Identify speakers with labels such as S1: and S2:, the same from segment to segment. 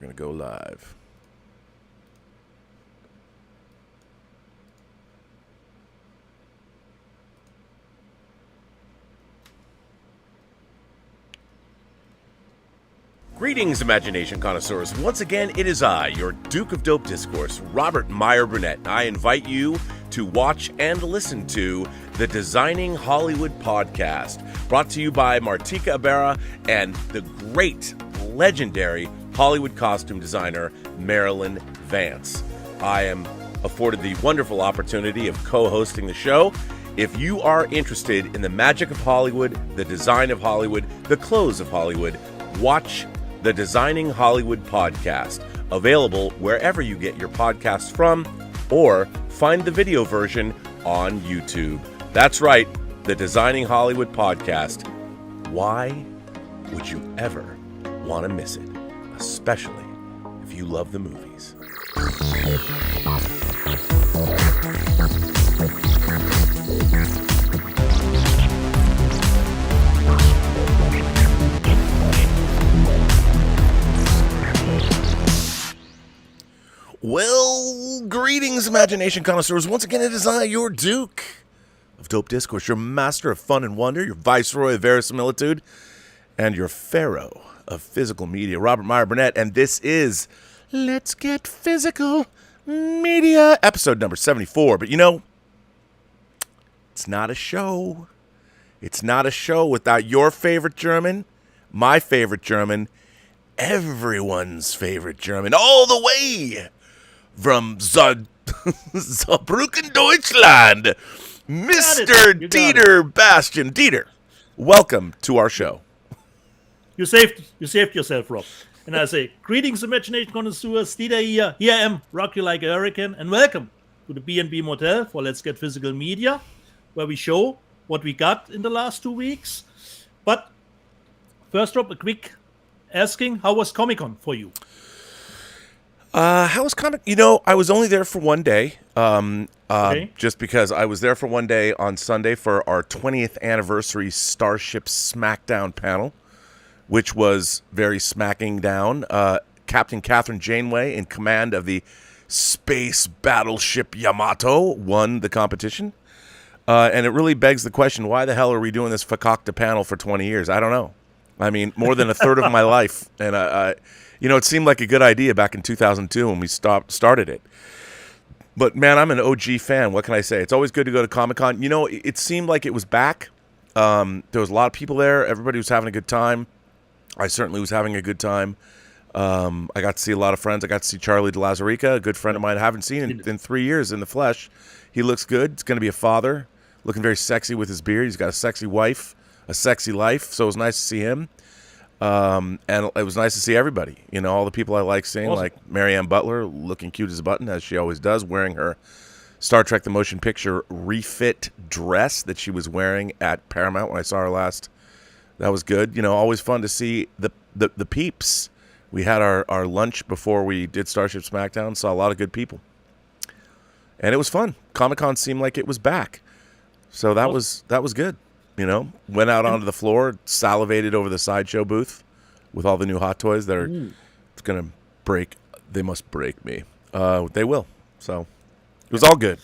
S1: We're going to go live. Greetings, imagination connoisseurs. Once again, it is I, your Duke of Dope Discourse, Robert Meyer Burnett. I invite you to watch and listen to the Designing Hollywood podcast, brought to you by Martika Ibarra and the great, legendary Hollywood costume designer, Marilyn Vance. I am afforded the wonderful opportunity of co-hosting the show. If you are interested in the magic of Hollywood, the design of Hollywood, the clothes of Hollywood, watch the Designing Hollywood podcast, available wherever you get your podcasts from, or find the video version on YouTube. That's right, the Designing Hollywood podcast. Why would you ever want to miss it? Especially if you love the movies. Well, greetings, imagination connoisseurs. Once again, it is I, your Duke of Dope Discourse, your master of fun and wonder, your viceroy of verisimilitude, and your pharaoh of physical media, Robert Meyer Burnett. And this is Let's Get Physical Media, episode number 74. But you know, it's not a show. It's not a show without your favorite German, my favorite German, everyone's favorite German, all the way from Saarbrücken, Deutschland, Mr. Dieter Bastian. Dieter, welcome to our show.
S2: You saved yourself, Rob. And I say, greetings, imagination connoisseurs. Dieter here. Here I am, rock you like a hurricane, and welcome to the B&B Motel for Let's Get Physical Media, where we show what we got in the last 2 weeks. But first, Rob, a quick asking, how was Comic-Con for you?
S1: How was Comic? You know, I was only there for one day.
S2: Okay.
S1: Just because I was there for one day on Sunday for our 20th anniversary Starship Smackdown panel, which was very smacking down. Captain Catherine Janeway, in command of the space battleship Yamato, won the competition. And it really begs the question, why the hell are we doing this fakakta panel for 20 years? I don't know. I mean, more than a third of my life. And, it seemed like a good idea back in 2002 when we started it. But, man, I'm an OG fan. What can I say? It's always good to go to Comic-Con. You know, it seemed like it was back. There was a lot of people there. Everybody was having a good time. I certainly was having a good time. I got to see a lot of friends. I got to see Charlie de Lazarica, a good friend of mine I haven't seen in 3 years in the flesh. He looks good. He's going to be a father, looking very sexy with his beard. He's got a sexy wife, a sexy life, so it was nice to see him. And it was nice to see everybody. You know, all the people I like seeing,
S2: awesome.
S1: like Marianne Butler, looking cute as a button, as she always does, wearing her Star Trek The Motion Picture refit dress that she was wearing at Paramount when I saw her last. That was good. You know, always fun to see the peeps. We had our lunch before we did Starship Smackdown, saw a lot of good people. And it was fun. Comic-Con seemed like it was back. So that was good. You know, went out onto the floor, salivated over the Sideshow booth with all the new hot toys that are going to break. They must break me. They will. So it was all good.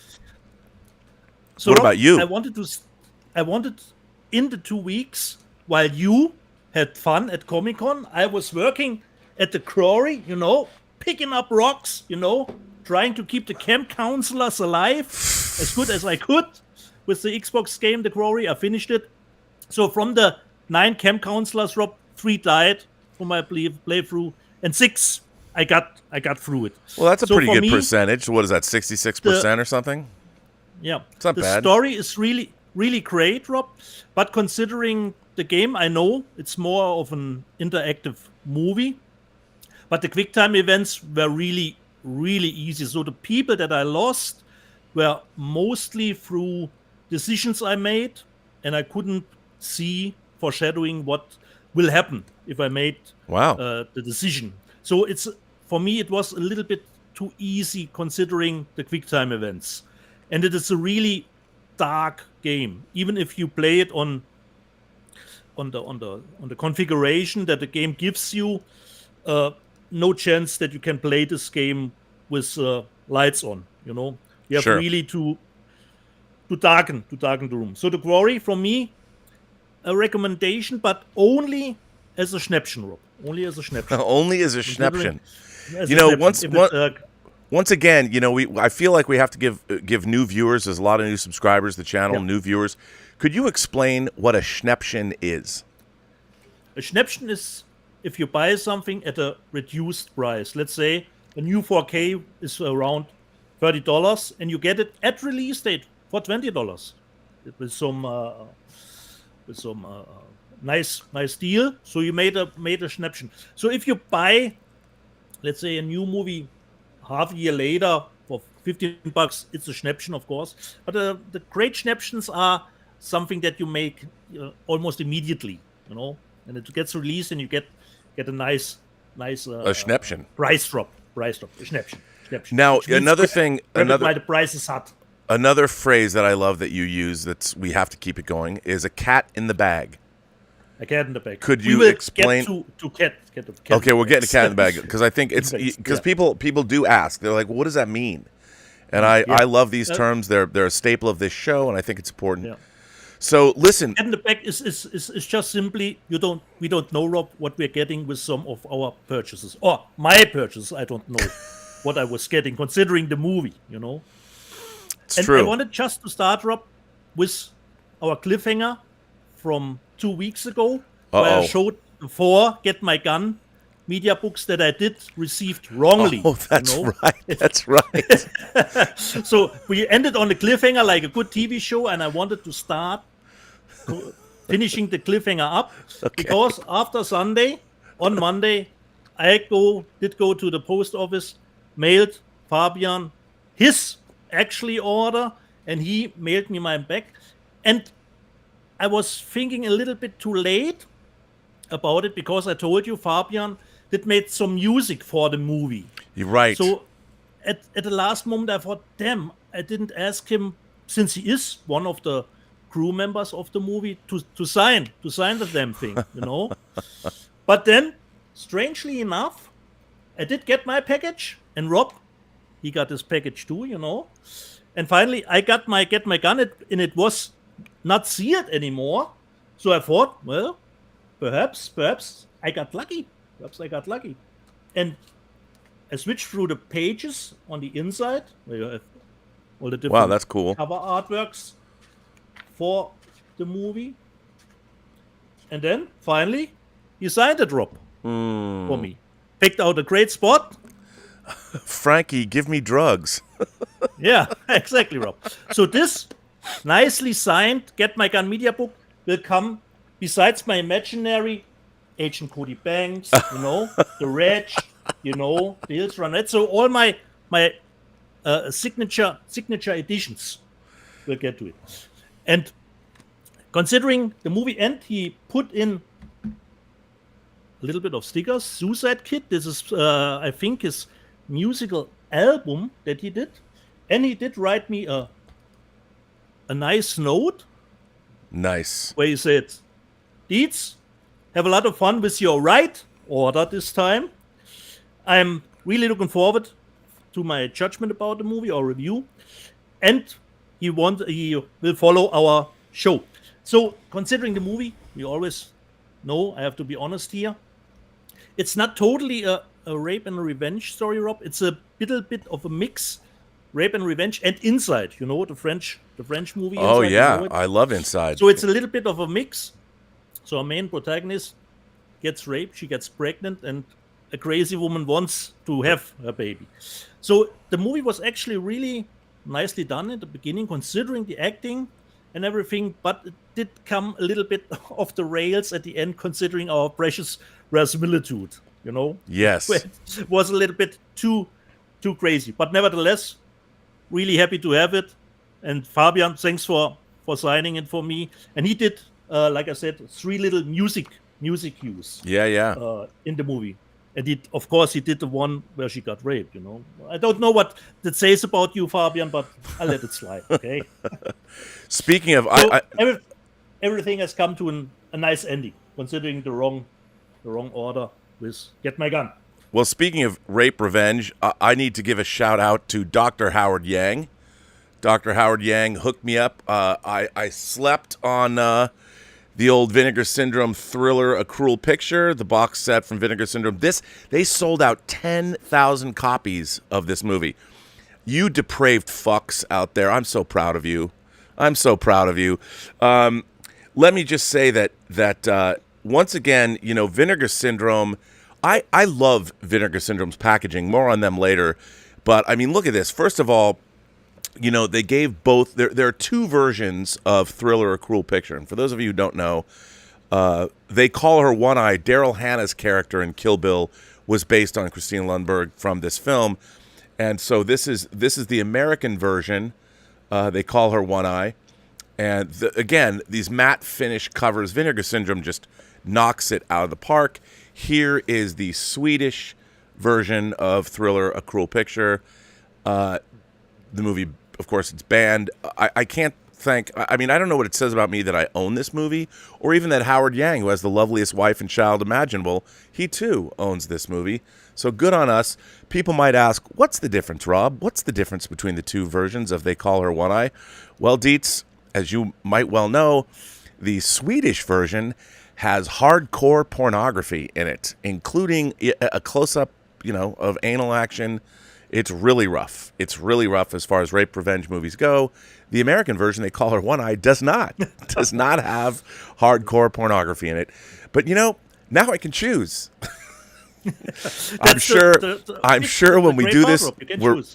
S2: So
S1: what about you?
S2: I wanted in the 2 weeks while you had fun at Comic-Con, I was working at the quarry, picking up rocks, trying to keep the camp counselors alive as good as I could. With the Xbox game, The Quarry, I finished it. So from the 9 camp counselors, Rob, 3 died from my playthrough, and 6 I got through it.
S1: Well, that's a pretty good percentage. What is that, 66% or something?
S2: Yeah.
S1: It's not bad.
S2: The story is really, really great, Rob. But considering the game, I know it's more of an interactive movie. But the QuickTime events were really, really easy. So the people that I lost were mostly through decisions I made, and I couldn't see foreshadowing what will happen if I made the decision. So for me, it was a little bit too easy considering the QuickTime events. And it is a really dark game. Even if you play it on the configuration that the game gives you, no chance that you can play this game with lights on. You have
S1: Sure.
S2: really to darken the room. So the Quarry, from me, a recommendation, but only as a Schnäppchen, Rob. Only as a Schnäppchen.
S1: Only as a Schnäppchen.
S2: As
S1: You
S2: a
S1: know,
S2: Schnäppchen.
S1: once again, I feel like we have to give new viewers. There's a lot of new subscribers to the channel, new viewers. Could you explain what a Schnäppchen is?
S2: A Schnäppchen is if you buy something at a reduced price. Let's say a new 4K is around $30, and you get it at release date for $20 with some nice deal. So you made a Schnäppchen. So if you buy, let's say, a new movie half a year later for $15, it's a Schnäppchen, of course. But the great Schnäppchens are something that you make almost immediately, and it gets released, and you get a nice
S1: a Schnäppchen
S2: price drop, a Schnäppchen.
S1: Now, another thing,
S2: why the price is hot.
S1: Another phrase that I love that you use, we have to keep it going, is a cat in the bag.
S2: A cat in the bag.
S1: Could you explain?
S2: Get to cat.
S1: Okay, we're getting a cat in the bag because I think it's because people do ask. They're like, well, "What does that mean?" And I love these terms. They're a staple of this show, and I think it's important.
S2: Yeah.
S1: So listen,
S2: cat in the bag is just simply we don't know, Rob, what we're getting with some of our purchases or my purchases. I don't know what I was getting considering the movie.
S1: It's true.
S2: I wanted just to start, Rob, with our cliffhanger from 2 weeks ago, where I showed the 4 Get My Gun media books that I did received wrongly.
S1: Oh, that's right. That's right.
S2: So we ended on the cliffhanger like a good TV show, and I wanted to start finishing the cliffhanger up because after Sunday, on Monday, I did go to the post office, mailed Fabian his actually order, and he mailed me my bag. And I was thinking a little bit too late about it because I told you Fabian did made some music for the movie.
S1: You're right.
S2: So at the last moment I thought, damn, I didn't ask him, since he is one of the crew members of the movie, to sign the damn thing, But then, strangely enough, I did get my package, and Rob, he got his package too, And finally, I got my Get My Gun, and it was not sealed anymore. So I thought, well, perhaps I got lucky. And I switched through the pages on the inside, where you have all the different
S1: that's cool.
S2: cover artworks for the movie. And then, finally, he signed it, Rob, for me. Picked out a great spot.
S1: Frankie, give me drugs.
S2: Yeah, exactly, Rob. So this nicely signed Get My Gun media book will come besides my imaginary Agent Cody Banks, the Reg, the Hills Burnett. So all my signature editions will get to it. And considering the movie end, he put in a little bit of stickers. Suicide Kid. This is, I think, his musical album that he did. And he did write me a nice note.
S1: Nice.
S2: Where he said, Dietz, have a lot of fun with your right order this time. I'm really looking forward to my judgment about the movie or review. And he will follow our show. So, considering the movie, we always know, I have to be honest here, it's not totally a rape and revenge story, Rob. It's a little bit of a mix, rape and revenge, and Inside. The French movie.
S1: Oh
S2: Inside,
S1: yeah, I love Inside.
S2: So it's a little bit of a mix. So our main protagonist gets raped, she gets pregnant, and a crazy woman wants to have her baby. So the movie was actually really nicely done at the beginning, considering the acting and everything, but it did come a little bit off the rails at the end, considering our precious verisimilitude,
S1: Yes.
S2: It was a little bit too crazy. But nevertheless, really happy to have it. And Fabian, thanks for signing it for me. And he did, like I said, 3 little music cues.
S1: Yeah.
S2: In the movie. And he did the one where she got raped, I don't know what that says about you, Fabian, but I'll let it slide, okay?
S1: Speaking of...
S2: So everything has come to a nice ending, considering the wrong order with Get My Gun.
S1: Well, speaking of rape revenge, I need to give a shout out to Dr. Howard Yang. Dr. Howard Yang hooked me up. I slept on the old Vinegar Syndrome thriller, A Cruel Picture, the box set from Vinegar Syndrome. They sold out 10,000 copies of this movie. You depraved fucks out there, I'm so proud of you. I'm so proud of you. Let me just say that once again, Vinegar Syndrome, I love Vinegar Syndrome's packaging. More on them later. But, I mean, look at this. First of all, they gave both. There are two versions of Thriller, A Cruel Picture. And for those of you who don't know, they call her One-Eye. Daryl Hannah's character in Kill Bill was based on Christine Lundberg from this film. And so this is the American version. They call her One-Eye. And again, these matte finish covers, Vinegar Syndrome just knocks it out of the park. Here is the Swedish version of Thriller, A Cruel Picture. The movie, of course, it's banned. I can't thank... I mean, I don't know what it says about me that I own this movie, or even that Howard Yang, who has the loveliest wife and child imaginable, he too owns this movie. So good on us. People might ask, what's the difference, Rob? What's the difference between the two versions of They Call Her One-Eye? Well, Dietz, as you might well know, the Swedish version has hardcore pornography in it, including a close-up, of anal action. It's really rough. It's really rough as far as rape revenge movies go. The American version, They Call Her One-Eye, does not have hardcore pornography in it. But now I can choose. I'm sure when we do this,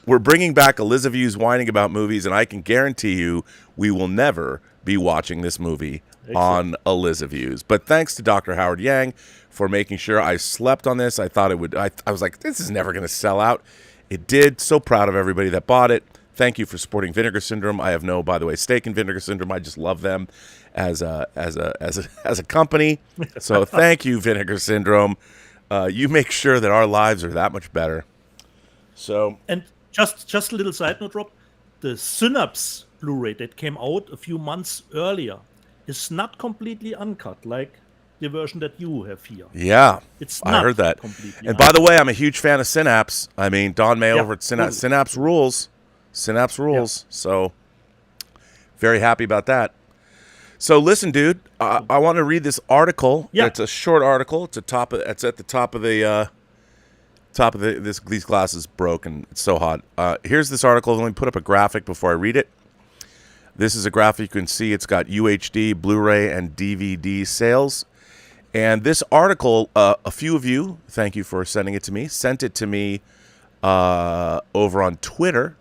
S1: we're bringing back Eliza Views whining about movies, and I can guarantee you we will never be watching this movie on Eliza Views. But thanks to Dr. Howard Yang for making sure I slept on this. I thought it would. I was like, this is never going to sell out. It did. So proud of everybody that bought it. Thank you for supporting Vinegar Syndrome. I have no, by the way, stake in Vinegar Syndrome. I just love them as a company. So thank you, Vinegar Syndrome. You make sure that our lives are that much better. So,
S2: and just a little side note, Rob, the Synapse Blu-ray that came out a few months earlier is not completely uncut like the version that you have here.
S1: Yeah,
S2: it's
S1: I heard that.
S2: And
S1: uncut. By the way, I'm a huge fan of Synapse. I mean, Don May over at Synapse. Synapse rules. Synapse rules. Yeah. So, very happy about that. So listen, dude, I want to read this article. Yeah. It's a short article. It's at the top of these glasses broke and it's so hot. Here's this article. Let me put up a graphic before I read it. This is a graphic you can see. It's got UHD, Blu-ray, and DVD sales. And this article, a few of you, thank you for sending it to me, sent it to me over on Twitter.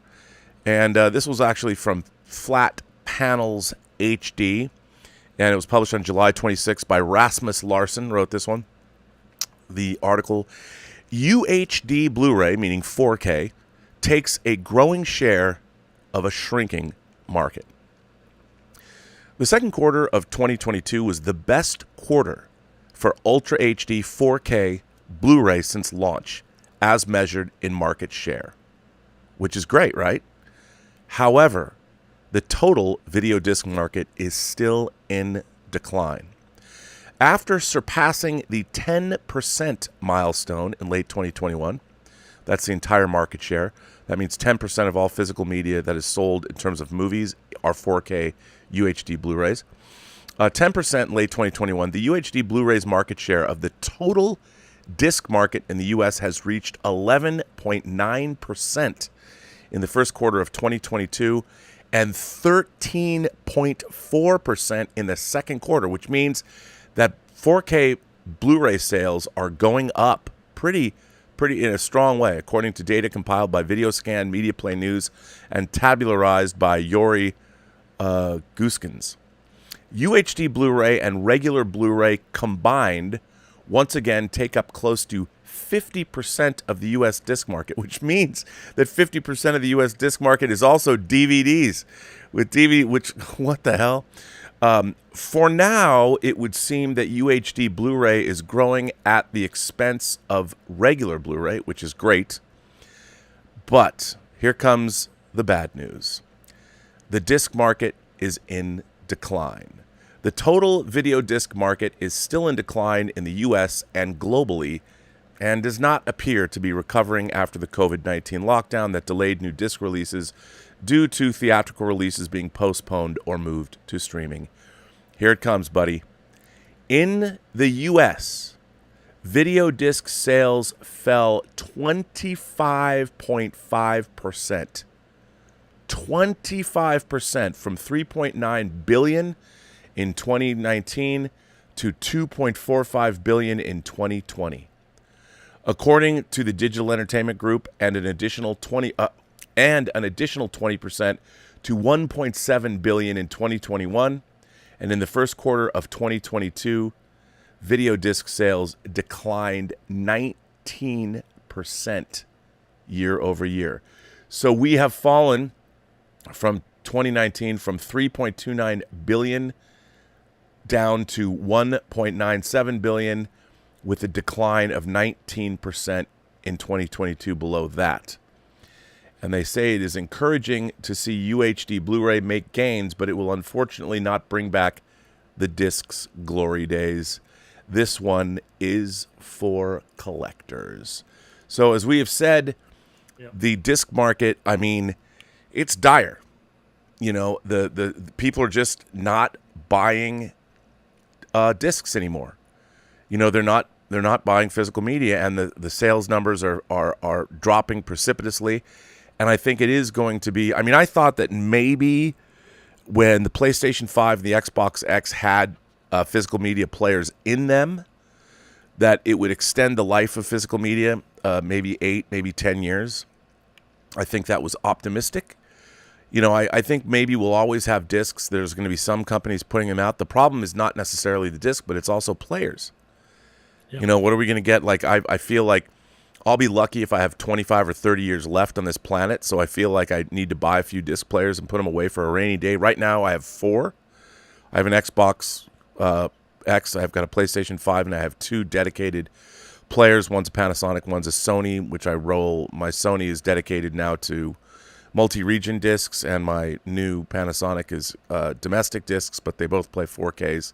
S1: And this was actually from Flat Panels HD. And it was published on July 26th by Rasmus Larson, wrote this one. The article, UHD Blu-ray, meaning 4K, takes a growing share of a shrinking market. The second quarter of 2022 was the best quarter for Ultra HD 4K Blu-ray since launch, as measured in market share, which is great, right? However, the total video disc market is still in decline. After surpassing the 10% milestone in late 2021, that's the entire market share. That means 10% of all physical media that is sold in terms of movies are 4K UHD Blu-rays. 10% in late 2021, the UHD Blu-rays market share of the total disc market in the U.S. has reached 11.9% in the first quarter of 2022 and 13.4% in the second quarter, which means that 4K Blu-ray sales are going up pretty in a strong way, according to data compiled by VideoScan, MediaPlay News, and tabularized by Yuri Guskins. UHD Blu-ray and regular Blu-ray combined once again take up close to 50% of the U.S. disc market, which means that 50% of the U.S. disc market is also DVDs. With DVD, which, what the hell? For now, it would seem that UHD Blu-ray is growing at the expense of regular Blu-ray, which is great. But here comes the bad news. The disc market is in decline. The total video disc market is still in decline in the U.S. and globally and does not appear to be recovering after the COVID-19 lockdown that delayed new disc releases due to theatrical releases being postponed or moved to streaming. Here it comes, buddy. In the U.S., video disc sales fell 25.5%. 25% from 3.9 billion in 2019 to 2.45 billion in 2020. According to the Digital Entertainment Group, and an additional 20% to 1.7 billion in 2021, and in the first quarter of 2022, video disc sales declined 19% year over year. So we have fallen from 2019 from 3.29 billion down to 1.97 billion, with a decline of 19% in 2022 below that. And they say it is encouraging to see UHD Blu-ray make gains, but it will unfortunately not bring back the disc's glory days. This one is for collectors. So as we have said, the disc market, I mean, it's dire. You know, the people are just not buying discs anymore. You know, they're not buying physical media, and the sales numbers are dropping precipitously. And I think it is going to be, I mean, I thought that maybe when the PlayStation 5 and the Xbox X had physical media players in them, that it would extend the life of physical media maybe 8, maybe 10 years. I think that was optimistic. You know, I think maybe we'll always have discs. There's going to be some companies putting them out. The problem is not necessarily the disc, but it's also players. Yeah. You know, what are we going to get? Like, I feel like I'll be lucky if I have 25 or 30 years left on this planet, so I feel like I need to buy a few disc players and put them away for a rainy day. Right now, I have 4. I have an Xbox X, I've got a PlayStation 5, and I have 2 dedicated players. One's a Panasonic, one's a Sony, which I roll. My Sony is dedicated now to multi-region discs, and my new Panasonic is domestic discs, but they both play 4Ks.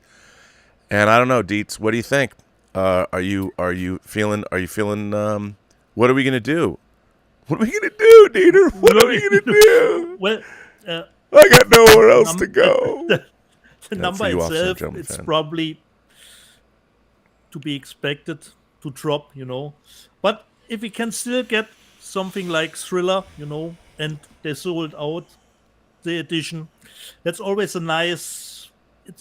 S1: And I don't know, Dietz, what do you think? Are you feeling? What are we gonna do? What are we gonna do, Dieter? What are we gonna do?
S2: Well,
S1: I got nowhere else to go.
S2: The number itself, it's probably to be expected to drop, you know. But if we can still get something like Thriller, you know, and they sold out the edition, that's always a nice.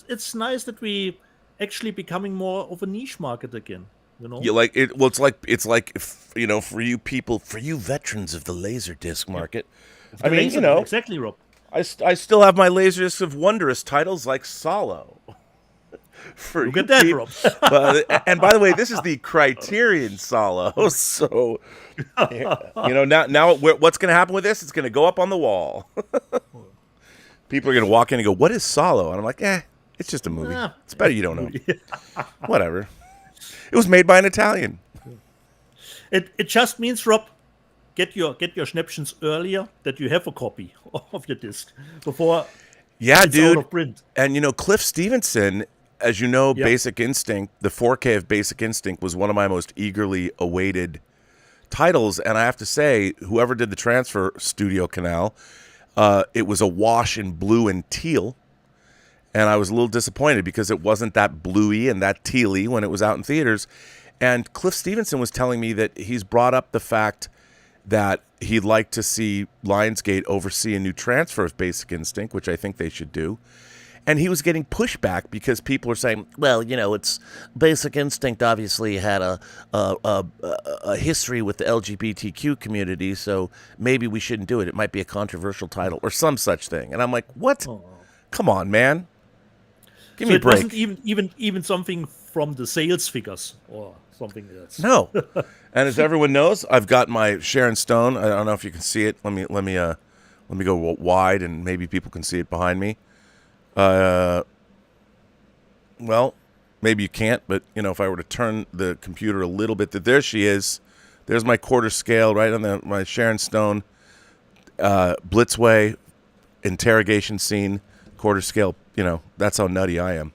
S2: It's nice that we actually becoming more of a niche market again, you know.
S1: Yeah, like it. Well, it's like if, you know, for you people, for you veterans of the Laserdisc market. I mean, you know,
S2: exactly, Rob.
S1: I still have my Laserdisc of wondrous titles like Solo.
S2: Look at that, Rob.
S1: And by the way, this is the Criterion Solo. So, you know, now what's going to happen with this? It's going to go up on the wall. People are going to walk in and go, "What is Solo?" And I'm like, it's just a movie. It's better you don't know. Whatever. It was made by an Italian.
S2: It just means, Rob, get your Schnäppchens earlier, that you have a copy of your disc before it's
S1: dude.
S2: out of print.
S1: And you know, Cliff Stevenson, as you know, Basic Instinct, the 4K of Basic Instinct was one of my most eagerly awaited titles. And I have to say, whoever did the transfer, Studio Canal, it was a wash in blue and teal. And I was a little disappointed because it wasn't that bluey and that tealy when it was out in theaters. And Cliff Stevenson was telling me that he's brought up the fact that he'd like to see Lionsgate oversee a new transfer of Basic Instinct, which I think they should do. And he was getting pushback because people are saying, well, you know, it's Basic Instinct obviously had a history with the LGBTQ community, so maybe we shouldn't do it. It might be a controversial title or some such thing. And I'm like, what? Oh. Come on, man. Give me a break.
S2: It wasn't even something from the sales figures or something else.
S1: No. And as everyone knows, I've got my Sharon Stone. I don't know if you can see it. Let me go wide and maybe people can see it behind me. Well, maybe you can't, but you know, if I were to turn the computer a little bit, there she is. There's my quarter scale right on my Sharon Stone Blitzway interrogation scene, quarter scale. You know, that's how nutty I am.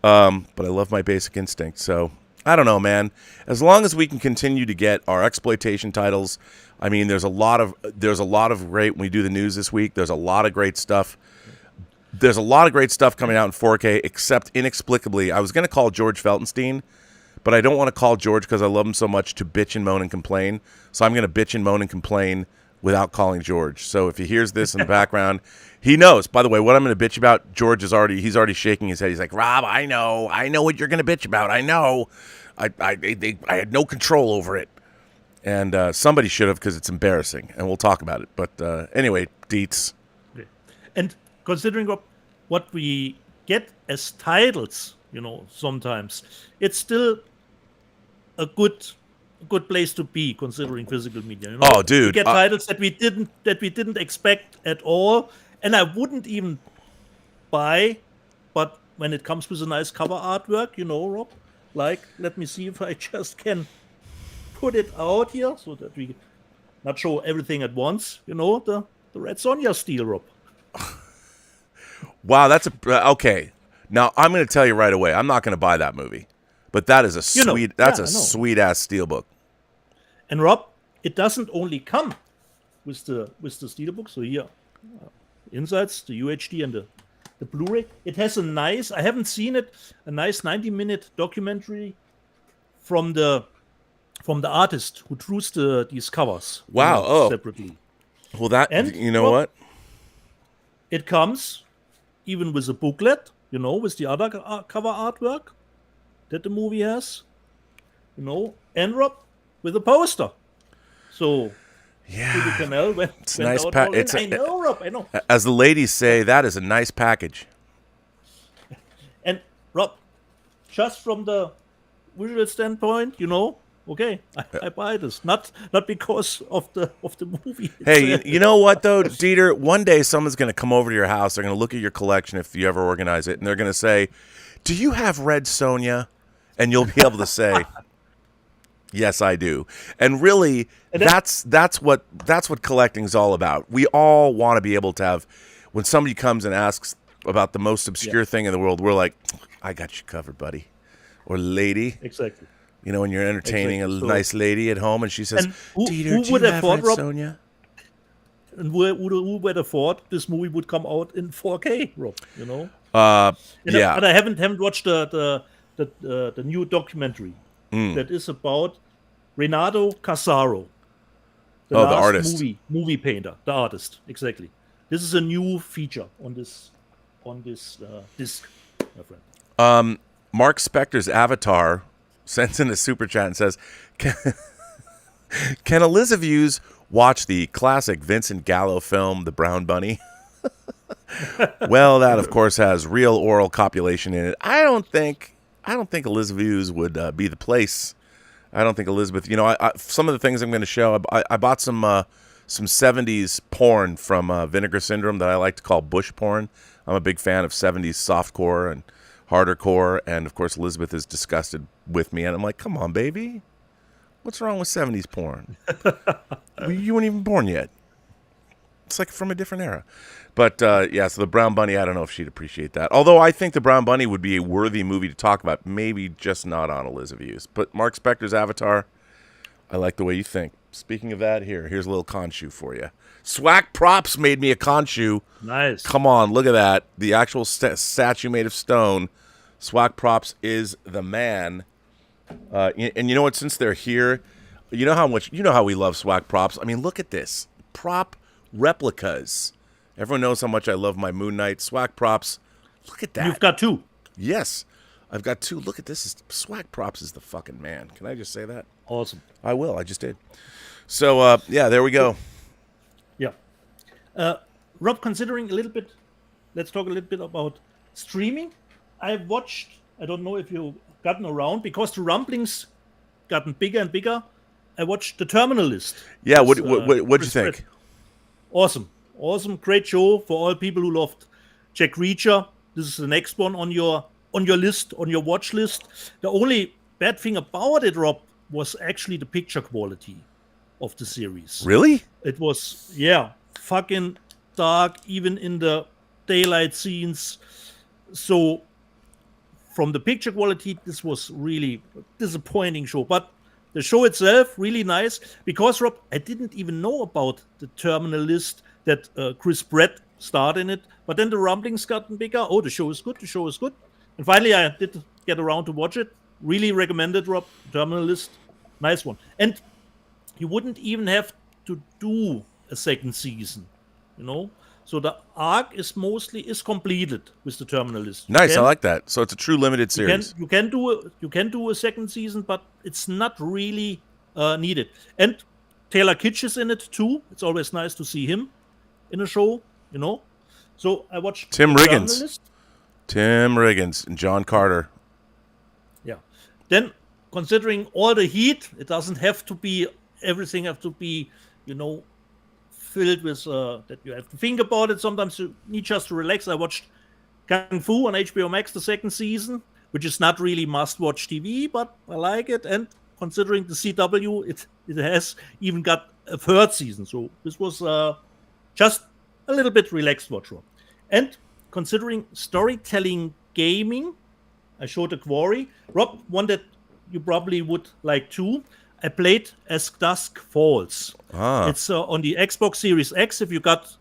S1: But I love my Basic Instinct. So I don't know, man. As long as we can continue to get our exploitation titles, I mean, there's a lot of great. When we do the news this week, there's a lot of great stuff. There's a lot of great stuff coming out in 4K, except inexplicably, I was going to call George Feltenstein, but I don't want to call George because I love him so much to bitch and moan and complain. So I'm going to bitch and moan and complain without calling George. So if he hears this in the background, he knows. By the way, what I'm going to bitch about, George he's already shaking his head. He's like, Rob, I know what you're going to bitch about. I know. I had no control over it. And somebody should have, because it's embarrassing, and we'll talk about it. But anyway, Dietz.
S2: Okay. And considering what we get as titles, sometimes it's still a good place to be, considering physical media.
S1: Oh, dude,
S2: we get titles that we didn't expect at all, and I wouldn't even buy. But when it comes with a nice cover artwork, Rob, like, let me see if I just can put it out here so that we not show everything at once. The Red Sonja steel, Rob.
S1: Wow, that's okay. Now I'm going to tell you right away, I'm not going to buy that movie, but that is a sweet ass steelbook.
S2: And Rob, it doesn't only come with the steelbook. So here, insides, the UHD and the Blu-ray. It has a nice, I haven't seen it, a nice 90-minute documentary from the artist who drew these covers.
S1: Wow!
S2: Separately.
S1: Well, that, and what?
S2: It comes even with a booklet, with the other cover artwork that the movie has, and Rob, with a poster. So,
S1: yeah,
S2: it's a nice package. I know, Rob. I know.
S1: As the ladies say, that is a nice package.
S2: And Rob, just from the visual standpoint, okay, I buy this. Not because of the movie.
S1: Hey, you know what though, Dieter? One day someone's going to come over to your house. They're going to look at your collection if you ever organize it, and they're going to say, "Do you have Red Sonja?" And you'll be able to say, "Yes, I do." And really, that's what collecting's all about. We all want to be able to have, when somebody comes and asks about the most obscure thing in the world, we're like, "I got you covered, buddy," or "Lady."
S2: Exactly.
S1: When you're entertaining a nice lady at home, and she says,
S2: Dieter,
S1: who would have thought, Rob? Sonja?
S2: And who would have thought this movie would come out in 4K, Rob?
S1: Yeah.
S2: But I haven't watched the new documentary that is about Renato Casaro, the
S1: artist,
S2: movie painter, the artist. Exactly. This is a new feature on this disc, my friend.
S1: Mark Spector's Avatar sends in a super chat and says, "Can Elizabeth watch the classic Vincent Gallo film, The Brown Bunny?" Well, that of course has real oral copulation in it. I don't think Elizabeth would be the place. I don't think Elizabeth. Some of the things I'm going to show. I bought some 70s porn from Vinegar Syndrome that I like to call bush porn. I'm a big fan of 70s softcore and harder core, and of course Elizabeth is disgusted with me, and I'm like, come on, baby, what's wrong with 70s porn? You weren't even born yet. It's like from a different era. But so the Brown Bunny, I don't know if she'd appreciate that, although I think the Brown Bunny would be a worthy movie to talk about, maybe just not on Elizabeth's. But Mark Spector's Avatar, I like the way you think. Speaking of that, here's a little Khonshu for you. Swag Props made me a Khonshu.
S2: Nice.
S1: Come on, look at that. The actual statue made of stone. Swag Props is the man. And you know what? Since they're here, you know how we love Swag Props. I mean, look at this. Prop replicas. Everyone knows how much I love my Moon Knight. Swag Props. Look at that.
S2: You've got two.
S1: Yes. I've got two. Look at this. Swag Props is the fucking man. Can I just say that?
S2: Awesome.
S1: I will. I just did. So, there we go.
S2: Yeah. Rob, considering a little bit, let's talk a little bit about streaming. I've watched, I don't know if you've gotten around, because the rumblings gotten bigger and bigger. I watched The Terminal List.
S1: Yeah, what'd you think?
S2: Awesome. Great show for all people who loved Jack Reacher. This is the next one on your list, on your watch list. The only bad thing about it, Rob, was actually the picture quality of the series.
S1: Really?
S2: It was, fucking dark, even in the daylight scenes. So from the picture quality, this was really disappointing show. But the show itself, really nice. Because, Rob, I didn't even know about the Terminal List that Chris Pratt starred in it. But then the rumblings got bigger. Oh, the show is good. The show is good. And finally, I did get around to watch it. Really recommended, Rob. Terminal List. Nice one. And you wouldn't even have to do a second season, you know? So the arc is completed with the Terminal List.
S1: Nice, I like that. So it's a true limited series.
S2: You can do a second season, but it's not really needed. And Taylor Kitsch is in it too. It's always nice to see him in a show, you know. So I watched
S1: Tim Riggins and John Carter.
S2: Yeah. Then considering all the heat, it doesn't have to be everything have to be, you know, filled with that you have to think about it. Sometimes you need just to relax. I watched Kung Fu on HBO Max, the second season, which is not really must-watch TV, but I like it. And considering the CW, it has even got a third season. So this was just a little bit relaxed watch. And considering storytelling gaming, I showed a Quarry. Rob, one that you probably would like too. I played As Dusk Falls. It's on the Xbox Series X. If you got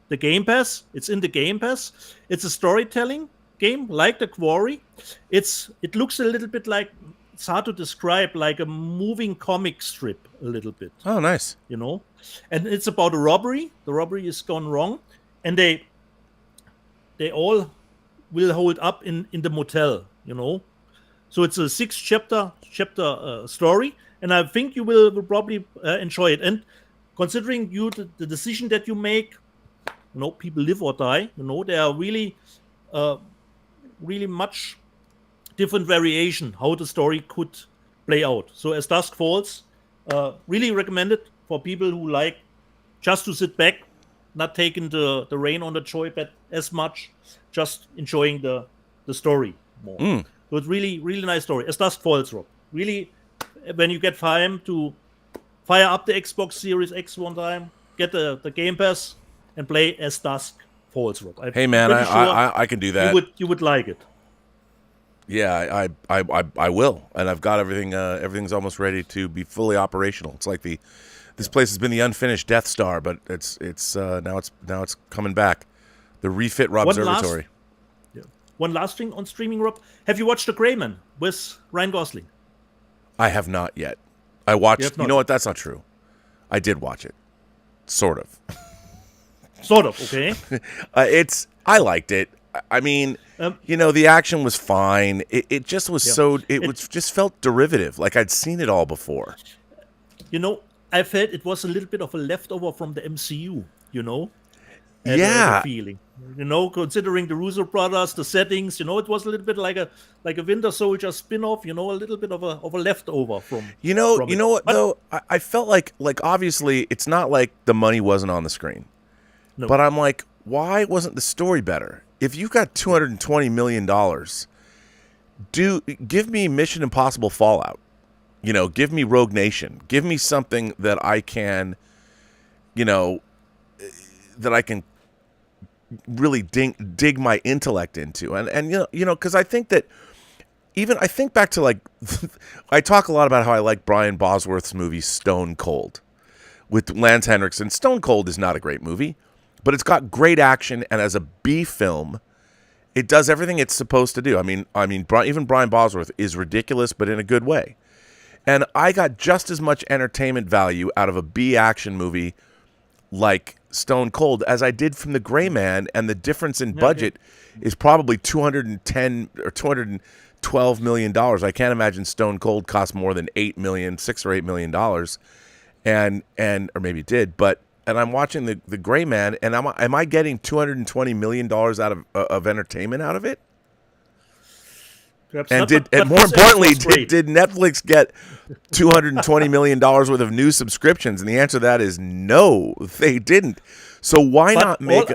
S2: the Game Pass, it's in the Game Pass. It's a storytelling game like the Quarry. It looks a little bit like, it's hard to describe, like a moving comic strip a little bit.
S1: Oh, nice.
S2: You know? And it's about a robbery. The robbery is gone wrong. And they all will hold up in the motel, you know? So it's a 6-chapter story. And I think you will probably enjoy it. And considering the decision that you make, you know, people live or die. You know, there are really much different variation how the story could play out. So As Dusk Falls, really recommended for people who like just to sit back, not taking the rain on the joypad as much, just enjoying the story more. So it's really, really nice story. As Dusk Falls, Rob. Really, when you get time to fire up the Xbox Series X one time, get the Game Pass, and play As Dusk Falls, Rob.
S1: Hey man, I can do that.
S2: You would like it.
S1: Yeah, I will, and I've got everything. Everything's almost ready to be fully operational. It's like this place has been the unfinished Death Star, but it's now it's coming back. The refit Robservatory.
S2: One last thing on streaming, Rob. Have you watched The Gray Man with Ryan Gosling?
S1: I have not yet. I watched. You know what? That's not true. I did watch it, sort of.
S2: Sort of, okay.
S1: I liked it. I mean, you know, the action was fine. It just was just felt derivative, like I'd seen it all before.
S2: You know, I felt it was a little bit of a leftover from the MCU. You know.
S1: Yeah.
S2: Feeling. You know, considering the Russo brothers, the settings, you know, it was a little bit like a Winter Soldier spin-off, you know, a little bit of a leftover from.
S1: You know what though? I felt like obviously it's not like the money wasn't on the screen. No. But I'm like, why wasn't the story better? If you've got $220 million, give me Mission Impossible Fallout. You know, give me Rogue Nation. Give me something that I can, you know, that I can really dig my intellect into. And you know, because I think that I think back to like, I talk a lot about how I like Brian Bosworth's movie Stone Cold with Lance Henriksen. Stone Cold is not a great movie, but it's got great action, and as a B film, it does everything it's supposed to do. I mean, even Brian Bosworth is ridiculous, but in a good way. And I got just as much entertainment value out of a B action movie like Stone Cold as I did from The Gray Man, and the difference in budget is probably $210 or $212 million. I can't imagine Stone Cold cost more than $6 or $8 million, and or maybe it did, but. And I'm watching the Gray Man, and am I getting $220 million out of entertainment out of it?
S2: Perhaps
S1: and
S2: not,
S1: and more importantly, did Netflix get $220 million worth of new subscriptions? And the answer to that is no, they didn't. So why not make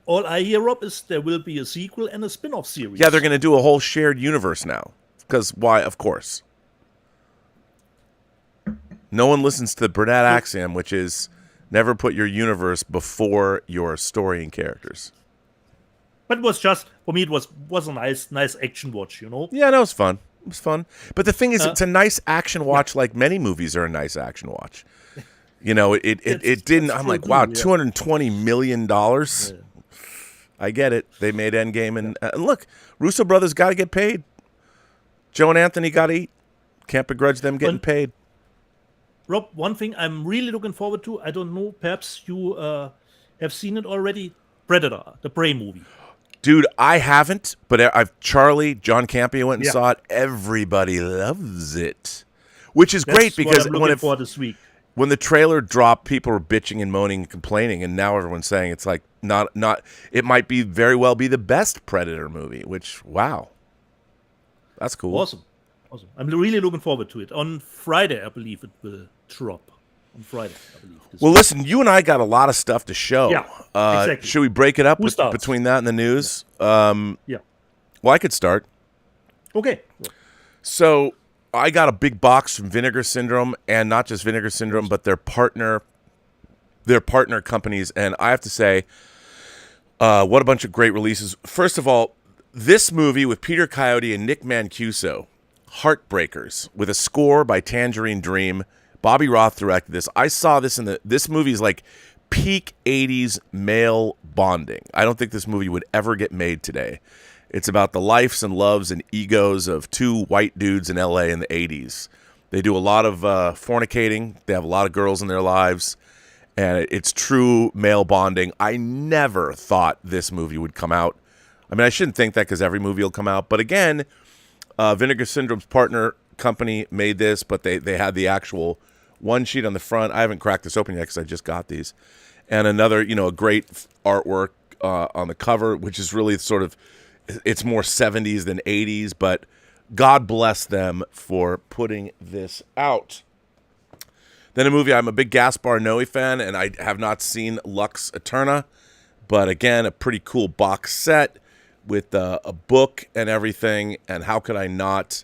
S2: all I hear, Rob, is there will be a sequel and a spin-off series.
S1: Yeah, they're going to do a whole shared universe now. Because why? Of course. No one listens to the Burnett axiom, which is never put your universe before your story and characters.
S2: But it was just, for me, it was a nice action watch,
S1: Yeah, no, it was fun. It was fun. But the thing is, it's a nice action watch, like many movies are a nice action watch. It didn't. I'm like, wow, $220 million. Yeah. I get it. They made Endgame, and look, Russo brothers got to get paid. Joe and Anthony got to eat. Can't begrudge them getting paid.
S2: Rob, one thing I'm really looking forward to, I don't know, perhaps you have seen it already, Predator, the Prey movie.
S1: Dude, I haven't, but John Campea went and saw it. Everybody loves it, which is great because when the trailer dropped, people were bitching and moaning and complaining, and now everyone's saying it's like not. It might be very well be the best Predator movie. Which, wow, that's cool.
S2: Awesome. I'm really looking forward to it. On Friday, I believe it will drop. On Friday, I believe.
S1: Well, listen, you and I got a lot of stuff to show.
S2: Yeah, exactly.
S1: Should we break it up between that and the news?
S2: Yeah.
S1: Well, I could start.
S2: Okay.
S1: So I got a big box from Vinegar Syndrome, and not just Vinegar Syndrome, but their partner companies. And I have to say, what a bunch of great releases. First of all, this movie with Peter Coyote and Nick Mancuso, Heartbreakers, with a score by Tangerine Dream. Bobby Roth directed this. I saw this this movie is like peak 80s male bonding. I don't think this movie would ever get made today. It's about the lives and loves and egos of two white dudes in LA in the 80s. They do a lot of fornicating. They have a lot of girls in their lives. And it's true male bonding. I never thought this movie would come out. I mean, I shouldn't think that because every movie will come out. But again, Vinegar Syndrome's partner company made this, but they had the actual one sheet on the front. I haven't cracked this open yet because I just got these. And another, a great artwork on the cover, which is really sort of, it's more 70s than 80s, but God bless them for putting this out. Then a movie, I'm a big Gaspar Noé fan, and I have not seen Lux Eterna, but again, a pretty cool box set with a book and everything, and how could I not?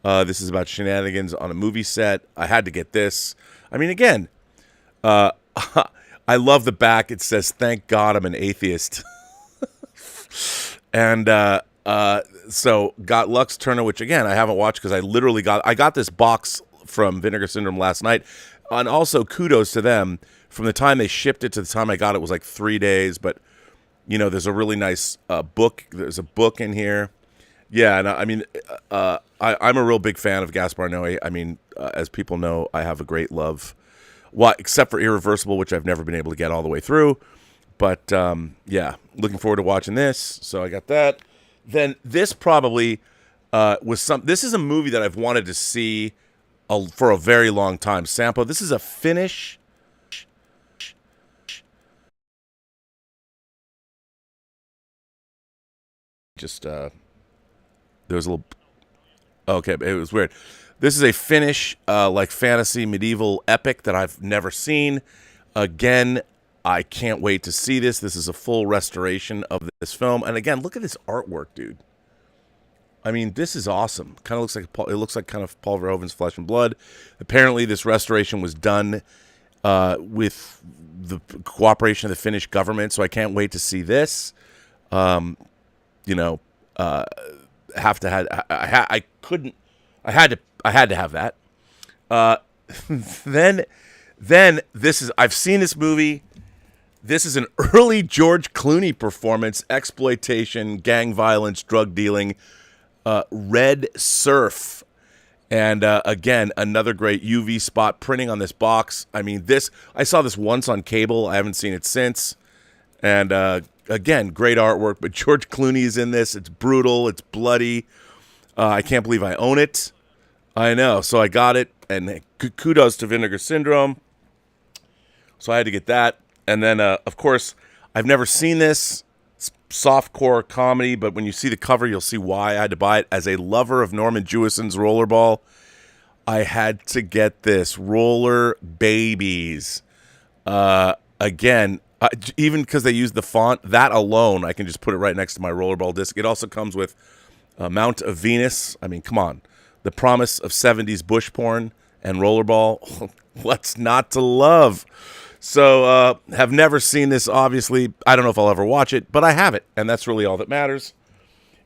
S1: This is about shenanigans on a movie set. I had to get this. I mean, again, I love the back. It says, "Thank God I'm an atheist." And so got Lux Turner, which again I haven't watched because I got this box from Vinegar Syndrome last night. And also kudos to them. From the time they shipped it to the time I got it was like 3 days. But there's a really nice book. There's a book in here. Yeah, and I mean, I'm a real big fan of Gaspar Noé. I mean, as people know, I have a great love. Well, except for Irreversible, which I've never been able to get all the way through. But, yeah, looking forward to watching this. So I got that. Then this probably was this is a movie that I've wanted to see for a very long time. Sampo, this is a Finnish... there was a little... Okay, it was weird. This is a Finnish, fantasy medieval epic that I've never seen. Again, I can't wait to see this. This is a full restoration of this film. And again, look at this artwork, dude. I mean, this is awesome. Kind of looks like kind of Paul Verhoeven's Flesh and Blood. Apparently, this restoration was done with the cooperation of the Finnish government, so I can't wait to see this. I had to have that. Then this is, I've seen this movie. This is an early George Clooney performance, exploitation, gang violence, drug dealing, Red Surf. And again, another great UV spot printing on this box. I mean, I saw this once on cable. I haven't seen it since. And again, great artwork, but George Clooney is in this. It's brutal. It's bloody. I can't believe I own it. I know. So I got it. And kudos to Vinegar Syndrome. So I had to get that. And then, of course, I've never seen this. It's softcore comedy, but when you see the cover, you'll see why I had to buy it. As a lover of Norman Jewison's Rollerball, I had to get this. Roller Babies. Again, even because they use the font, that alone, I can just put it right next to my Rollerball disc. It also comes with Mount of Venus. I mean, come on. The promise of 70s bush porn and Rollerball. What's not to love? So have never seen this, obviously. I don't know if I'll ever watch it, but I have it, and that's really all that matters.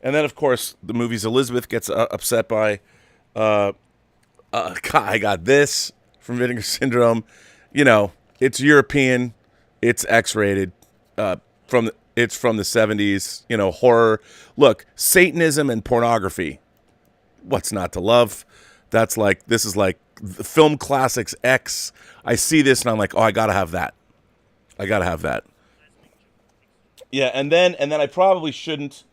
S1: And then, of course, the movies Elizabeth gets upset by. I got this from Vinegar Syndrome. You know, it's European, it's X-rated. It's from the 70s. You know, horror. Look, Satanism and pornography. What's not to love? This is like the film classics X. I see this and I'm like, oh, I gotta have that. Yeah, and then I probably shouldn't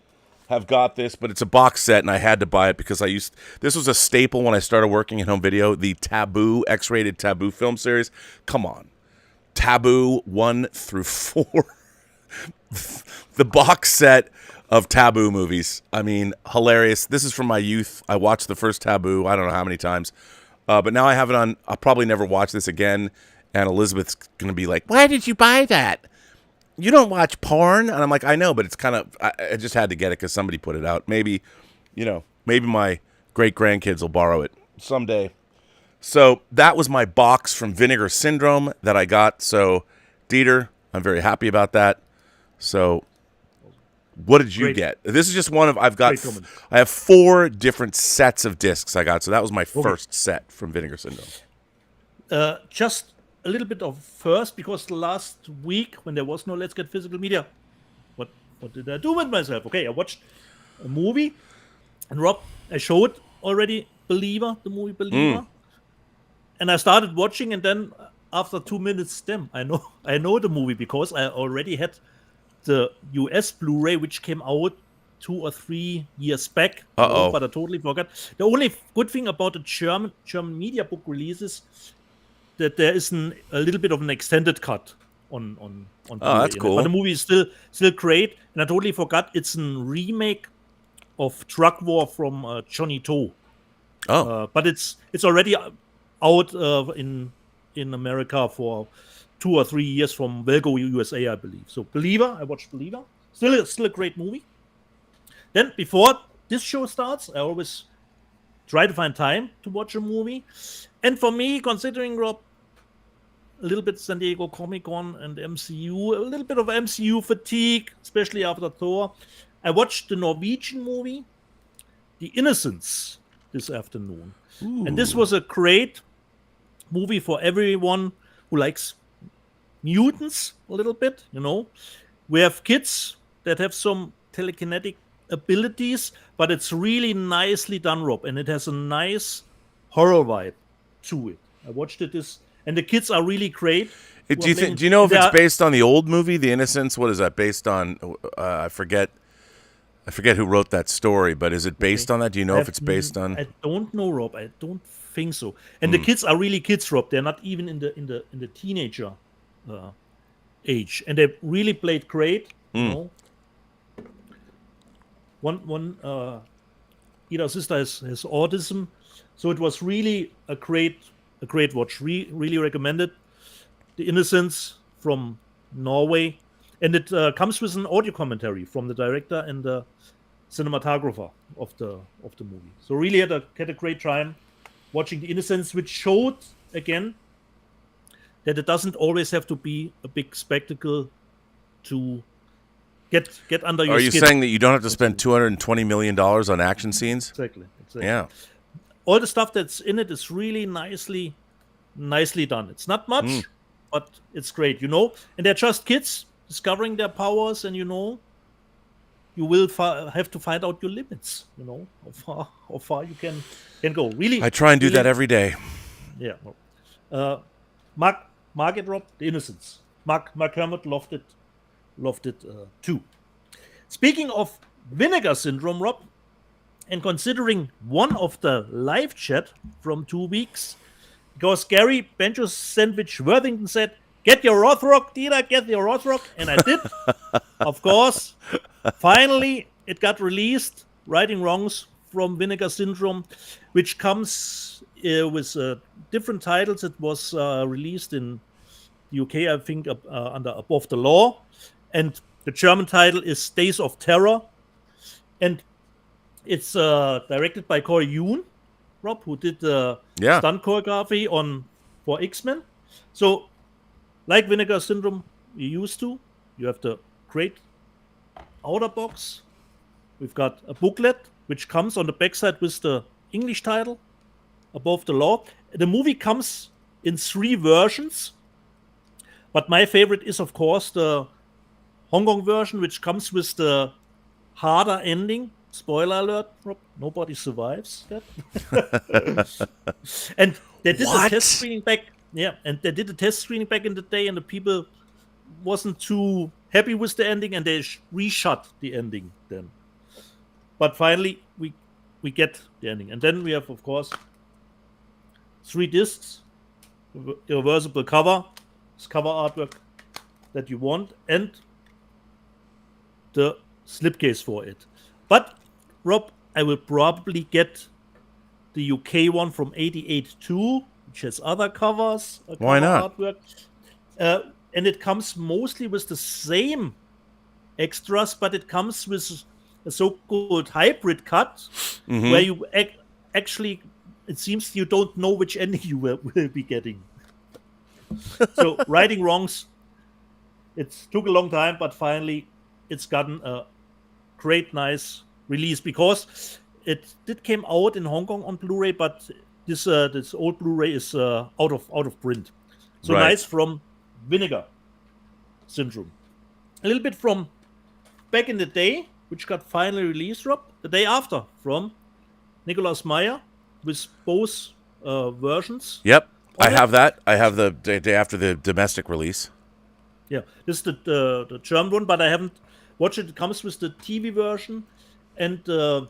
S1: have got this, but it's a box set and I had to buy it because this was a staple when I started working in home video, the Taboo, X-rated Taboo film series. Come on. Taboo 1 through 4. The box set of Taboo movies. I mean, hilarious. This is from my youth. I watched the first Taboo, I don't know how many times. But now I have it on. I'll probably never watch this again. And Elizabeth's going to be like, why did you buy that? You don't watch porn? And I'm like, I know, but it's kind of, I just had to get it because somebody put it out. Maybe, maybe my great-grandkids will borrow it someday. So that was my box from Vinegar Syndrome that I got. So, Dieter, I'm very happy about that. So, what did you get? This is just one of, I have 4 different sets of discs I got. So that was my first set from Vinegar Syndrome.
S2: Just a little bit of first, because last week when there was no Let's Get Physical Media, what did I do with myself? Okay, I watched a movie, and Rob, I showed already the movie Believer, and I started watching, and then after 2 minutes, I know the movie because I already had the US Blu-ray, which came out 2 or 3 years back, but I totally forgot. The only good thing about the German media book releases that there is a little bit of an extended cut on
S1: Oh, that's cool.
S2: But the movie is still great, and I totally forgot it's a remake of Drug War from Johnny To. But it's already out in America for 2 or 3 years from Velgo USA, I believe. So Believer, I watched Believer. Still a great movie. Then before this show starts, I always try to find time to watch a movie. And for me, considering, Rob, a little bit San Diego Comic-Con and MCU, a little bit of MCU fatigue, especially after Thor, I watched the Norwegian movie, The Innocents, this afternoon. Ooh. And this was a great movie for everyone who likes mutants a little bit, We have kids that have some telekinetic abilities, but it's really nicely done, Rob, and it has a nice horror vibe to it. I watched it and the kids are really great.
S1: Do you know if it's based on the old movie, The Innocents? What is that based on? I forget who wrote that story, but is it based on that? Do you know if it's based on?
S2: I don't know, Rob. I don't think so. And the kids are really kids, Rob. They're not even in the teenager age, and they really played great. One either sister has autism, so it was really a great watch. Really recommended. The Innocents from Norway, and it comes with an audio commentary from the director and the cinematographer of the movie. So really had a great time watching The Innocents, which showed again that it doesn't always have to be a big spectacle to get under your skin.
S1: Are you saying that you don't have to spend $220 million on action scenes?
S2: Exactly.
S1: Yeah.
S2: All the stuff that's in it is really nicely done. It's not much, but it's great, And they're just kids discovering their powers, and you will have to find out your limits. How far you can go. Really,
S1: I try and do that every day.
S2: Yeah. Mark it, Rob. The Innocents. Mark Kermit loved it too. Speaking of Vinegar Syndrome, Rob, and considering one of the live chat from 2 weeks, because Gary Banjo Sandwich Worthington said, "Get your Rothrock, Dieter, get your Rothrock," and I did. Of course, finally it got released. Righting Wrongs from Vinegar Syndrome, which comes with different titles. It was released in the UK, I think, under Above the Law, and the German title is Days of Terror, and it's directed by Corey Yoon, Rob, who did stunt choreography for X-Men. So like Vinegar Syndrome you used to. You have the great outer box. We've got a booklet which comes on the backside with the English title above the law. The movie comes in 3 versions, but my favorite is, of course, the Hong Kong version, which comes with the harder ending. Spoiler alert, Rob, nobody survives that. And they did
S1: What?
S2: a test screening back. Yeah, and they did a test screening back in the day, and the people wasn't too happy with the ending, and they reshot the ending then. But finally, we get the ending. And then we have, of course, 3 discs, reversible cover, cover artwork that you want, and the slipcase for it. But, Rob, I will probably get the UK one from 88 too, which has other covers.
S1: Why not?
S2: Artwork. And it comes mostly with the same extras, but it comes with a so-called hybrid cut, where you actually, it seems you don't know which ending you will be getting. So, righting wrongs, it took a long time, but finally it's gotten a great, nice release, because it did came out in Hong Kong on Blu-ray, but this old Blu-ray is out of print. So
S1: Right.
S2: nice from Vinegar Syndrome. A little bit from back in the day, which got finally released, Rob, the day after, from Nicholas Meyer, with both versions.
S1: Yep. I
S2: Okay.
S1: have that. I have the day after the domestic release.
S2: Yeah, this is the German one, but I haven't watched it. It comes with the TV version and the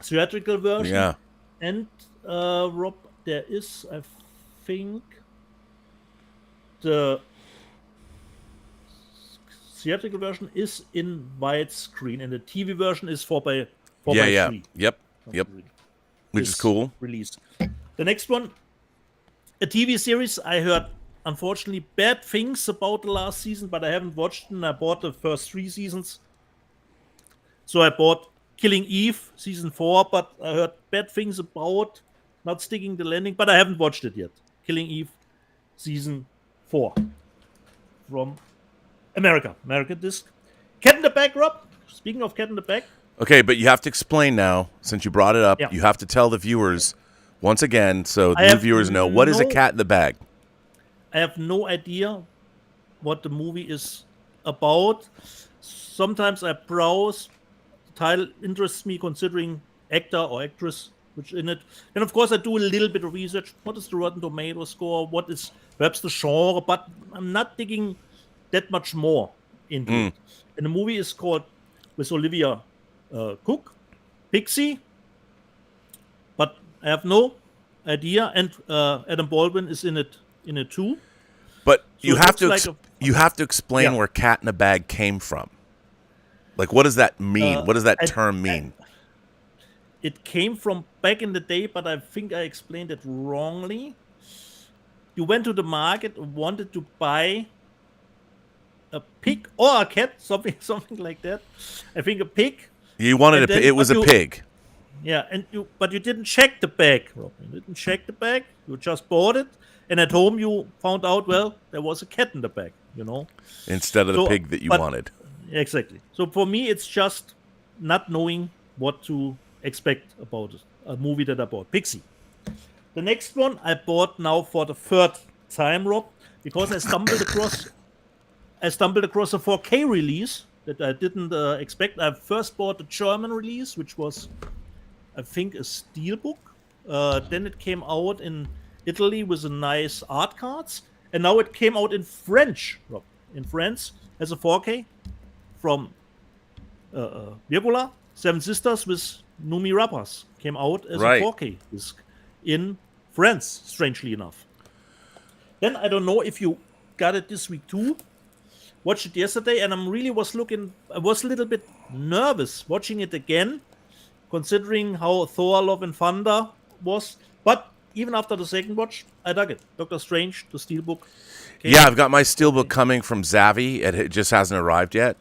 S2: theatrical version.
S1: Yeah.
S2: And Rob, there is, I think, the theatrical version is in widescreen, and the TV version is 4:3.
S1: Yep. Which is cool.
S2: Release. The next one, a TV series. I heard, unfortunately, bad things about the last season, but I haven't watched it. And I bought the first 3 seasons. So I bought Killing Eve season 4, but I heard bad things about not sticking the landing, but I haven't watched it yet. Killing Eve season 4 from American disc. Cat in the Bag, Rob. Speaking of Cat in the Bag,
S1: Okay, but you have to explain now, since you brought it up.
S2: Yeah.
S1: You have to tell the viewers once again, so
S2: I
S1: the new
S2: have
S1: viewers know, what is a
S2: no-
S1: cat in the bag?
S2: I have no idea what the movie is about. Sometimes I browse. The title interests me, considering actor or actress which in it. And of course, I do a little bit of research. What is the Rotten Tomato score? What is perhaps the genre? But I'm not digging that much more into it. And the movie is called, with Olivia Cook, Pixie. But I have no idea. And Adam Baldwin is in it too.
S1: But
S2: So
S1: you
S2: it
S1: have
S2: looks
S1: to
S2: like
S1: you have to explain
S2: Yeah.
S1: where cat in a bag came from. Like, what does that mean? What does that term mean?
S2: It came from back in the day, but I think I explained it wrongly. You went to the market, wanted to buy a pig or a cat, something like that. I think a pig.
S1: You wanted
S2: and then
S1: it was a
S2: what
S1: pig.
S2: Yeah, but you didn't check the bag, Rob. You didn't check the bag. You just bought it, and at home you found out, well, there was a cat in the bag.
S1: Instead of the
S2: So,
S1: pig that you
S2: but-
S1: wanted.
S2: Exactly. So for me, it's just not knowing what to expect about a movie that I bought. Pixie. The next one I bought now for the third time, Rob, because I stumbled across a 4K release that I didn't expect. I first bought the German release, which was, I think, a Steelbook. Then it came out in Italy with a nice art cards, and now it came out in French, Rob. In France as a 4K from Virgula, Seven Sisters with Numi Rapaz came out as
S1: Right.
S2: a 4K disc in France, strangely enough. Then I don't know if you got it this week too. Watched it yesterday, and I was a little bit nervous watching it again, considering how Thor: Love and Thunder was. But even after the second watch, I dug it. Doctor Strange, the Steelbook. came
S1: Yeah,
S2: out,
S1: I've got my steelbook coming from Zavi. It just hasn't arrived yet.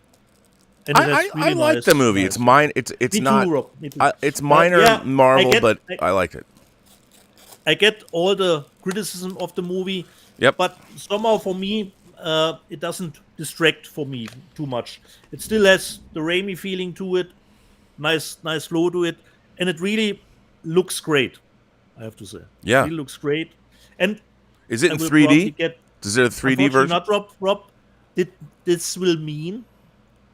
S2: and it
S1: I
S2: has really
S1: like
S2: nice-
S1: the movie.
S2: nice-
S1: It's mine. It's
S2: Me
S1: not.
S2: too, Rob. Me too.
S1: It's minor
S2: yeah,
S1: Marvel, but
S2: I-
S1: I liked it.
S2: I get all the criticism of the movie,
S1: Yep.
S2: but somehow for me, it doesn't distract for me too much. It still has the Raimi feeling to it, nice flow to it, and it really looks great. I have to say,
S1: Yeah.
S2: it really looks great. And
S1: Is it
S2: I
S1: in
S2: will
S1: 3D?
S2: probably get.
S1: Is it a 3D
S2: Unfortunately,
S1: version?
S2: not Rob. This will mean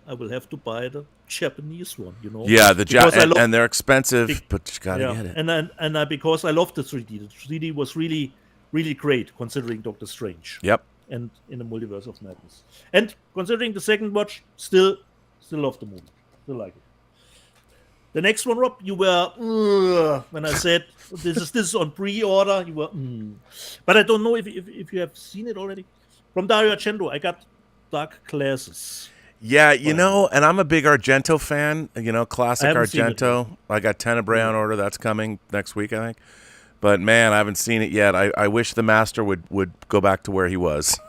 S2: I will have to buy the Japanese one.
S1: Yeah,
S2: because I love,
S1: and they're expensive, but you gotta get it.
S2: and because I love the 3D. The 3D was really, really great considering Doctor Strange.
S1: Yep.
S2: And in the Multiverse of Madness. And considering the second watch, still love the movie. Still like it. The next one, Rob, you were when I said this is on pre-order. You were, but I don't know if you have seen it already. From Dario Argento, I got Dark Classes.
S1: Yeah, and I'm a big Argento fan. Classic
S2: I haven't seen it
S1: Argento. I got Tenebrae on order. That's coming next week, I think. But man, I haven't seen it yet. I wish the master would go back to where he was.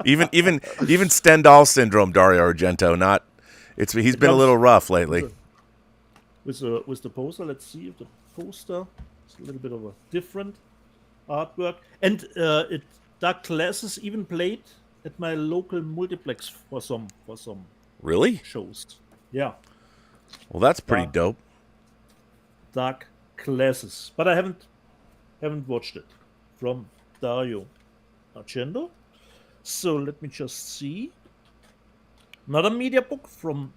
S1: even Stendhal syndrome, Dario Argento. He's been a little rough lately.
S2: With the poster, let's see if the poster is a little bit of a different artwork. And Dark Classes even played at my local multiplex for some
S1: Really?
S2: shows. Yeah.
S1: Well, that's pretty dope.
S2: Dark Classes, but I haven't watched it from Dario Argento. So let me just see. Another media book from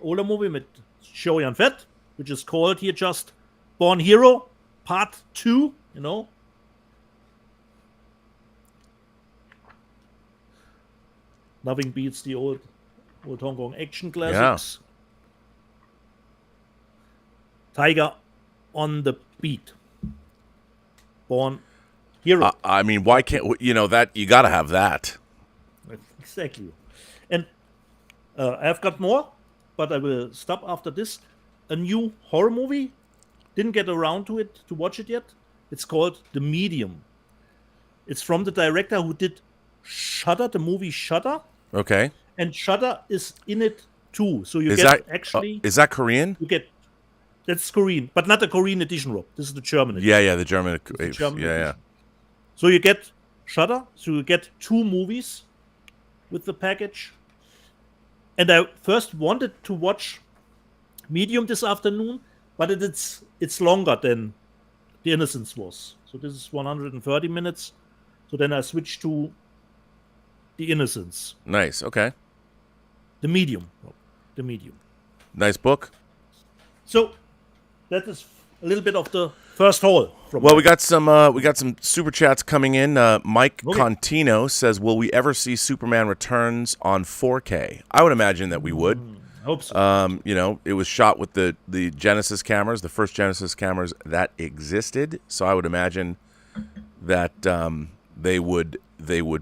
S2: older movie with Shoyan Fett, which is called here just Born Hero Part 2. Nothing beats the old Hong Kong action classics. Yeah. Tiger on the Beat. Born Hero.
S1: I mean, why can't that? You got to have that.
S2: Exactly. And I've got more, but I will stop after this. A new horror movie. Didn't get around to watch it yet. It's called The Medium. It's from the director who did Shudder, the movie Shudder.
S1: Okay.
S2: And Shudder is in it too. So you
S1: Is that Korean?
S2: That's Korean, but not the Korean edition, Rob. This is the German edition.
S1: Yeah, the German edition. Yeah.
S2: So you get Shudder. So you get 2 movies with the package. And I first wanted to watch Medium this afternoon, but it's longer than The Innocence was. So this is 130 minutes. So then I switched to The Innocence.
S1: Nice. Okay.
S2: The Medium. The Medium.
S1: Nice book.
S2: So that is a little bit of the first haul.
S1: Well, we got some super chats coming in. Mike Contino says, "Will we ever see Superman Returns on 4K?" I would imagine that we would.
S2: I hope so.
S1: It was shot with the Genesis cameras, the first Genesis cameras that existed. So I would imagine that they would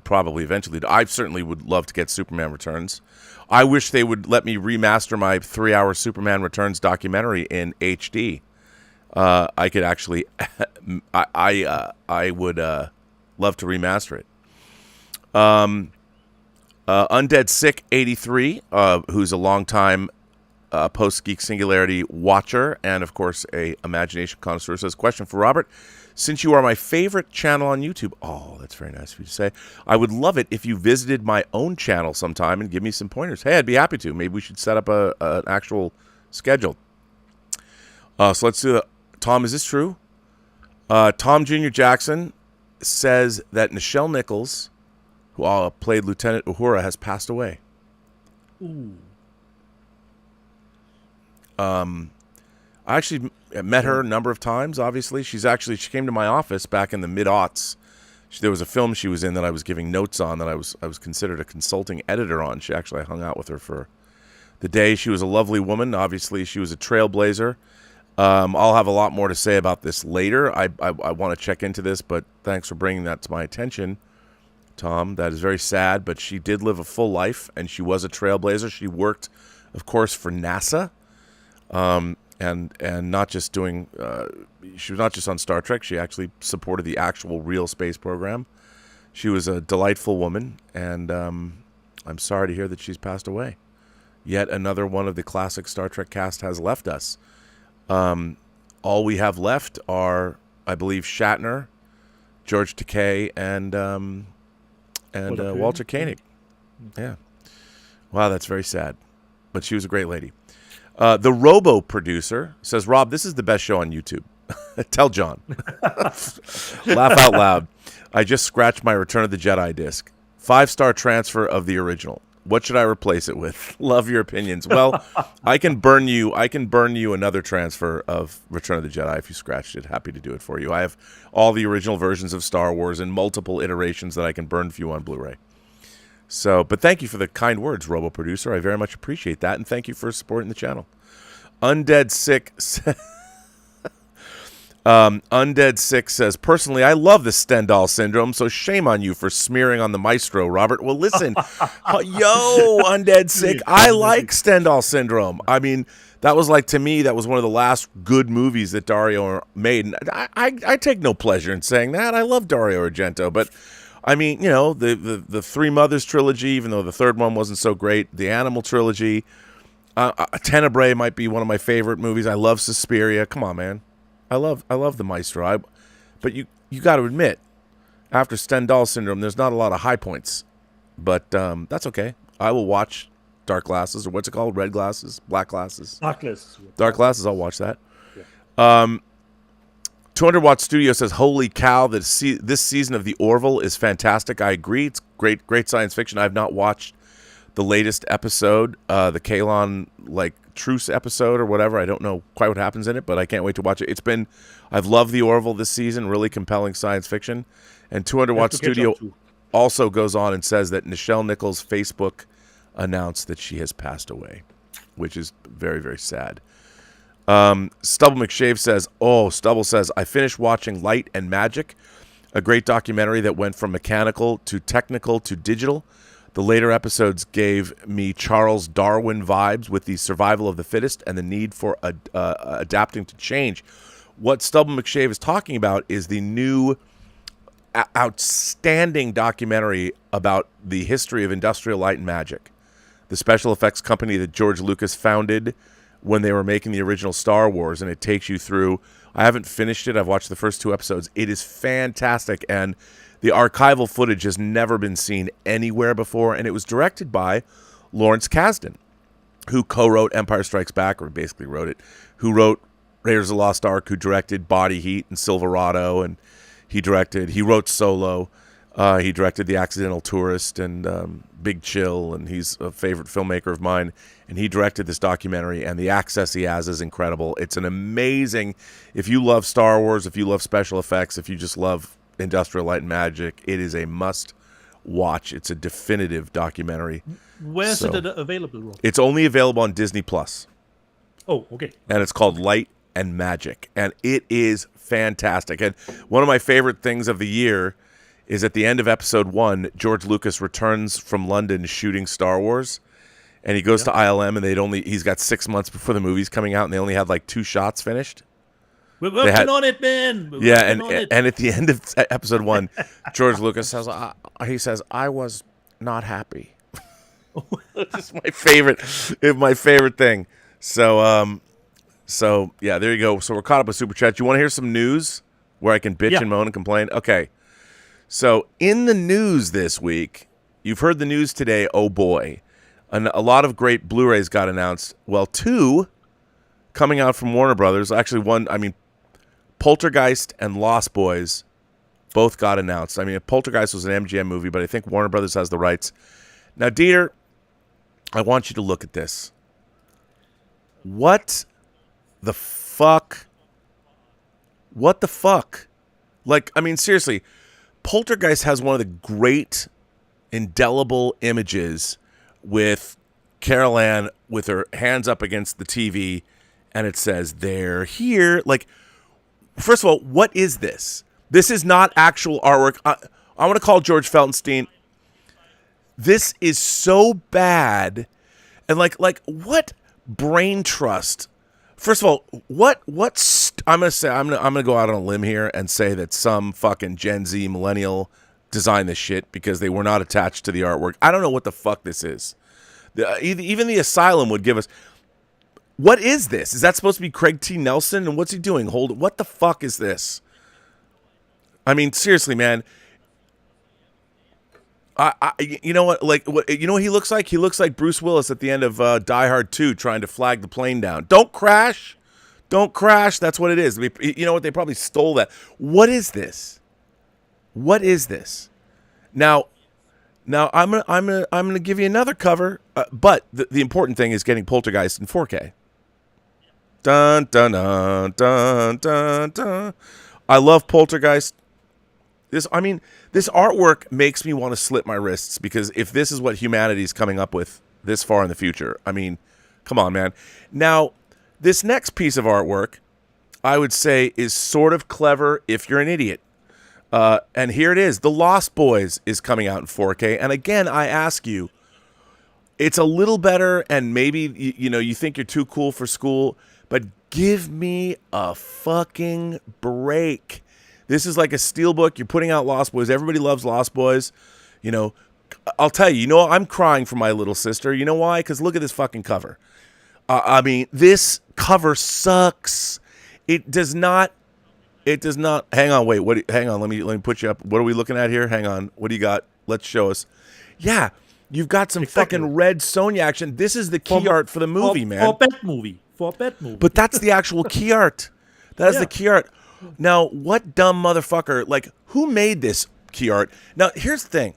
S1: probably eventually. I certainly would love to get Superman Returns. I wish they would let me remaster my 3-hour Superman Returns documentary in HD. I could actually, I would love to remaster it. Undead Sick 83, who's a longtime Post-Geek Singularity watcher and, of course, a imagination connoisseur, says, question for Robert. Since you are my favorite channel on YouTube, oh, that's very nice of you to say, I would love it if you visited my own channel sometime and give me some pointers. Hey, I'd be happy to. Maybe we should set up an actual schedule. So let's do that. Tom, is this true? Tom Jr. Jackson says that Nichelle Nichols, who played Lieutenant Uhura, has passed away.
S2: Ooh.
S1: I actually met her a number of times, obviously. She came to my office back in the mid-aughts. There was a film she was in that I was giving notes on that I was considered a consulting editor on. I hung out with her for the day. She was a lovely woman. Obviously, she was a trailblazer. I'll have a lot more to say about this later. I want to check into this, but thanks for bringing that to my attention, Tom. That is very sad, but she did live a full life, and she was a trailblazer. She worked, of course, for NASA, and not just doing. She was not just on Star Trek. She actually supported the actual real space program. She was a delightful woman, and I'm sorry to hear that she's passed away. Yet another one of the classic Star Trek cast has left us. All we have left are, I believe, Shatner, George Takei, and and Walter Koenig. Yeah. Wow, that's very sad. But she was a great lady. The Robo producer says, Rob, this is the best show on YouTube. Tell John. Laugh out loud. I just scratched my Return of the Jedi disc. 5-star transfer of the original. What should I replace it with? Love your opinions. Well, I can burn you another transfer of Return of the Jedi if you scratched it. Happy to do it for you. I have all the original versions of Star Wars in multiple iterations that I can burn for you on Blu-ray. So, but thank you for the kind words, Robo Producer. I very much appreciate that, and thank you for supporting the channel. Undead Sick says, personally, I love the Stendhal syndrome, so shame on you for smearing on the maestro, Robert. Well, listen, yo, Undead Sick, I like Stendhal syndrome. I mean, that was like, to me, that was one of the last good movies that Dario made. And I take no pleasure in saying that. I love Dario Argento, but I mean, you know, the Three Mothers trilogy, even though the third one wasn't so great, the Animal trilogy, Tenebrae might be one of my favorite movies. I love Suspiria. Come on, man. I love the Maestro. But you got to admit, after Stendhal syndrome, there's not a lot of high points. But that's okay. I will watch Dark Glasses, or what's it called? Red Glasses? Black Glasses? Dark Glasses, I'll watch that. Yeah. 200 Watt Studio says, holy cow, this season of The Orville is fantastic. I agree. It's great science fiction. I have not watched the latest episode, the Kalon truce episode or whatever. I don't know quite what happens in it, but I can't wait to watch it. I've loved The Orville this season, really compelling science fiction. And 200 Watt Studio also goes on and says that Nichelle Nichols' Facebook announced that she has passed away, which is very, very sad. Stubble McShave says, Stubble says, I finished watching Light and Magic, a great documentary that went from mechanical to technical to digital. The later episodes gave me Charles Darwin vibes with the survival of the fittest and the need for adapting to change. What Stubble McShave is talking about is the new outstanding documentary about the history of Industrial Light and Magic, the special effects company that George Lucas founded when they were making the original Star Wars, and it takes you through. I haven't finished it. I've watched the first 2 episodes. It is fantastic, and the archival footage has never been seen anywhere before, and it was directed by Lawrence Kasdan, who co-wrote Empire Strikes Back, or basically wrote it, who wrote Raiders of the Lost Ark, who directed Body Heat and Silverado, and he wrote Solo. He directed The Accidental Tourist and Big Chill, and he's a favorite filmmaker of mine. And he directed this documentary, and the access he has is incredible. It's an amazing, if you love Star Wars, if you love special effects, if you just love Industrial Light and Magic, it is a must-watch. It's a definitive documentary.
S2: Where is it available, Rob?
S1: It's only available on Disney+.
S2: Oh, okay.
S1: And it's called Light and Magic, and it is fantastic. And one of my favorite things of the year is at the end of episode 1, George Lucas returns from London shooting Star Wars, and he goes to ILM, and he's got 6 months before the movie's coming out, and they only had 2 shots finished.
S2: We're working on it, man.
S1: And at the end of episode 1, George Lucas says, I was not happy. This is my favorite thing. So yeah, there you go. So we're caught up with Super Chat. You want to hear some news where I can bitch and moan and complain? Okay. So in the news this week, you've heard the news today, oh boy. A lot of great Blu-rays got announced. Well, 2 coming out from Warner Brothers. Actually, Poltergeist and Lost Boys both got announced. I mean, Poltergeist was an MGM movie, but I think Warner Brothers has the rights. Now, Dieter, I want you to look at this. What the fuck? What the fuck? Seriously, Poltergeist has one of the great indelible images with Carol Ann with her hands up against the TV, and it says, they're here. First of all, what is this? This is not actual artwork. I want to call George Feltenstein. This is so bad. And what brain trust? First of all, I'm gonna go out on a limb here and say that some fucking Gen Z millennial designed this shit because they were not attached to the artwork. I don't know what the fuck this is. Even the Asylum would give us. What is this? Is that supposed to be Craig T. Nelson? And what's he doing? What the fuck is this? I mean, seriously, man. You know what? Like, you know what he looks like? He looks like Bruce Willis at the end of Die Hard 2 trying to flag the plane down. Don't crash. Don't crash. That's what it is. You know what? They probably stole that. What is this? What is this? Now I'm gonna give you another cover. But the important thing is getting Poltergeist in 4K. Dun dun dun dun dun dun. I love Poltergeist. This artwork makes me want to slit my wrists, because if this is what humanity's coming up with this far in the future, I mean, come on, man. Now, this next piece of artwork, I would say, is sort of clever if you're an idiot. And here it is. The Lost Boys is coming out in 4K. And again, I ask you, it's a little better, and maybe, you think you're too cool for school, but give me a fucking break. This is like a Steelbook. You're putting out Lost Boys. Everybody loves Lost Boys. I'll tell you, I'm crying for my little sister. You know why? Because look at this fucking cover. I mean, this cover sucks. It does not. Hang on, wait. Hang on. Let me put you up. What are we looking at here? Hang on. What do you got? Let's show us. Yeah, you've got some fucking red Sonya action. This is the key art for the movie, man.
S2: For a bad movie.
S1: But that's the actual key art. That is the key art. Now, what dumb motherfucker, like, who made this key art? Now, here's the thing.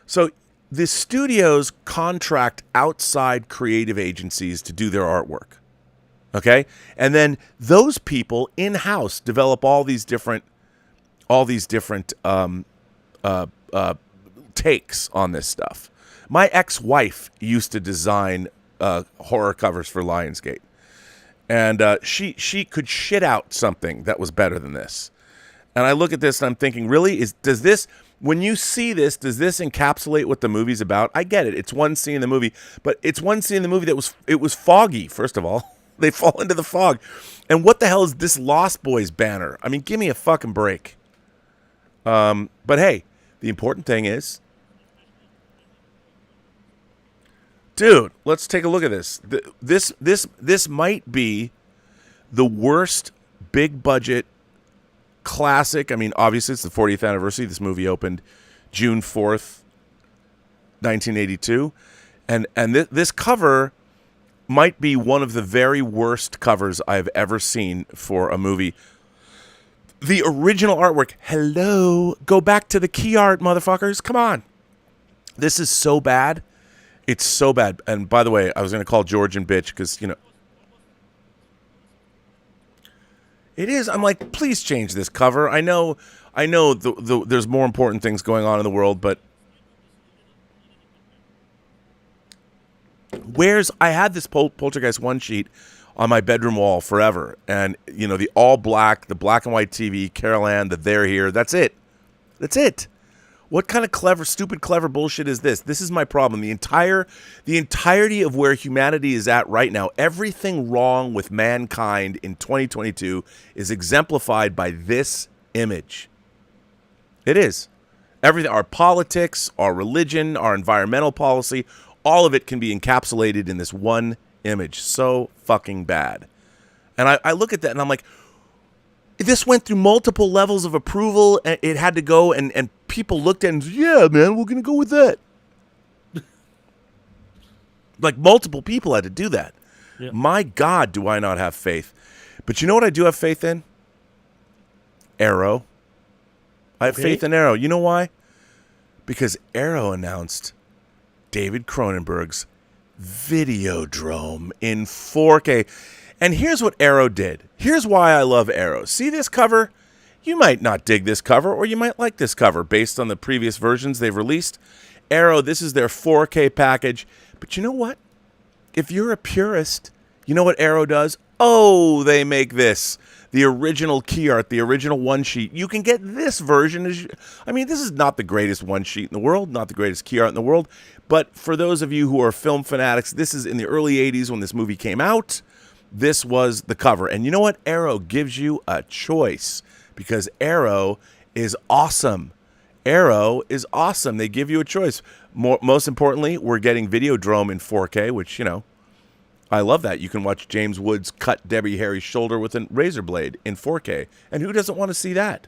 S1: So, the studios contract outside creative agencies to do their artwork. Okay? And then those people in-house develop all these different takes on this stuff. My ex-wife used to design horror covers for Lionsgate. And she could shit out something that was better than this. And I look at this and I'm thinking, really, when you see this, does this encapsulate what the movie's about? I get it. It's one scene in the movie, but it's one scene in the movie it was foggy, first of all. They fall into the fog. And what the hell is this Lost Boys banner? I mean, give me a fucking break. But hey, the important thing is, dude, let's take a look at this. This might be the worst big budget classic. I mean, obviously it's the 40th anniversary. This movie opened June 4th, 1982. And this cover might be one of the very worst covers I've ever seen for a movie. The original artwork, hello, go back to the key art, motherfuckers. Come on. This is so bad. It's so bad. And by the way, I was going to call George and bitch because, it is. I'm like, please change this cover. I know there's more important things going on in the world, but I had this Poltergeist one sheet on my bedroom wall forever. And, the all black, the black and white TV, Carol Ann, the They're Here. That's it. That's it. What kind of stupid clever bullshit is this? This is my problem. The entirety of where humanity is at right now, everything wrong with mankind in 2022 is exemplified by this image. It is. Everything, our politics, our religion, our environmental policy, all of it can be encapsulated in this one image. So fucking bad. And I look at that and I'm like, this went through multiple levels of approval, and it had to go, and people looked at it and said, yeah, man, we're going to go with that. Like, multiple people had to do that. Yeah. My God, do I not have faith. But you know what I do have faith in? Arrow. I have faith in Arrow. You know why? Because Arrow announced David Cronenberg's Videodrome in 4K. And here's what Arrow did. Here's why I love Arrow. See this cover? You might not dig this cover, or you might like this cover based on the previous versions they've released. Arrow, this is their 4K package. But you know what? If you're a purist, you know what Arrow does? Oh, they make this. The original key art, the original one sheet. You can get this version. This is not the greatest one sheet in the world, not the greatest key art in the world. But for those of you who are film fanatics, this is in the early 80s when this movie came out. This was the cover. And you know what? Arrow gives you a choice because Arrow is awesome. Arrow is awesome. They give you a choice. Most importantly, we're getting Videodrome in 4K, which, I love that. You can watch James Woods cut Debbie Harry's shoulder with a razor blade in 4K. And who doesn't want to see that?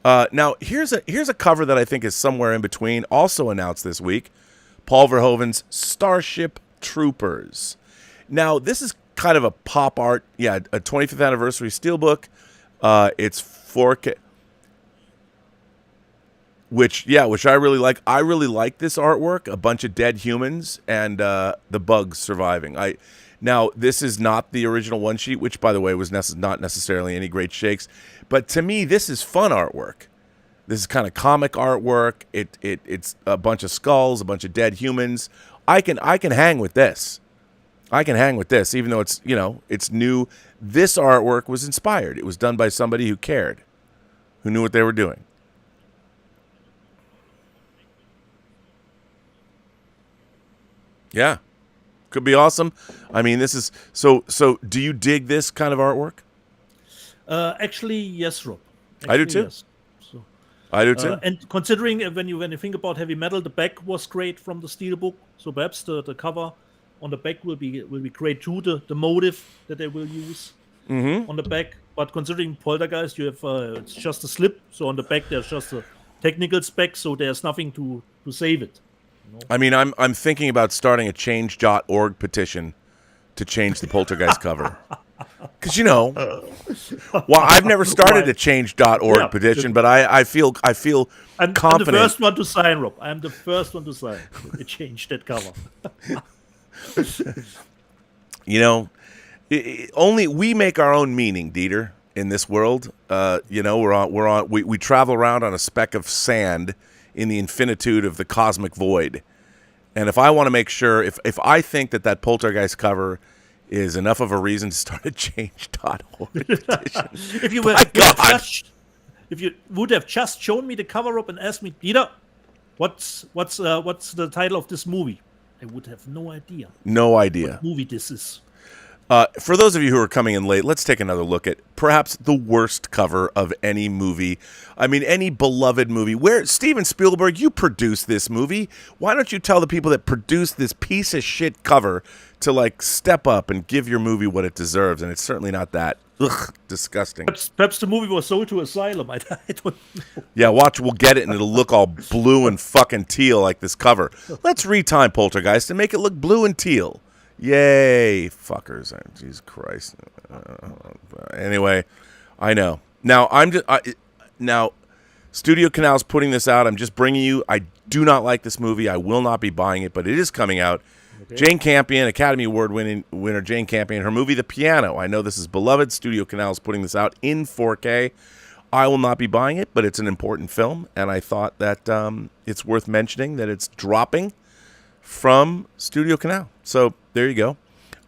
S1: Now here's a cover that I think is somewhere in between. Also announced this week, Paul Verhoeven's Starship Troopers. Now this is kind of a pop art, a 25th anniversary steelbook. It's 4K, which I really like. I really like this artwork. A bunch of dead humans and the bugs surviving. Now this is not the original one sheet, which by the way was not necessarily any great shakes. But to me, this is fun artwork. This is kind of comic artwork. It's a bunch of skulls, a bunch of dead humans. I can hang with this. I can hang with this, even though it's it's new. This artwork was inspired. It was done by somebody who cared, who knew what they were doing. Yeah, could be awesome. I mean, this is so. Do you dig this kind of artwork?
S2: Actually, yes, Rob.
S1: I do too.
S2: Yes. So,
S1: I do too.
S2: and considering when you think about heavy metal, the back was great from the steelbook. So perhaps the cover on the back will be great too. The motive that they will use on the back. But considering Poltergeist, you have it's just a slip. So on the back there's just a technical spec. So there's nothing to save it.
S1: I mean, I'm thinking about starting a change.org petition to change the Poltergeist cover. Because, well, I've never started a change.org petition, but I feel confident.
S2: I'm the first one to sign, Rob. I'm the first one to sign. Change that cover.
S1: Only we make our own meaning, Dieter, in this world. We travel around on a speck of sand in the infinitude of the cosmic void. And if I want to make sure, if I think that Poltergeist cover is enough of a reason to start a change.org petition.
S2: If you would have just shown me the cover up and asked me, Peter, what's the title of this movie? I would have no idea.
S1: No idea.
S2: What movie this is.
S1: For those of you who are coming in late, let's take another look at perhaps the worst cover of any movie. I mean, any beloved movie. Where Steven Spielberg, you produced this movie. Why don't you tell the people that produced this piece of shit cover to step up and give your movie what it deserves? And it's certainly not that. Ugh, disgusting.
S2: Perhaps the movie was sold to Asylum. I don't know.
S1: Yeah, watch, we'll get it and it'll look all blue and fucking teal like this cover. Let's retime Poltergeist and make it look blue and teal. Yay, fuckers. Jesus Christ. Anyway, I know. Now, Studio Canal's putting this out. I'm just bringing you. I do not like this movie. I will not be buying it, but it is coming out. Okay. Jane Campion, Academy Award winner Jane Campion, her movie The Piano. I know this is beloved. Studio Canal's putting this out in 4K. I will not be buying it, but it's an important film, and I thought that it's worth mentioning that it's dropping from Studio Canal. So there you go.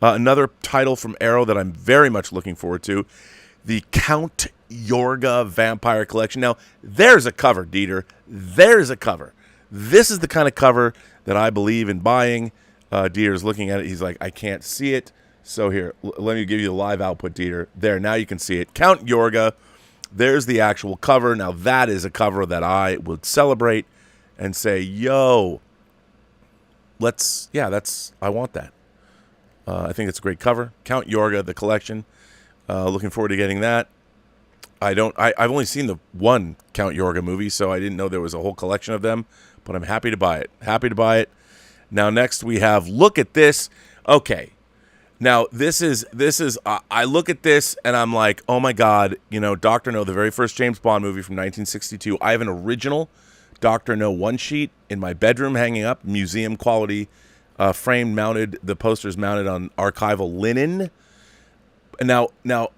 S1: Another title from Arrow that I'm very much looking forward to, the Count Yorga Vampire Collection. Now, there's a cover, Dieter. There's a cover. This is the kind of cover that I believe in buying. Dieter's looking at it. He's like, I can't see it. So here, let me give you the live output, Dieter. There, now you can see it. Count Yorga. There's the actual cover. Now, that is a cover that I would celebrate and say, yo, I want that. I think it's a great cover. Count Yorga, the collection. Looking forward to getting that. I've only seen the one Count Yorga movie, so I didn't know there was a whole collection of them, but I'm happy to buy it. Now, next we have, look at this. Okay. Now, this is I look at this and I'm like, oh my God, Dr. No, the very first James Bond movie from 1962. I have an original Dr. No one sheet in my bedroom hanging up, museum quality, framed, mounted, the posters mounted on archival linen. Now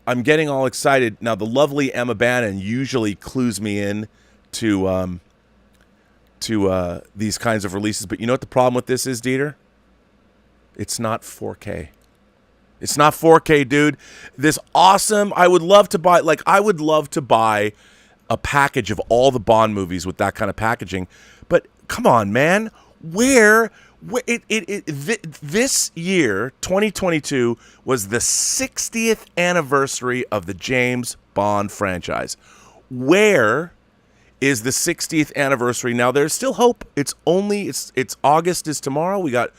S1: I'm getting all excited. Now, the lovely Emma Bannon usually clues me in to these kinds of releases, but you know what the problem with this is, Dieter? It's not 4K. It's not 4K, dude. This awesome, I would love to buy a package of all the Bond movies with that kind of packaging. But come on, man. This year, 2022, was the 60th anniversary of the James Bond franchise. Where is the 60th anniversary? Now, there's still hope. It's August is tomorrow. We got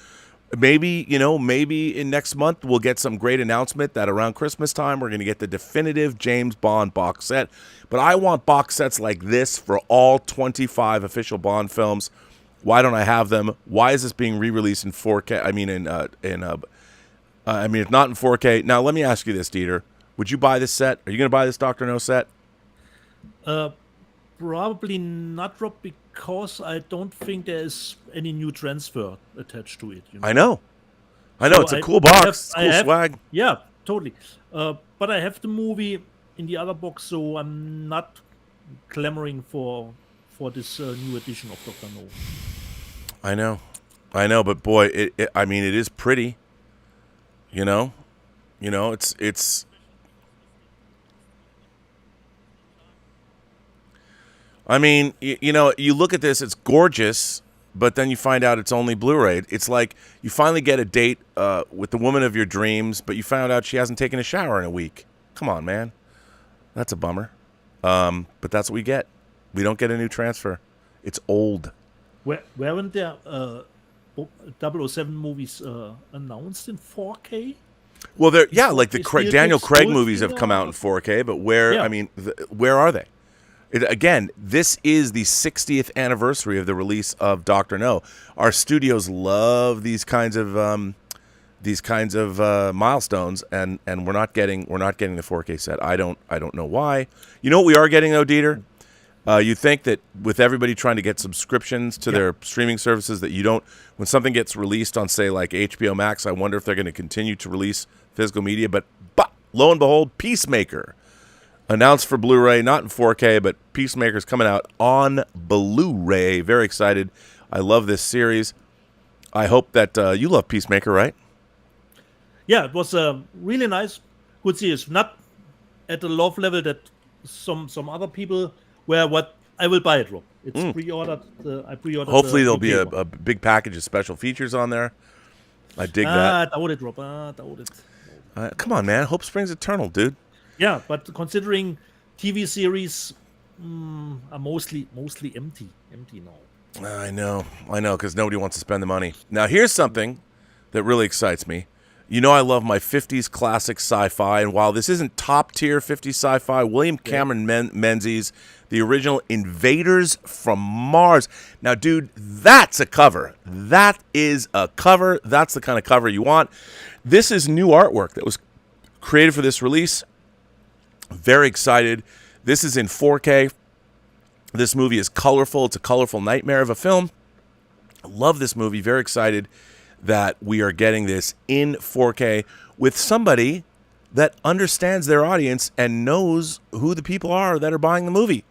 S1: maybe in next month we'll get some great announcement that around Christmas time we're going to get the definitive James Bond box set. But I want box sets like this for all 25 official Bond films. Why don't I have them? Why is this being re-released in 4K? I mean, it's not in 4K. Now, let me ask you this, Dieter. Would you buy this set? Are you going to buy this Dr. No set?
S2: Probably not, Rob, because I don't think there is any new transfer attached to it.
S1: I know. It's a cool box. It's cool swag.
S2: Yeah, totally. But I have the movie in the other box, so I'm not clamoring for this new edition of Dr. No.
S1: I know, but boy, it is pretty. It's. I mean, you look at this, it's gorgeous, but then you find out it's only Blu-ray. It's like you finally get a date with the woman of your dreams, but you found out she hasn't taken a shower in a week. Come on, man. That's a bummer. But that's what we get. We don't get a new transfer. It's old.
S2: Weren't there 007 movies announced in 4K?
S1: Well, like the Daniel Craig movies have come out in 4K, but where? Yeah. I mean, where are they? Again, this is the 60th anniversary of the release of Dr. No. Our studios love these kinds of milestones, and we're not getting the 4K set. I don't know why. You know what we are getting though, Dieter? You think that with everybody trying to get subscriptions to their streaming services, that when something gets released on, say, like HBO Max, I wonder if they're going to continue to release physical media. But lo and behold, Peacemaker. Announced for Blu-ray, not in 4K, but Peacemaker's coming out on Blu-ray. Very excited. I love this series. I hope that you love Peacemaker, right?
S2: Yeah, it was really nice. Good series. Not at the love level that some other people were. What I will buy it, Rob. It's pre-ordered. I pre-ordered.
S1: Hopefully there'll be a big package of special features on there. I dig that.
S2: Doubt it, Rob. Doubt it.
S1: Come on, man. Hope springs eternal, dude.
S2: Yeah, but considering TV series are mostly empty now.
S1: I know, because nobody wants to spend the money. Now, here's something that really excites me. I love my 50s classic sci-fi, and while this isn't top-tier 50s sci-fi, William Cameron Menzies, the original Invaders from Mars. Now, dude, that's a cover. That is a cover. That's the kind of cover you want. This is new artwork that was created for this release. Very excited. This is in 4K. This movie is colorful. It's a colorful nightmare of a film. I love this movie. Very excited that we are getting this in 4K with somebody that understands their audience and knows who the people are that are buying the movie.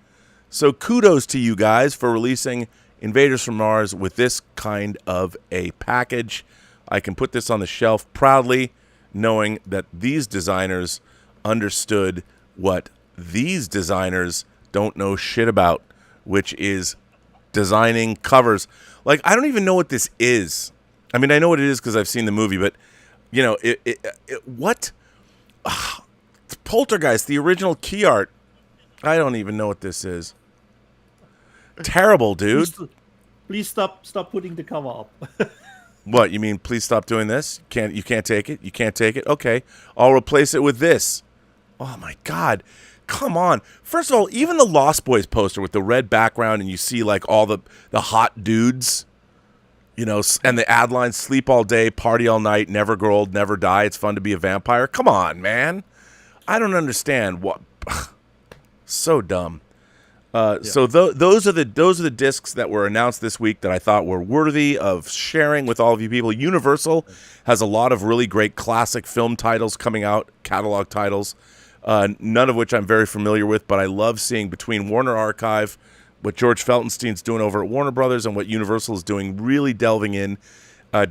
S1: So kudos to you guys for releasing Invaders from Mars with this kind of a package. I can put this on the shelf proudly, knowing that these designers understood what these designers don't know shit about, which is designing covers. Like, I don't even know what this is. I mean, I know what it is because I've seen the movie, but, what? Poltergeist, the original key art. I don't even know what this is. Terrible, dude.
S2: Please stop putting the cover up.
S1: What, you mean please stop doing this? You can't take it? You can't take it? Okay. I'll replace it with this. Oh, my God. Come on. First of all, even the Lost Boys poster with the red background and you see, like, all the hot dudes, and the ad line, sleep all day, party all night, never grow old, never die, it's fun to be a vampire. Come on, man. I don't understand. What? So dumb. So those are the discs that were announced this week that I thought were worthy of sharing with all of you people. Universal has a lot of really great classic film titles coming out, catalog titles, none of which I'm very familiar with, but I love seeing between Warner Archive, what George Feltenstein's doing over at Warner Brothers, and what Universal is doing, really delving in,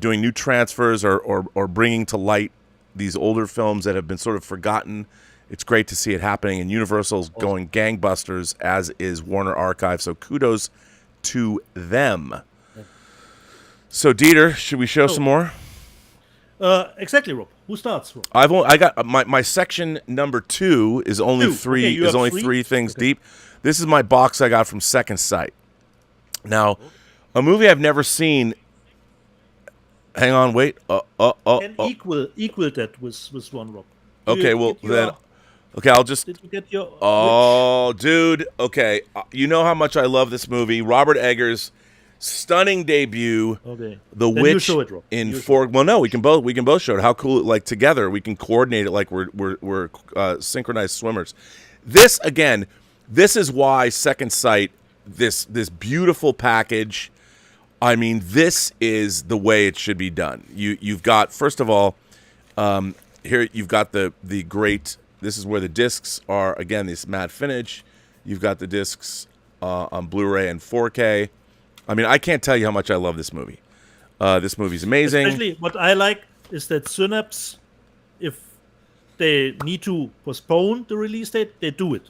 S1: doing new transfers or bringing to light these older films that have been sort of forgotten. It's great to see it happening, and Universal's going gangbusters, as is Warner Archive. So kudos to them. So Dieter, should we show some more?
S2: Exactly, Rob. Who starts, Rob?
S1: I got my section number 2 is only three.
S2: Okay,
S1: is only three things deep. This is my box I got from Second Sight. Now, a movie I've never seen hang on, wait.
S2: Can equal that with one, Rob.
S1: Okay, well then. Okay, I'll just.
S2: Did you get your?
S1: Oh, dude. Okay, you know how much I love this movie. Robert Eggers' stunning debut.
S2: Okay.
S1: The
S2: Then
S1: Witch
S2: you show it, Rob.
S1: in four. Well, no, we can both show it. How cool! Like together, we can coordinate it like we're synchronized swimmers. This again. This is why Second Sight. This beautiful package. I mean, this is the way it should be done. You've got, first of all, here you've got the great. This is where the discs are. Again, this matte finish. You've got the discs on Blu-ray and 4K. I mean, I can't tell you how much I love this movie. This movie's amazing.
S2: Especially what I like is that Synapse, if they need to postpone the release date, they do it.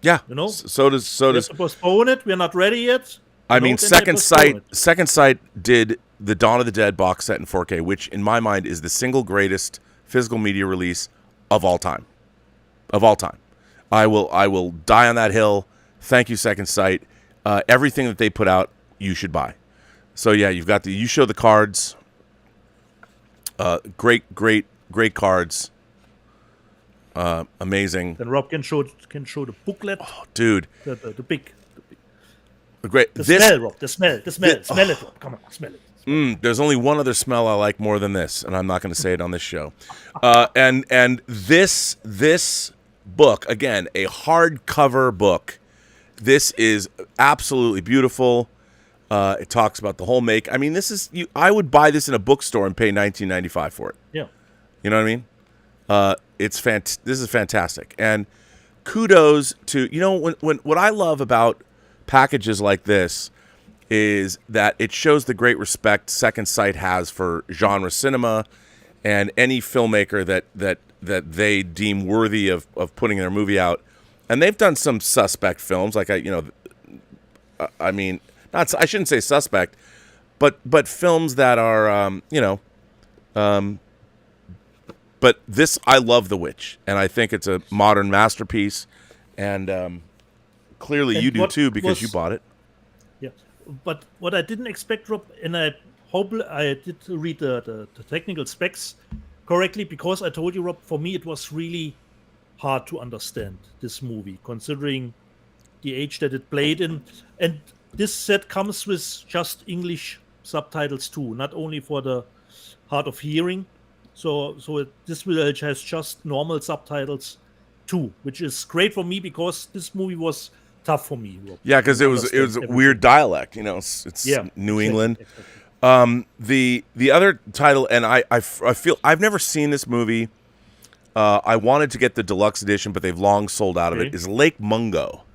S1: Yeah,
S2: you know.
S1: So does
S2: to postpone it. We're not ready yet.
S1: I mean, Second Sight did the Dawn of the Dead box set in 4K, which in my mind is the single greatest physical media release of all time. Of all time. I will die on that hill. Thank you, Second Sight. Everything that they put out, you should buy. So yeah, you show the cards. Great cards. Amazing.
S2: Then Rob can show the booklet.
S1: Oh, dude.
S2: The big.
S1: Great.
S2: Smell, Rob. The smell. Smell it, Rob. Come on, smell it.
S1: There's only one other smell I like more than this, and I'm not going to say it on this show. And this book, again, a hardcover book. This is absolutely beautiful. It talks about the whole make. I mean, I would buy this in a bookstore and pay $19.95 for it.
S2: Yeah.
S1: You know what I mean? This is fantastic. And kudos to, when what I love about packages like this is that it shows the great respect Second Sight has for genre cinema and any filmmaker that they deem worthy of putting their movie out. And they've done some suspect films, like I shouldn't say suspect, but films that are but this, I love The Witch, and I think it's a modern masterpiece, and clearly you do too because you bought it.
S2: Yeah, but what I didn't expect, Rob, and I hope I did read the technical specs correctly, because I told you, Rob, for me it was really hard to understand this movie, considering the age that it played in. And this set comes with just English subtitles too, not only for the hard of hearing. So this village has just normal subtitles too, which is great for me because this movie was tough for me. Rob,
S1: yeah, because it was a weird dialect. It's New England.
S2: Exactly.
S1: The other title, and I feel I've never seen this movie. I wanted to get the deluxe edition, but they've long sold out of it. Is Lake Mungo?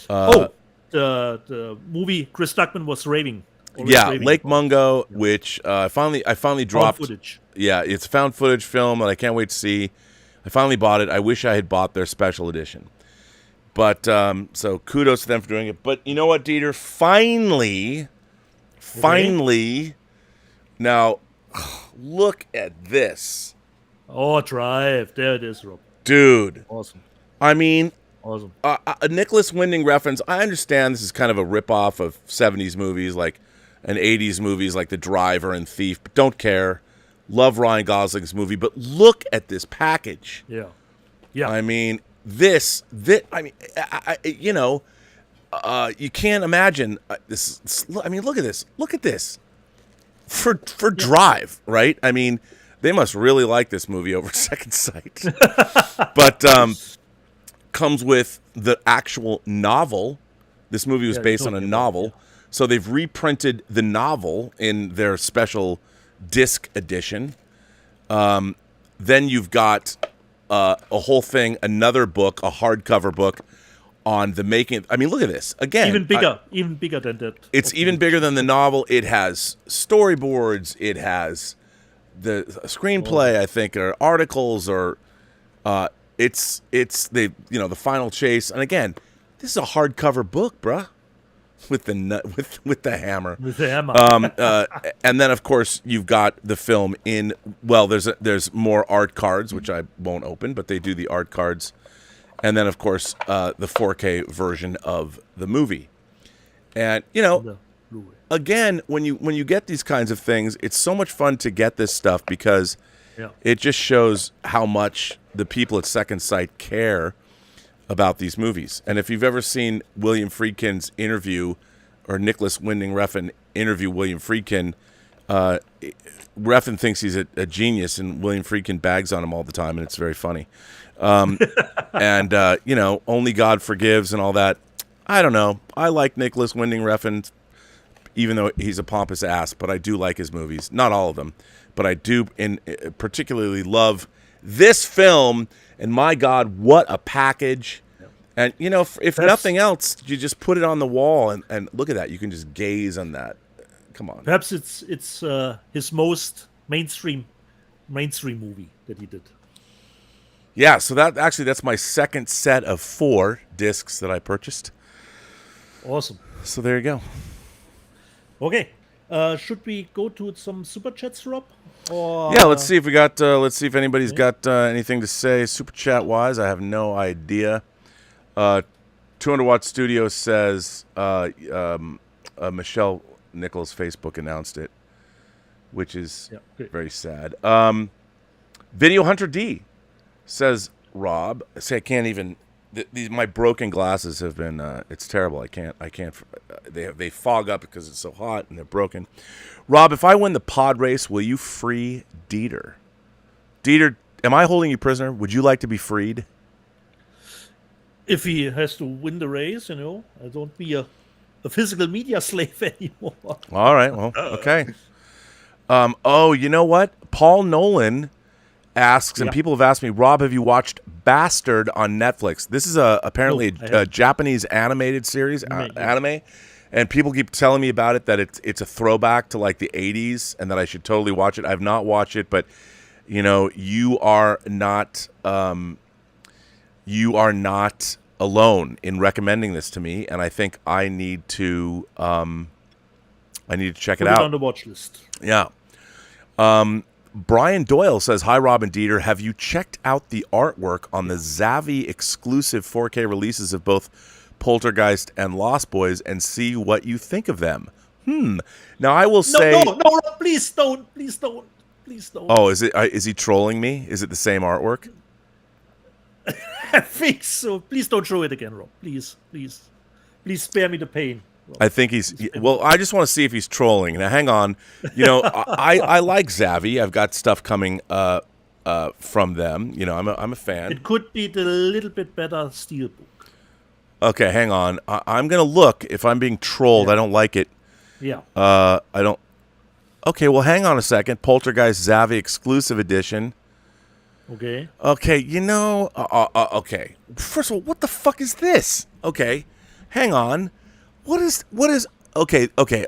S2: The movie Chris Stuckman was raving.
S1: Lake Mungo, which I finally dropped.
S2: Found footage.
S1: Yeah, it's a found footage film that I can't wait to see. I finally bought it. I wish I had bought their special edition. But so kudos to them for doing it. But you know what, Dieter? Finally, now look at this.
S2: Oh, Drive. There it is, Rob.
S1: Dude.
S2: Awesome.
S1: I mean,
S2: awesome.
S1: A Nicholas Winding reference. I understand this is kind of a ripoff of 70s movies and 80s movies like The Driver and Thief, but don't care. Love Ryan Gosling's movie, but look at this package.
S2: Yeah.
S1: I mean, this I mean, you can't imagine this. I mean, look at this. Look at this. For Drive, right? I mean, they must really like this movie over Second Sight. But comes with the actual novel. This movie was based on a novel. So they've reprinted the novel in their special disc edition. Then you've got a whole thing, another book, a hardcover book on the making. I mean, look at this. Again,
S2: even bigger than that.
S1: It's even bigger than the novel. It has storyboards. It has the screenplay, I think, or articles, or it's the the final chase. And again, this is a hardcover book, bruh. With the hammer.
S2: With the hammer.
S1: And then of course you've got the film in. Well, there's more art cards which I won't open, but they do the art cards, and then of course the 4K version of the movie. And
S2: Blu-ray.
S1: again, when you get these kinds of things, it's so much fun to get this stuff because
S2: Yeah.
S1: it just shows how much the people at Second Sight care about these movies. And if you've ever seen William Friedkin's interview, or Nicholas Winding Refn interview William Friedkin, Refn thinks he's a genius, and William Friedkin bags on him all the time, and it's very funny. And Only God Forgives and all that. I don't know. I like Nicholas Winding Refn, even though he's a pompous ass, but I do like his movies. Not all of them, but I do particularly love this film. And my God, what a package. Yep. And, if nothing else, you just put it on the wall and look at that. You can just gaze on that. Come on.
S2: Perhaps it's his most mainstream movie that he did.
S1: Yeah, so that's my second set of 4 discs that I purchased.
S2: Awesome.
S1: So there you go.
S2: Okay. Should we go to some super chats, Rob? Or,
S1: yeah, let's see if we got. Let's see if anybody's got anything to say super chat wise. I have no idea. 200 Watt Studio says Michelle Nichols' Facebook announced it, which is very sad. Video Hunter D says Rob. I can't even. My broken glasses have been. It's terrible. I can't. They fog up because it's so hot and they're broken. Rob, if I win the pod race, will you free Dieter? Dieter, am I holding you prisoner? Would you like to be freed?
S2: If he has to win the race, I don't be a physical media slave anymore.
S1: All right. Well, okay. You know what? Paul Nolan asks, and people have asked me, Rob, have you watched Bastard on Netflix? This is apparently a Japanese animated series, anime, and people keep telling me about it, that it's a throwback to like the 80s and that I should totally watch it. I've not watched it, but you are not alone in recommending this to me, and I think I need to check it out.
S2: Put it on the watch list.
S1: Yeah. Brian Doyle says, hi, Rob and Dieter. Have you checked out the artwork on the Zavvi exclusive 4K releases of both Poltergeist and Lost Boys and see what you think of them? Now, I will say...
S2: No, please don't.
S1: Oh, is he trolling me? Is it the same artwork?
S2: I think so. Please don't show it again, Rob. Please spare me the pain. Rob.
S1: I think well, I just want to see if he's trolling. Now, hang on. I like Zavvi. I've got stuff coming from them. I'm a fan.
S2: It could be the little bit better Steelbook.
S1: Okay, hang on. I'm going to look. If I'm being trolled, I don't like it.
S2: Yeah.
S1: I don't... Okay, well, hang on a second. Poltergeist Zavvi exclusive edition.
S2: Okay.
S1: Okay, okay. First of all, what the fuck is this? Okay, hang on. What is? Okay. They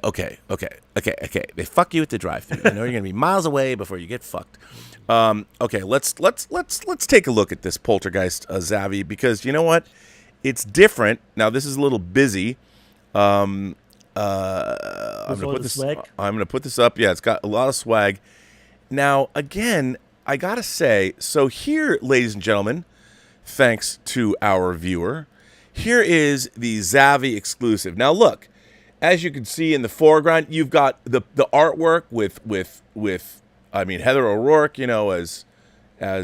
S1: fuck you at the drive-thru. You're gonna be miles away before you get fucked. Okay, let's take a look at this Poltergeist Zavvi, because you know what? It's different. Now this is a little busy. I'm gonna put this up. Yeah, it's got a lot of swag. Now again, I gotta say, so here, ladies and gentlemen, thanks to our viewer, here is the Zavvi exclusive. Now look, as you can see in the foreground, you've got the artwork with Heather O'Rourke, as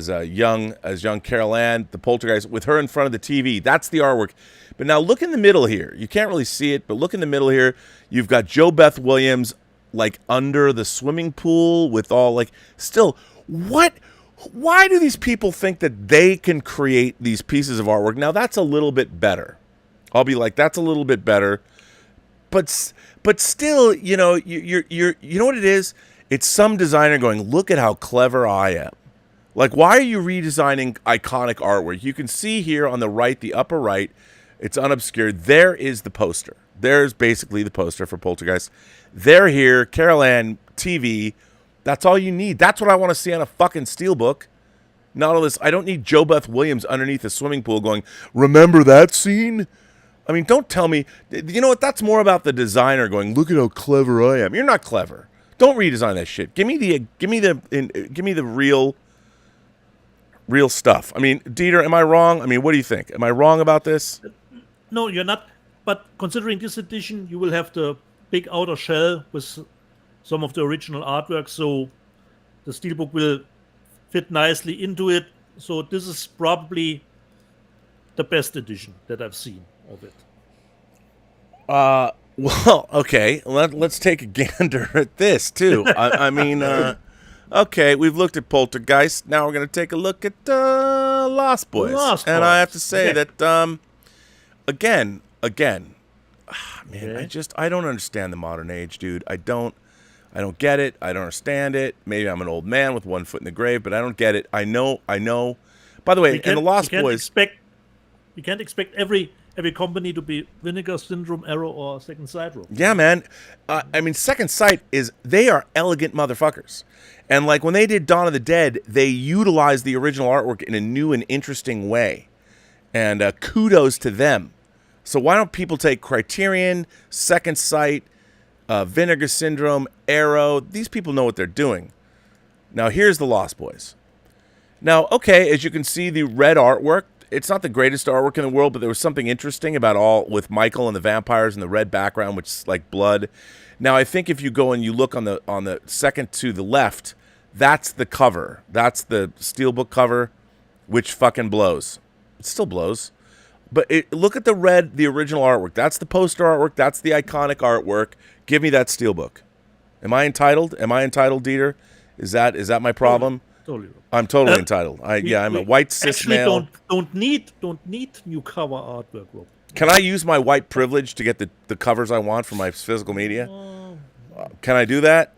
S1: young Carol Ann, the Poltergeist, with her in front of the TV. That's the artwork. But now look in the middle here. You can't really see it, but look in the middle here. You've got Jo Beth Williams like under the swimming pool with all still. What? Why do these people think that they can create these pieces of artwork? Now that's a little bit better. I'll be like, that's a little bit better, but still, you know what it is? It's some designer going, look at how clever I am. Like, why are you redesigning iconic artwork? You can see here on the right, the upper right, it's unobscured. There is the poster. There's basically the poster for Poltergeist. They're here, Carol Ann, TV. That's all you need. That's what I want to see on a fucking Steelbook. Not all this. I don't need Jo Beth Williams underneath a swimming pool going, remember that scene? I mean, don't tell me. You know what? That's more about the designer going, look at how clever I am. You're not clever. Don't redesign that shit. Give me the real stuff. I mean, Dieter, am I wrong? I mean, what do you think? Am I wrong about this?
S2: No, you're not. But considering this edition, you will have the big outer shell with some of the original artwork, so the Steelbook will fit nicely into it. So this is probably the best edition that I've seen of it.
S1: Well, okay. Let's take a gander at this too. I mean, okay, we've looked at Poltergeist. Now we're going to take a look at Lost Boys. And I have to say that again, man, I don't understand the modern age, dude. I don't get it. I don't understand it. Maybe I'm an old man with one foot in the grave, but I don't get it. I know. By the way, and the Lost Boys.
S2: You can't expect every company to be Vinegar Syndrome, Arrow, or Second Sight.
S1: Yeah, man. I mean, Second Sight they are elegant motherfuckers. And like when they did Dawn of the Dead, they utilized the original artwork in a new and interesting way. And kudos to them. So why don't people take Criterion, Second Sight, Vinegar Syndrome, Arrow? These people know what they're doing. Now, here's the Lost Boys. Now, okay, as you can see, the red artwork, it's not the greatest artwork in the world, but there was something interesting about all with Michael and the vampires and the red background, which is like blood. Now, I think if you go and you look on the second to the left, that's the cover. That's the Steelbook cover, which fucking blows. It still blows. But look at the red, the original artwork. That's the poster artwork. That's the iconic artwork. Give me that Steelbook. Am I entitled? Am I entitled, Dieter? Is that my problem?
S2: Totally.
S1: I'm totally entitled. I'm a white cis male.
S2: Don't need new cover artwork, Rob.
S1: Can I use my white privilege to get the covers I want for my physical media? Can I do that?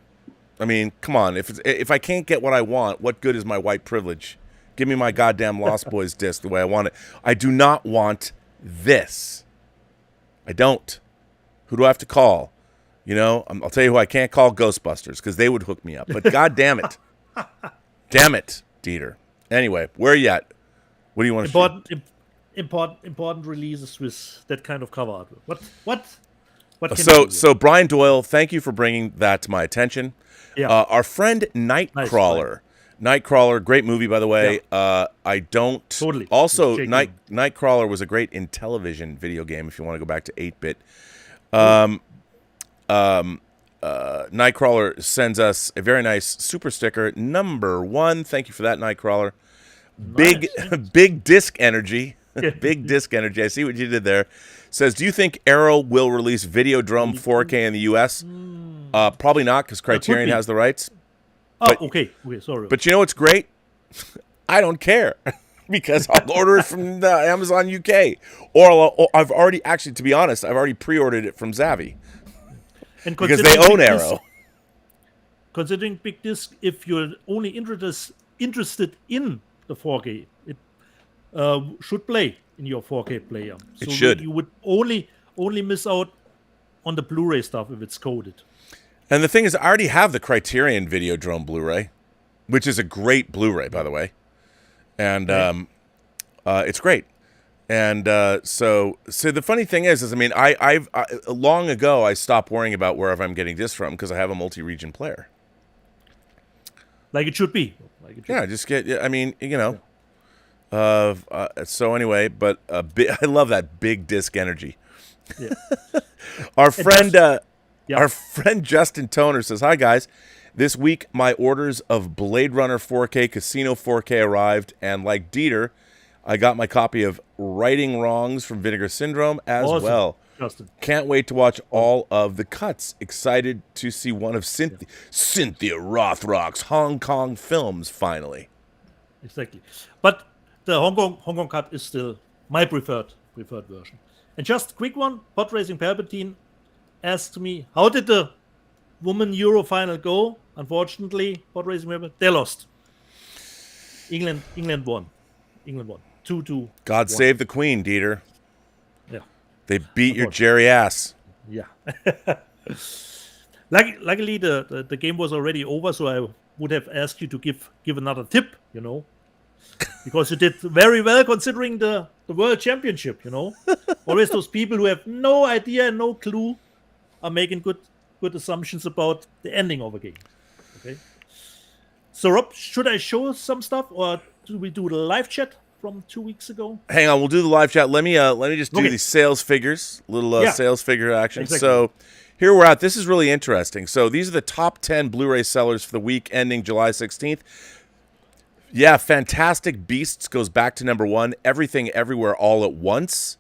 S1: I mean, come on. If I can't get what I want, what good is my white privilege? Give me my goddamn Lost Boys disc the way I want it. I do not want this. I don't. Who do I have to call? You know, I'll tell you who I can't call: Ghostbusters, because they would hook me up. But god damn it. Damn it, Dieter. Anyway, where are you at? What do you want to see?
S2: Important releases with that kind of cover artwork. What can
S1: So Brian Doyle, thank you for bringing that to my attention.
S2: Yeah.
S1: Our friend Nightcrawler. Nightcrawler, great movie, by the way. Yeah. I don't...
S2: Totally.
S1: Also, Nightcrawler was a great Intellivision video game, if you want to go back to 8-bit. Nightcrawler sends us a very nice super sticker, number 1. Thank you for that, Nightcrawler. Big disc energy. Big disc energy. I see what you did there. Says, do you think Arrow will release Videodrome 4K in the U.S.? Probably not, because Criterion has the rights.
S2: Okay, sorry.
S1: But you know what's great? I don't care. Because I'll order it from Amazon UK. Or I've already, actually, to be honest, I've already pre-ordered it from Zavvi. Because they own Arrow.
S2: Considering big disc, if you're only interested in the 4K, it should play in your 4K player. So
S1: it should.
S2: You would only miss out on the Blu-ray stuff if it's coded.
S1: And the thing is, I already have the Criterion Videodrome Blu-ray, which is a great Blu-ray, by the way. And it's great. And so the funny thing is I mean, I've long ago I stopped worrying about wherever I'm getting this from because I have a multi-region player.
S2: Like it should be.
S1: Just get. I mean, you know. So anyway, but I love that big disc energy.
S2: Yeah.
S1: Our friend Justin Toner says, "Hi guys, this week my orders of Blade Runner 4K, Casino 4K arrived, and like Dieter, I got my copy of Righting Wrongs from Vinegar Syndrome as well.
S2: Justin.
S1: Can't wait to watch all of the cuts. Excited to see one of Cynthia Rothrock's Hong Kong films finally."
S2: Exactly. But the Hong Kong cut is still my preferred version. And just a quick one, Pod Racing Palpatine asked me, how did the Women Euro final go? Unfortunately, Pod Racing Palpatine, they lost. England won. 2-2.
S1: God save the Queen, Dieter.
S2: Yeah.
S1: They beat your Jerry ass.
S2: Yeah. Luckily, the game was already over, so I would have asked you to give another tip, you know. Because you did very well considering the World Championship, you know. Always those people who have no idea, no clue, are making good assumptions about the ending of a game. Okay. So, Rob, should I show some stuff, or do we do the live chat from 2 weeks ago?
S1: Hang on, we'll do the live chat. Let me just do these sales figures, sales figure action.
S2: Exactly.
S1: So here we're at. This is really interesting. So these are the top 10 Blu-ray sellers for the week ending July 16th. Yeah, Fantastic Beasts goes back to number 1. Everything Everywhere All at Once.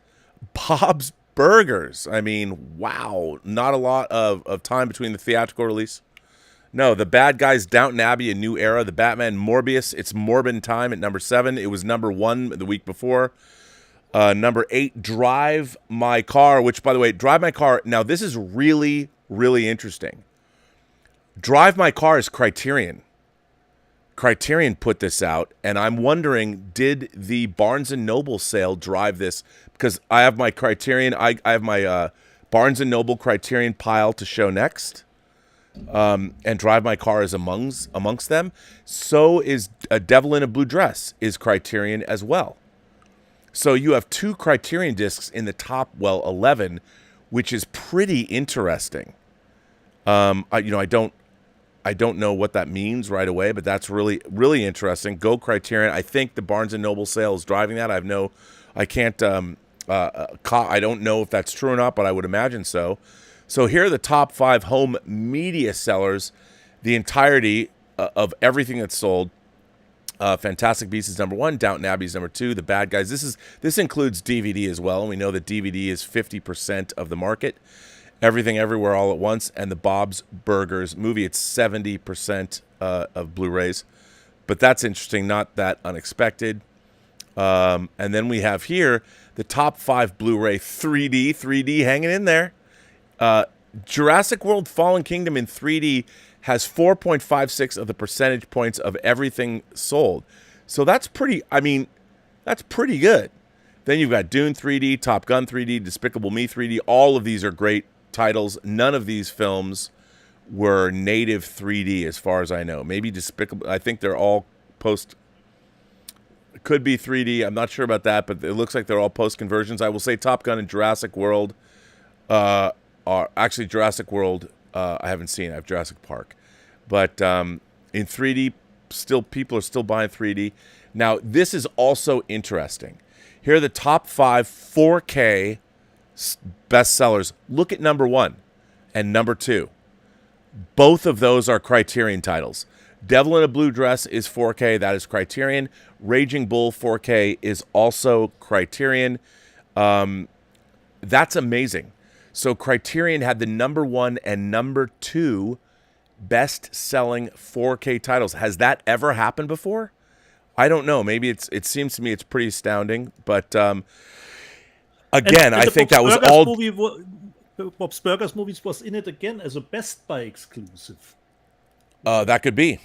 S1: Bob's Burgers. I mean, wow. Not a lot of time between the theatrical release. No, The Bad Guys, Downton Abbey, A New Era. The Batman Morbius, It's Morbid Time at number 7. It was number 1 the week before. Number 8, Drive My Car, which, by the way, Drive My Car. Now, this is really, really interesting. Drive My Car is Criterion. Criterion put this out, and I'm wondering, did the Barnes & Noble sale drive this? Because I have my Criterion, I have my Barnes & Noble Criterion pile to show next, and Drive My Car is amongst them. So is A Devil in a Blue Dress is Criterion as well. So you have 2 Criterion discs in the top, 11, which is pretty interesting. I don't know what that means right away, but that's really, really interesting. Go Criterion. I think the Barnes & Noble sale is driving that. I don't know if that's true or not, but I would imagine so. So here are the top 5 home media sellers, the entirety of everything that's sold. Fantastic Beasts is number 1. Downton Abbey is number 2. The Bad Guys. This includes DVD as well, and we know that DVD is 50% of the market. Everything Everywhere All at Once, and the Bob's Burgers movie. It's 70% of Blu-rays. But that's interesting, not that unexpected. And then we have here the top 5 Blu-ray 3D hanging in there. Jurassic World Fallen Kingdom in 3D has 4.56 of the percentage points of everything sold. So that's pretty good. Then you've got Dune 3D, Top Gun 3D, Despicable Me 3D. All of these are great titles. None of these films were native 3D as far as I know. Maybe Despicable, I think they're all could be 3D. I'm not sure about that, but it looks like they're all post conversions. I will say Top Gun and Jurassic World are actually Jurassic World. I haven't seen. I have Jurassic Park, but in 3D, people are still buying 3D. Now this is also interesting. Here are the top 5 4K bestsellers. Look at number 1 and number 2. Both of those are Criterion titles. Devil in a Blue Dress is 4K. That is Criterion. Raging Bull 4K is also Criterion. That's amazing. So Criterion had the number 1 and number 2 best-selling 4K titles. Has that ever happened before? I don't know. Maybe it seems to me it's pretty astounding. But again, I think that was all.
S2: Bob's Burgers movies was in it again as a Best Buy exclusive.
S1: That could be.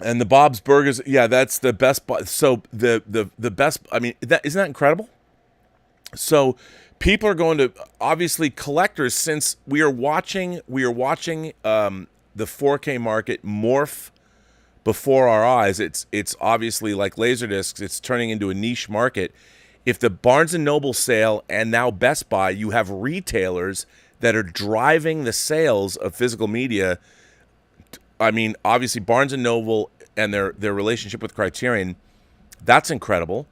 S1: And the Bob's Burgers, yeah, that's the Best Buy. So the best. I mean, isn't that incredible? So people are going to, obviously, collectors, since we are watching the 4K market morph before our eyes. It's obviously like Laserdiscs. It's turning into a niche market. If the Barnes & Noble sale and now Best Buy, you have retailers that are driving the sales of physical media. I mean, obviously, Barnes & Noble and their relationship with Criterion, that's incredible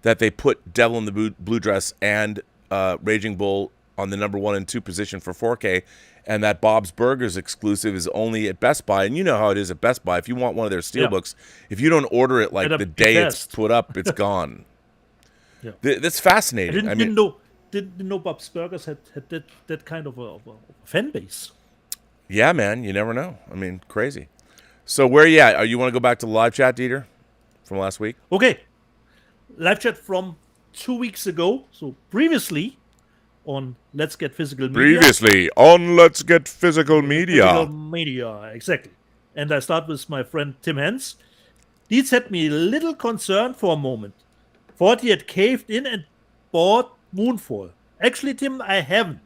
S1: that they put Devil in the Blue Dress and Raging Bull on the number 1 and 2 position for 4K, and that Bob's Burgers exclusive is only at Best Buy. And you know how it is at Best Buy. If you want one of their Steelbooks, if you don't order it like the day it's put up, it's gone. Yeah. That's fascinating.
S2: I didn't know Bob's Burgers had that kind of a fan base.
S1: Yeah, man. You never know. I mean, crazy. So where are you at? You want to go back to the live chat, Dieter, from last week?
S2: Okay. Live chat from 2 weeks ago. So previously on Let's Get Physical Media.
S1: Previously on Let's Get Physical Media.
S2: Physical Media, exactly. And I start with my friend Tim Hens. These had me a little concerned for a moment. Thought he had caved in and bought Moonfall. Actually, Tim, I haven't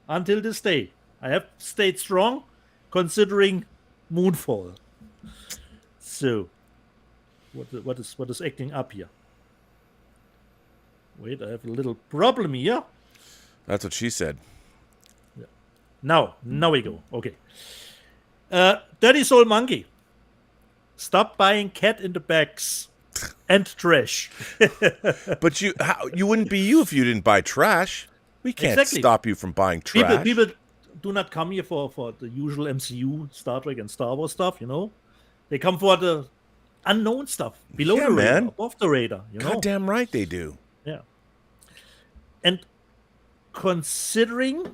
S2: until this day. I have stayed strong considering Moonfall. So, what is acting up here? Wait, I have a little problem here.
S1: That's what she said.
S2: Yeah. Now we go. Okay. Dirty Soul Monkey. Stop buying cat in the bags and trash.
S1: But you wouldn't be you if you didn't buy trash. We can't stop you from buying trash.
S2: do not come here for the usual MCU, Star Trek and Star Wars stuff, They come for the unknown stuff, below the radar,
S1: man.
S2: above the radar,
S1: Goddamn right they do.
S2: Yeah. And considering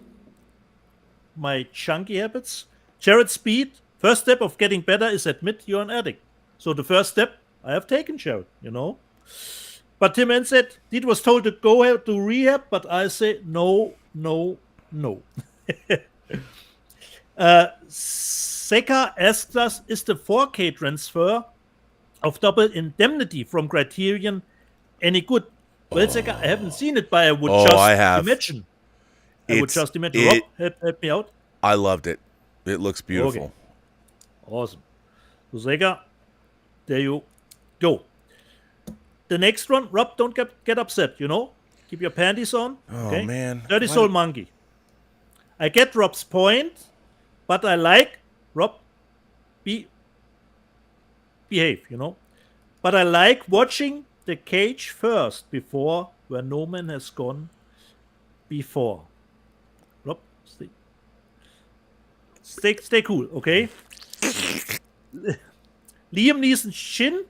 S2: my chunky habits, Jared Speed, first step of getting better is admit you're an addict. So the first step I have taken, Jared, But Tim N said, Deet was told to go to rehab, but I say no. Seka asked us, is the 4K transfer of Double Indemnity from Criterion any good? Well, Seka, I haven't seen it, but I would imagine. Rob, help me out.
S1: I loved it. It looks beautiful.
S2: Okay. Awesome. So Seka, there you go. The next one, Rob, don't get upset, Keep your panties on.
S1: Okay? Oh, man.
S2: Dirty Soul Monkey. I get Rob's point, but I like, Rob, behave, But I like watching the cage first before where no man has gone before. Rob, stay cool, okay? Liam Neeson Shin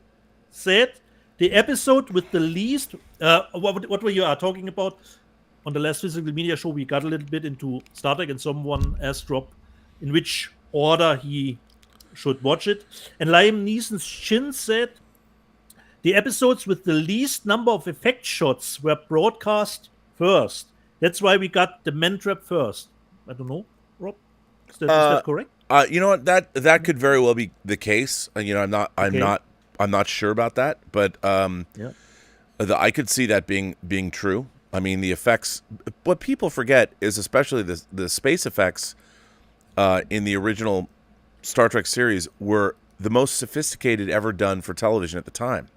S2: said, the episode with the least... what were you talking about? On the last physical media show, we got a little bit into Star Trek, and someone asked Rob in which order he should watch it. And Liam Neeson Shin said, the episodes with the least number of effect shots were broadcast first. That's why we got the men trap first. I don't know, Rob. Is that correct?
S1: You know what? That could very well be the case. I'm not sure about that, but I could see that being true. I mean, the effects. What people forget is especially the space effects in the original Star Trek series were the most sophisticated ever done for television at the time,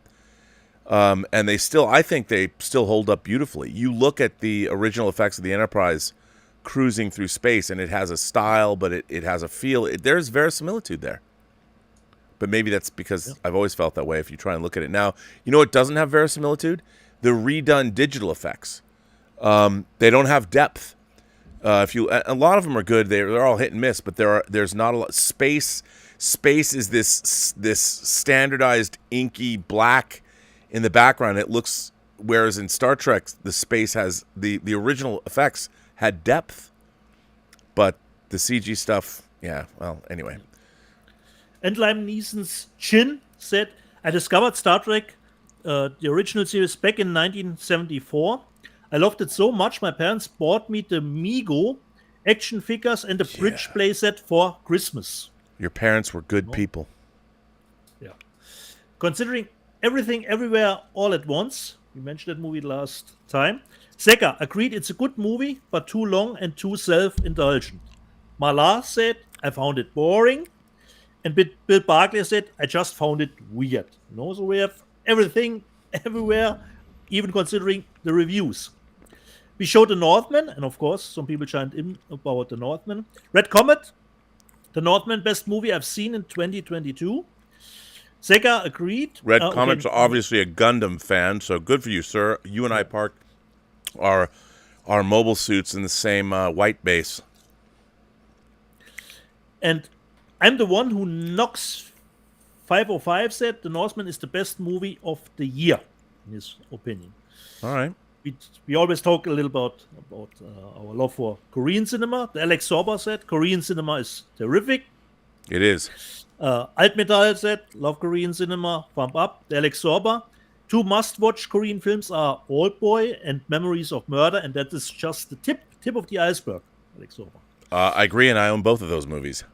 S1: and I think they still hold up beautifully. You look at the original effects of the Enterprise cruising through space, and it has a style, but it has a feel. There's verisimilitude there. But maybe that's because I've always felt that way if you try and look at it. Now, it doesn't have verisimilitude? The redone digital effects. They don't have depth. A lot of them are good. They're all hit and miss, but there's not a lot. Space is this standardized inky black in the background. It looks, whereas in Star Trek, the space has the original effects had depth, but the CG stuff, anyway.
S2: And Liam Neeson's Chin said, I discovered Star Trek, the original series, back in 1974. I loved it so much, my parents bought me the Mego action figures and the bridge playset for Christmas.
S1: Your parents were good people.
S2: Yeah. Considering Everything, Everywhere, All at Once, we mentioned that movie last time. Seka agreed it's a good movie, but too long and too self-indulgent. Mala said, I found it boring. And Bill Barkley said, I just found it weird. So we have everything, everywhere, even considering the reviews. We showed The Northman, and of course, some people chimed in about The Northman. Red Comet, The Northman, best movie I've seen in 2022. Sega agreed.
S1: Red Comet's obviously a Gundam fan, so good for you, sir. You and I parked our mobile suits in the same white base. And
S2: I'm the one who knocks 505 said The Northman is the best movie of the year, in his opinion.
S1: All right.
S2: We always talk a little about our love for Korean cinema. The Alex Sorba said Korean cinema is terrific.
S1: It is.
S2: Altmetall said love Korean cinema, thumb up. The Alex Sorba. 2 must-watch Korean films are Old Boy and Memories of Murder, and that is just the tip of the iceberg, Alex Sorba.
S1: I agree, and I own both of those movies.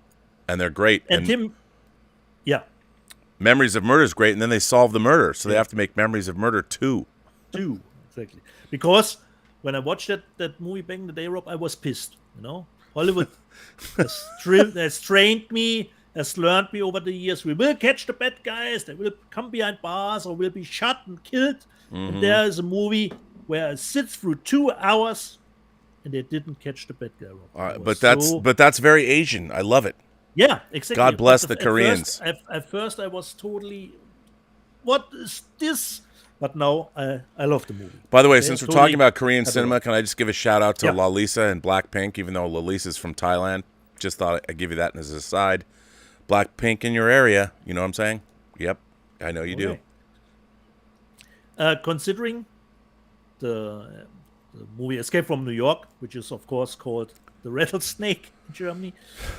S1: And they're great.
S2: And Tim,
S1: Memories of Murder is great, and then they solve the murder, so they have to make Memories of Murder 2.
S2: 2, exactly. Because when I watched that movie back in the day, Rob, I was pissed. Hollywood has trained me, has learned me over the years. We will catch the bad guys. They will come behind bars or will be shot and killed. Mm-hmm. And there is a movie where I sit through 2 hours, and they didn't catch the bad guy, Rob.
S1: But that's very Asian. I love it.
S2: Yeah, exactly.
S1: God bless the Koreans.
S2: At first, I was totally, what is this? but now I love the movie.
S1: By the way,
S2: Okay,
S1: since we're
S2: totally
S1: talking about Korean
S2: adore.
S1: cinema, can I just give a shout out to
S2: Yeah.
S1: Lalisa and Blackpink, even though Lalisa's from Thailand? Just thought I'd give you that as a side. Blackpink in your area, you know what I'm saying? Yep, I know you do.
S2: Considering the movie Escape from New York, which is of course called The Rattlesnake in Germany,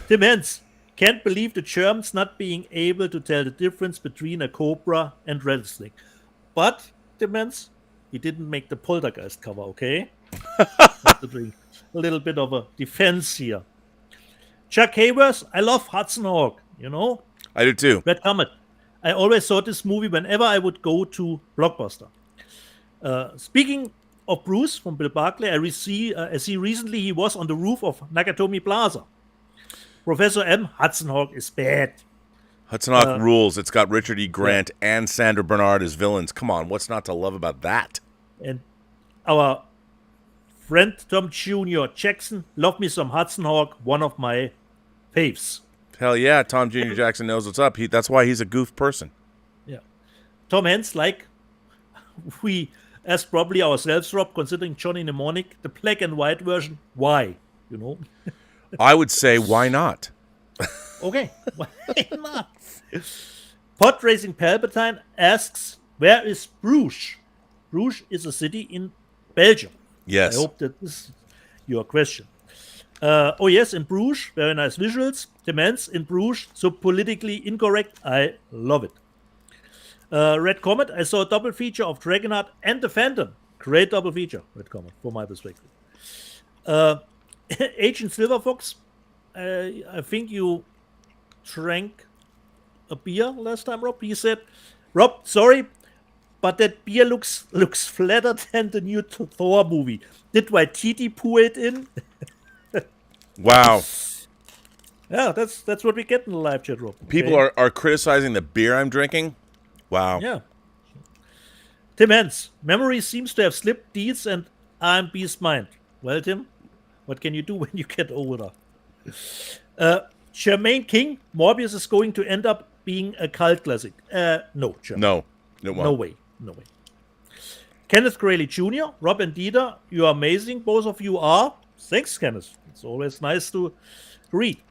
S2: Tim Hens can't believe the Germans not being able to tell the difference between a cobra and rattlesnake. But Tim Hens, he didn't make the Poltergeist cover, okay? Have to bring a little bit of a defense here. Chuck Hayworth, I love Hudson Hawk, you know?
S1: I do too.
S2: Red Comet. I always saw this movie whenever I would go to Blockbuster. Speaking of Bruce from Bill Barclay, I see recently he was on the roof of Nakatomi Plaza. Professor M, Hudson Hawk is bad.
S1: Hudson Hawk rules. It's got Richard E. Grant and Sandra Bernard as villains. Come on, what's not to love about that?
S2: And our friend Tom Jr. Jackson, love me some Hudson Hawk, one of my faves.
S1: Hell yeah, Tom Jr. Jackson knows what's up. That's why he's a goof person.
S2: Yeah. Tom Hanks, like we asked probably ourselves, Rob, considering Johnny Mnemonic, the black and white version, why? You know?
S1: I would say, why not?
S2: Okay, why not? Pod Racing Palpatine asks, where is Bruges? Bruges is a city in Belgium.
S1: Yes.
S2: I hope that this is your question. Oh yes, in Bruges, very nice visuals. Demands in Bruges, so politically incorrect. I love it. Red Comet, I saw a double feature of Dragonheart and the Phantom. Great double feature, Red Comet, from my perspective. Agent Silver Fox, I think you drank a beer last time, Rob. He said, Rob, sorry, but that beer looks flatter than the new Thor movie. Did Waititi pour it in?
S1: Wow.
S2: Yeah, that's what we get in the live chat, Rob. Okay?
S1: People are criticizing the beer I'm drinking. Wow.
S2: Yeah. Tim Hens, memory seems to have slipped Deeds and RMB's mind. Well, Tim, what can you do when you get older? Jermaine King, Morbius is going to end up being a cult classic. No, Jermaine.
S1: No. It won't.
S2: No way. Kenneth Crayley Jr., Rob and Dieter, you are amazing. Both of you are. Thanks, Kenneth. It's always nice to read.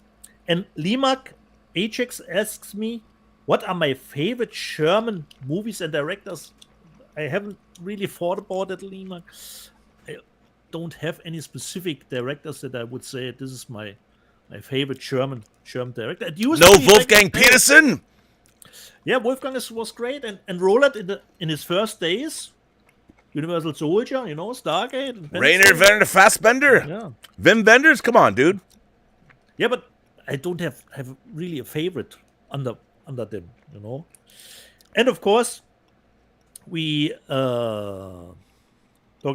S2: And Limak Ajax asks me, what are my favorite German movies and directors? I haven't really thought about it, Limak. I don't have any specific directors that I would say this is my favorite German director. It used
S1: No
S2: to be
S1: Wolfgang Petersen?
S2: Yeah, Wolfgang was great, and Roland in his first days, Universal Soldier, you know, Stargate, and
S1: Rainer Werner Fassbender?
S2: Yeah,
S1: Wim Wenders? Come on, dude.
S2: yeah, but I don't have really a favorite under them, you know. And of course, we talked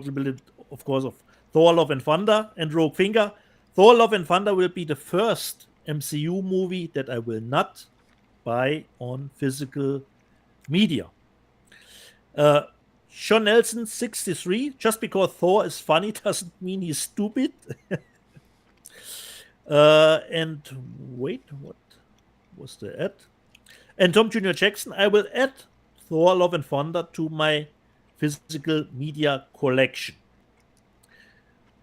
S2: a bit, of course, of Thor: Love and Thunder and Rogue Finger. Thor: Love and Thunder will be the first MCU movie that I will not buy on physical media. Sean Nelson, 63. Just because Thor is funny doesn't mean he's stupid. And wait, what was the ad? And Tom Jr. Jackson, I will add Thor: Love and Thunder to my physical media collection.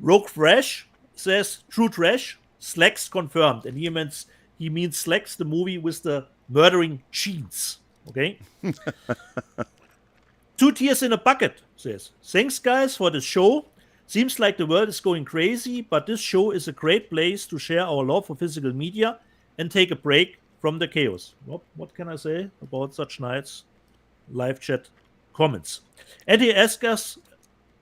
S2: Rogue Fresh says, True Trash, Slacks confirmed. And he means Slacks, the movie with the murdering jeans. Okay? 2 Tears in a Bucket says, thanks guys for the show. Seems like the world is going crazy, but this show is a great place to share our love for physical media and take a break from the chaos. What can I say about such nights? Live chat comments. And he asks us,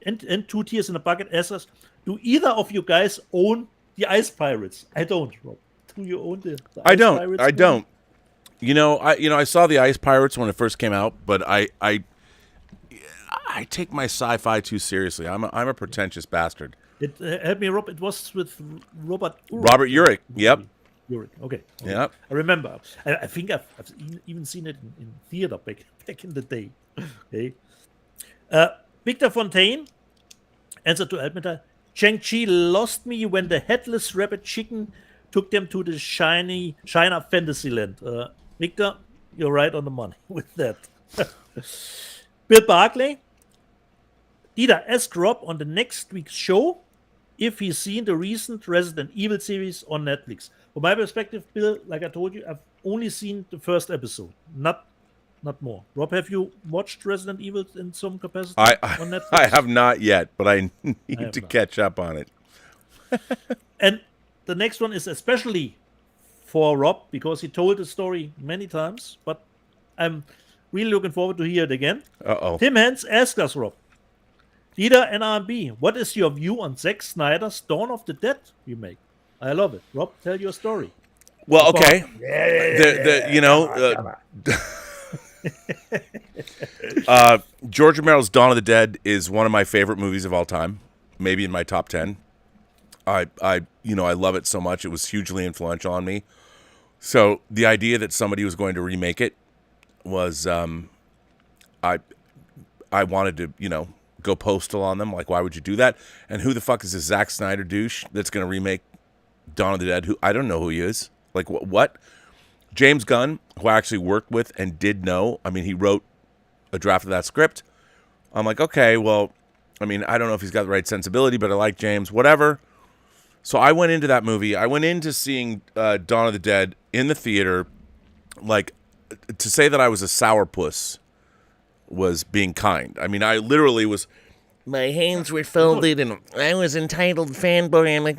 S2: and 2 Tears in a Bucket asks us, do either of you guys own the Ice Pirates? I don't, Rob. Do you own the
S1: I
S2: Ice
S1: don't.
S2: Pirates?
S1: I don't. You know, I saw the Ice Pirates when it first came out, but I take my sci-fi too seriously. I'm a pretentious bastard.
S2: It help me, Rob. It was with Robert
S1: Urich. Yep.
S2: Urich. Okay.
S1: Yep.
S2: I remember. I think I've even seen it in theater back in the day. Okay. Victor Fontaine, answer to Alpmetal. Shang-Chi lost me when the headless rabbit chicken took them to the China Fantasyland. Victor, you're right on the money with that. Bill Barclay. Dieter, ask Rob on the next week's show if he's seen the recent Resident Evil series on Netflix. From my perspective, Bill, like I told you, I've only seen the first episode, not more. Rob, have you watched Resident Evil in some capacity on Netflix?
S1: I have not yet, but I need to catch up on it.
S2: And the next one is especially for Rob because he told the story many times, but I'm really looking forward to hear it again.
S1: Uh-oh.
S2: Tim Hens asked us, Rob, Dieter and RB, what is your view on Zack Snyder's Dawn of the Dead remake? I love it. Rob, tell your story.
S1: Well, okay. George Romero's Dawn of the Dead is one of my favorite movies of all time, maybe in my top 10. I love it so much. It was hugely influential on me. So the idea that somebody was going to remake it was, I wanted to, go postal on them. Like, why would you do that? And who the fuck is this Zack Snyder douche that's going to remake Dawn of the Dead? I don't know who he is. Like, what? James Gunn, who I actually worked with and did know. I mean, he wrote a draft of that script. I'm like, okay, well, I mean, I don't know if he's got the right sensibility, but I like James, whatever. So I went into that movie. I went into seeing Dawn of the Dead in the theater. Like, to say that I was a sourpuss was being kind. I mean, I literally was. My hands were folded, and I was entitled fanboy. I'm like,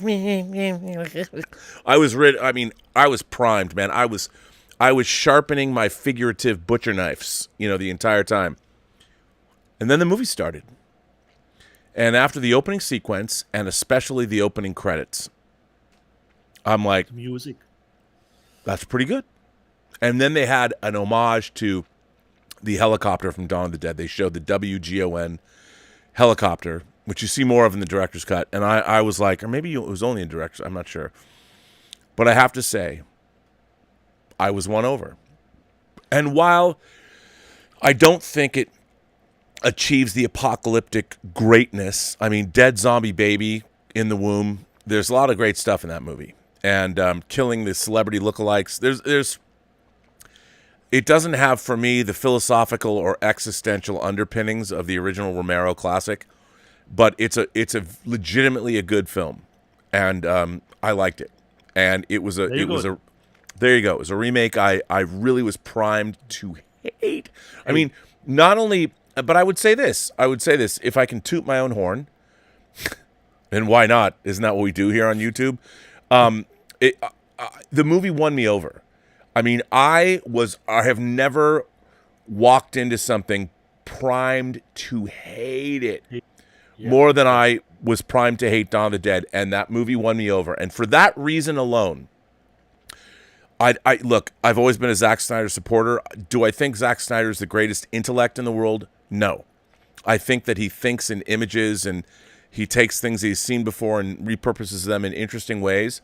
S1: I was primed, man. I was sharpening my figurative butcher knives, the entire time. And then the movie started. And after the opening sequence, and especially the opening credits, I'm like,
S2: music.
S1: That's pretty good. And then they had an homage to the helicopter from Dawn of the Dead. They showed the WGON helicopter, which you see more of in the director's cut. And I was like, or maybe it was only in director's, I'm not sure. But I have to say, I was won over. And while I don't think it achieves the apocalyptic greatness, I mean, dead zombie baby in the womb, there's a lot of great stuff in that movie. And killing the celebrity lookalikes, there's it doesn't have, for me, the philosophical or existential underpinnings of the original Romero classic, but it's a legitimately a good film, and I liked it. And it was there you go. It was a remake I really was primed to hate. I mean, not only, but I would say this, if I can toot my own horn, and why not? Isn't that what we do here on YouTube? The movie won me over. I mean, I have never walked into something primed to hate it more than I was primed to hate Dawn of the Dead, and that movie won me over. And for that reason alone, look, I've always been a Zack Snyder supporter. Do I think Zack Snyder is the greatest intellect in the world? No. I think that he thinks in images and he takes things he's seen before and repurposes them in interesting ways.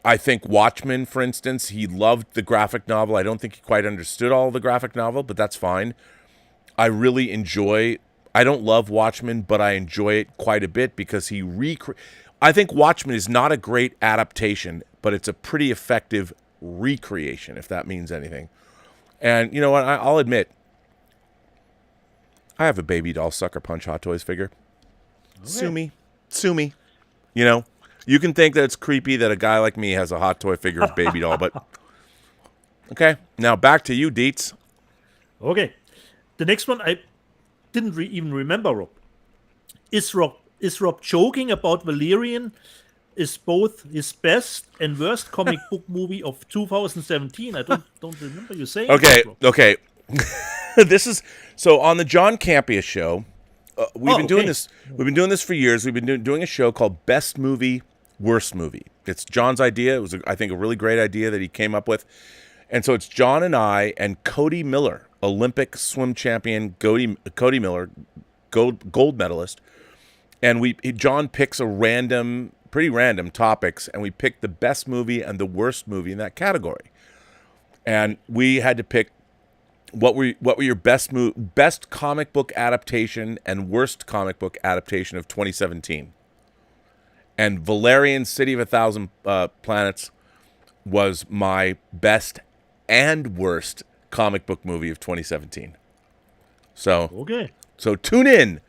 S1: I think Watchmen, for instance, he loved the graphic novel. I don't think he quite understood all of the graphic novel, but that's fine. I don't love Watchmen, but I enjoy it quite a bit because I think Watchmen is not a great adaptation, but it's a pretty effective recreation, if that means anything. And you know what? I'll admit, I have a Baby Doll Sucker Punch Hot Toys figure. Okay. Sue me. You can think that it's creepy that a guy like me has a hot toy figure of Baby Doll, but okay. Now back to you, Dietz.
S2: Okay. The next one I didn't even remember, Rob. Is Rob joking about Valerian is both his best and worst comic book movie of 2017? I don't remember you saying that, Rob.
S1: Okay. This is so on the John Campea show. We've been doing this. We've been doing this for years. We've been doing a show called Best Movie, Worst Movie. It's John's idea. It was, I think, a really great idea that he came up with. And so it's John and I and Cody Miller, Olympic swim champion Cody Miller, gold medalist. And John picks pretty random topics, and we picked the best movie and the worst movie in that category. And we had to pick what were your best comic book adaptation and worst comic book adaptation of 2017. And Valerian City of a Thousand Planets was my best and worst comic book movie of 2017. So
S2: Okay.
S1: tune in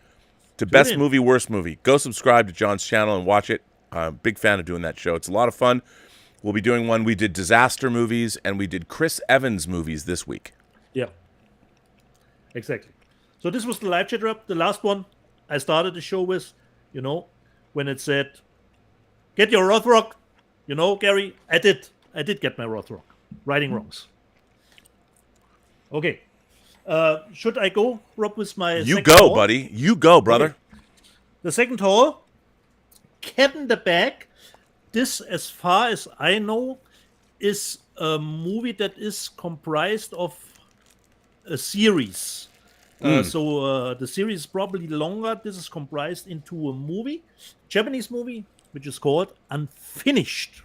S1: to Best
S2: in.
S1: Movie, Worst Movie. Go subscribe to John's channel and watch it. I'm a big fan of doing that show. It's a lot of fun. We'll be doing one. We did disaster movies and we did Chris Evans movies this week.
S2: Yeah. Exactly. So this was the live chat wrap. The last one I started the show with, when it said, "Get your Rothrock." Gary, I did get my Rothrock. Righting wrongs. Okay. Should I go, Rob, with my
S1: You
S2: second
S1: go,
S2: haul?
S1: buddy. You go, brother.
S2: Okay. The second haul, Cat in the Bag. This, as far as I know, is a movie that is comprised of a series. So the series is probably longer. This is comprised into a movie, Japanese movie, which is called Unfinished.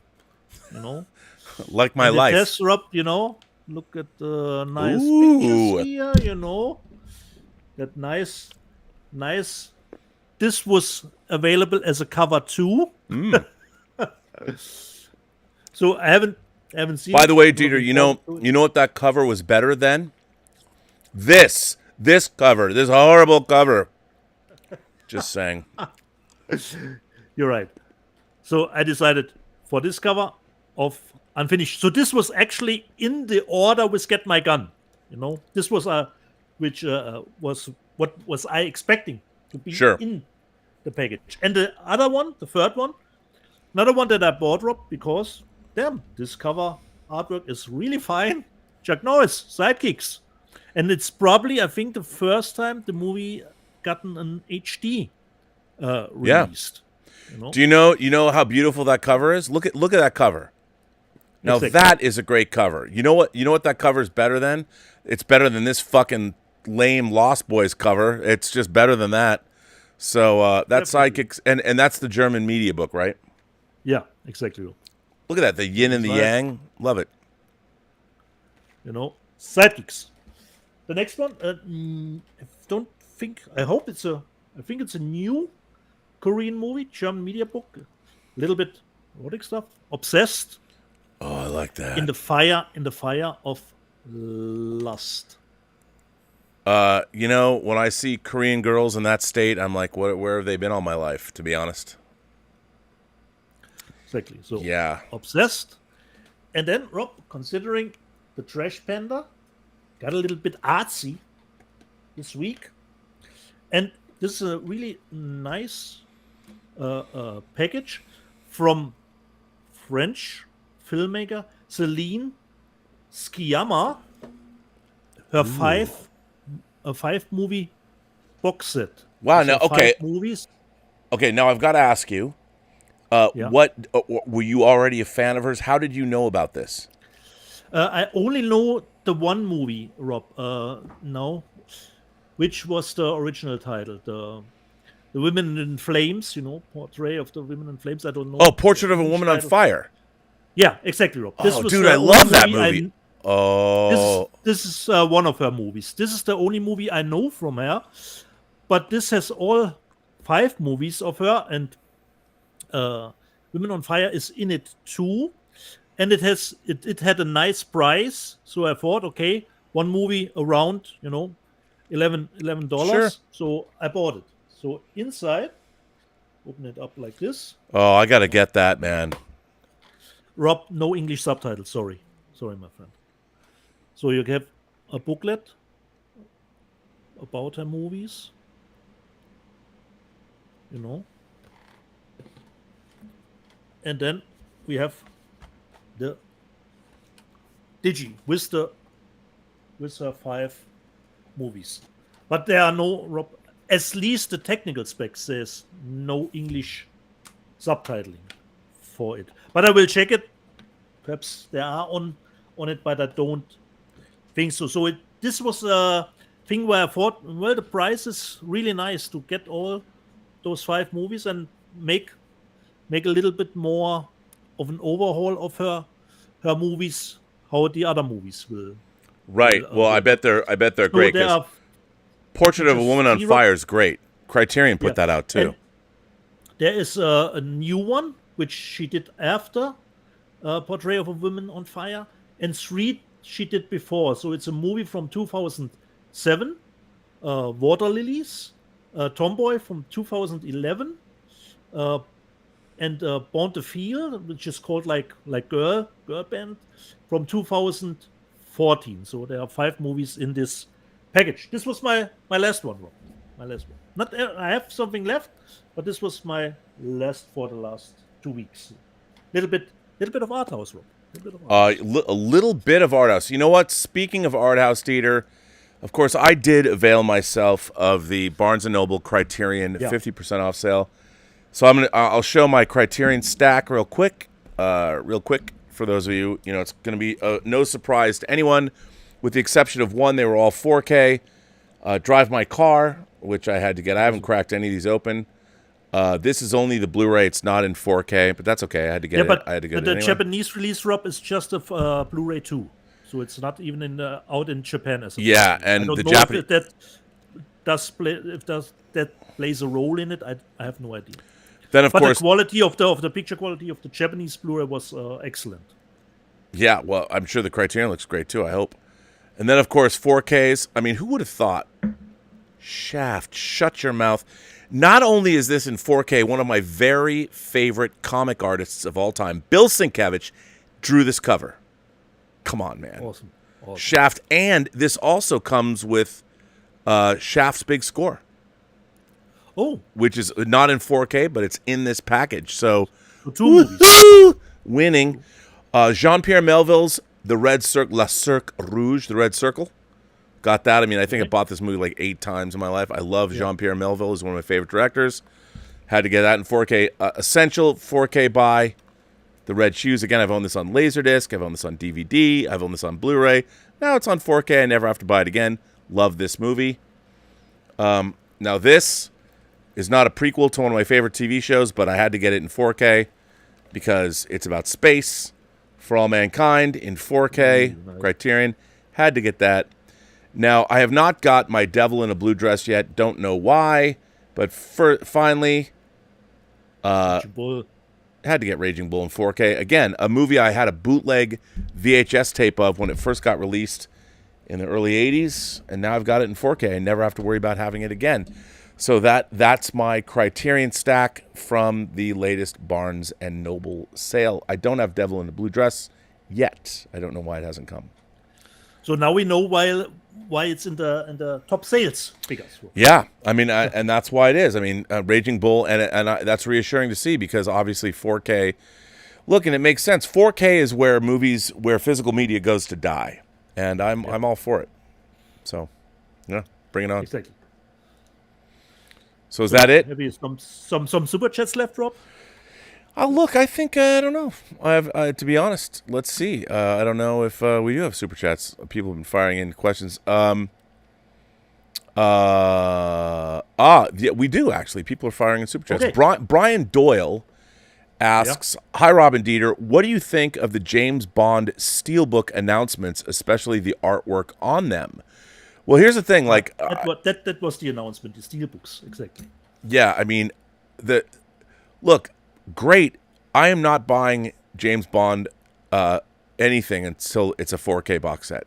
S1: Like my
S2: and
S1: life.
S2: Test, Rob, look at the nice
S1: Ooh.
S2: pictures here, that nice. This was available as a cover too. So I haven't seen.
S1: By the way,
S2: it.
S1: Dieter, you know what that cover was better than? This cover, this horrible cover. Just saying.
S2: You're right. So I decided for this cover of Unfinished. So this was actually in the order with Get My Gun. This was which was what was I expecting to be in the package. And the other one, the third one, another one that I bought, Rob, because damn, this cover artwork is really fine. Chuck Norris, Sidekicks. And it's probably, I think, the first time the movie gotten an HD released.
S1: Do you know how beautiful that cover is? Look at that cover. Now
S2: Exactly.
S1: that is a great cover. You know what that cover is better than? It's better than this fucking lame Lost Boys cover. It's just better than that. So that's Sidekicks, and that's the German media book, right?
S2: Yeah, exactly.
S1: Look at that, the yin and the yang. Love it.
S2: Sidekicks. The next one, I think it's a new Korean movie, German media book. A little bit erotic stuff. Obsessed.
S1: Oh, I like that.
S2: In the fire of lust.
S1: When I see Korean girls in that state, I'm like, where have they been all my life, to be honest?
S2: Exactly. So
S1: yeah.
S2: Obsessed. And then, Rob, considering the Trash Panda, got a little bit artsy this week. And this is a really nice package from French filmmaker Céline Sciamma. Her five movie box set.
S1: Wow.
S2: So
S1: Now, okay.
S2: 5 movies.
S1: Okay. Now I've got to ask you. What were you already a fan of hers? How did you know about this?
S2: I only know the one movie, Rob. Now, which was the original title, the Women in Flames. Portrait of the Women in Flames. I don't know.
S1: Oh, Portrait of a Woman on Fire.
S2: Yeah, exactly, Rob.
S1: This was dude, I love that movie.
S2: This is one of her movies. This is the only movie I know from her. But this has all 5 movies of her, and Women on Fire is in it too. And it had a nice price, so I thought, okay, one movie around, $11.
S1: Sure.
S2: So I bought it. So inside, open it up like this.
S1: Oh, I gotta get that, man.
S2: Rob, no English subtitles. Sorry, my friend. So you have a booklet about her movies. And then we have the Digi with her 5 movies. But there are no, Rob, at least the technical specs says no English subtitling for it. But I will check it. Perhaps there are on it, but I don't think so. So this was a thing where I thought, well, the price is really nice to get all those 5 movies and make a little bit more of an overhaul of her movies, how the other movies will.
S1: Right. Well, I bet they're great. Portrait of a Woman on Fire is great. Criterion put that out too.
S2: And there is a new one which she did after Portrait of a Woman on Fire, and 3 she did before. So it's a movie from 2007 Water Lilies, Tomboy from 2011, uh, and Born to Feel, which is called like Girl Band from 2014. So there are 5 movies in this package. This was my last one, Rob. My last one. Not I have something left, but this was my last for the last 2 weeks. Little bit of art house, Rob.
S1: A little bit of art house. You know what? Speaking of art house, Dieter, of course, I did avail myself of the Barnes & Noble Criterion 50% off sale. So I'll show my Criterion stack real quick for those of you. You know, it's going to be no surprise to anyone, with the exception of one. They were all 4K. Drive My Car, which I had to get. I haven't cracked any of these open. This is only the Blu-ray. It's not in 4K, but that's okay. I had to get it. I had to get it anyway.
S2: The Japanese release, Rob, is just a Blu-ray 2, so it's not even out in Japan as a
S1: yeah, and
S2: I don't
S1: the
S2: know
S1: Japanese
S2: if that plays a role in it. I have no idea.
S1: Then of course
S2: the quality of the picture quality of the Japanese Blu-ray was excellent.
S1: Yeah, well, I'm sure the Criterion looks great too. I hope. And then of course 4Ks. I mean, who would have thought? Shaft, shut your mouth. Not only is this in 4K, one of my very favorite comic artists of all time, Bill Sienkiewicz, drew this cover. Come on, man.
S2: Awesome.
S1: Shaft, and this also comes with Shaft's big score.
S2: Oh.
S1: Which is not in 4K, but it's in this package. So
S2: 2 movies.
S1: Winning. Jean-Pierre Melville's The Red Circle, La Cercle Rouge, The Red Circle. Got that. I mean, I think I bought this movie like 8 times in my life. I love Jean-Pierre Melville. He's one of my favorite directors. Had to get that in 4K. Essential 4K buy. The Red Shoes. Again, I've owned this on Laserdisc. I've owned this on DVD. I've owned this on Blu-ray. Now it's on 4K. I never have to buy it again. Love this movie. Now this is not a prequel to one of my favorite TV shows, but I had to get it in 4K because it's about space. For All Mankind in 4K. Criterion. Had to get that. Now, I have not got my Devil in a Blue Dress yet. Don't know why. But finally, had to get Raging Bull in 4K. Again, a movie I had a bootleg VHS tape of when it first got released in the early 80s. And now I've got it in 4K. I never have to worry about having it again. So that's my Criterion stack from the latest Barnes & Noble sale. I don't have Devil in a Blue Dress yet. I don't know why it hasn't come.
S2: So now we know why it's in the top sales figures.
S1: Yeah, I mean, and that's why it is. I mean, Raging Bull, and that's reassuring to see because obviously 4K. Look, and it makes sense. 4K is where physical media goes to die, and I'm all for it. So, yeah, bring it on.
S2: Exactly.
S1: So is that it?
S2: Maybe some super chats left, Rob?
S1: Look, I think I don't know. I have to be honest. Let's see. I don't know if we do have super chats. People have been firing in questions. Yeah, we do actually. People are firing in super chats.
S2: Okay.
S1: Brian Doyle asks, "Hi, Rob and Dieter. What do you think of the James Bond Steelbook announcements, especially the artwork on them?" Well, here's the thing. Like
S2: that was the announcement. The Steelbooks, exactly.
S1: Yeah, I mean, look. Great. I am not buying James Bond anything until it's a 4K box set.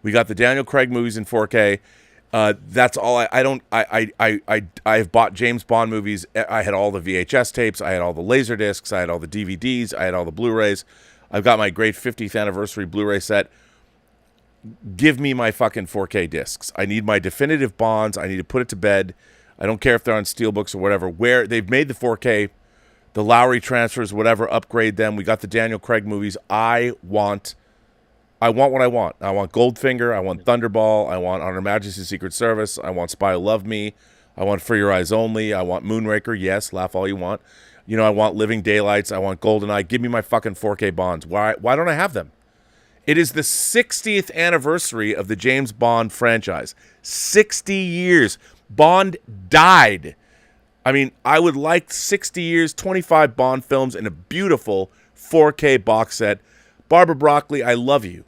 S1: We got the Daniel Craig movies in 4K. That's all. I've bought James Bond movies. I had all the VHS tapes. I had all the laser discs. I had all the DVDs. I had all the Blu-rays. I've got my great 50th anniversary Blu-ray set. Give me my fucking 4K discs. I need my definitive Bonds. I need to put it to bed. I don't care if they're on Steelbooks or whatever. Where they've made the 4K. The Lowry transfers, whatever, upgrade them. We got the Daniel Craig movies. I want what I want. I want Goldfinger. I want Thunderball. I want On Her Majesty's Secret Service. I want Spy Who Loved Me. I want For Your Eyes Only. I want Moonraker. Yes, laugh all you want. You know, I want Living Daylights. I want GoldenEye. Give me my fucking 4K Bonds. Why don't I have them? It is the 60th anniversary of the James Bond franchise. 60 years. Bond died. I mean, I would like 60 years, 25 Bond films, and a beautiful 4K box set. Barbara Broccoli, I love you.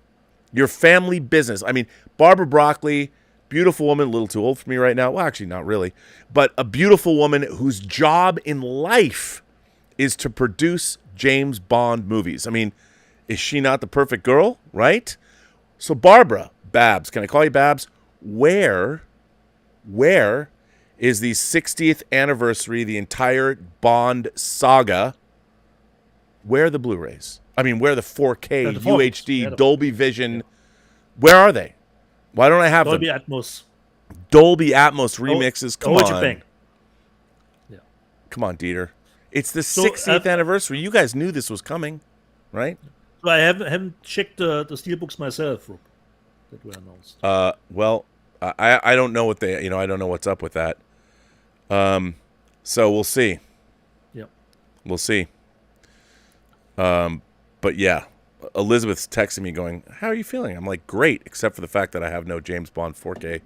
S1: Your family business. I mean, Barbara Broccoli, beautiful woman, a little too old for me right now. Well, actually, not really. But a beautiful woman whose job in life is to produce James Bond movies. I mean, is she not the perfect girl, right? So Barbara, Babs, can I call you Babs? Where Where is the 60th anniversary, the entire Bond saga? Where are the Blu-rays? I mean, where are the 4K,
S2: the
S1: UHD,
S2: yeah,
S1: Dolby Vision? Where are they? Why don't I have
S2: Dolby
S1: them?
S2: Atmos.
S1: Dolby Atmos remixes. Come on.
S2: Bang. Yeah.
S1: Come on, Dieter. It's the 60th anniversary. You guys knew this was coming, right?
S2: So I haven't checked the Steelbooks myself, Rob, that were announced.
S1: Well, I don't know what I don't know what's up with that. So we'll see.
S2: Yeah.
S1: We'll see. But yeah, Elizabeth's texting me going, "How are you feeling?" I'm like, "Great," except for the fact that I have no James Bond 4K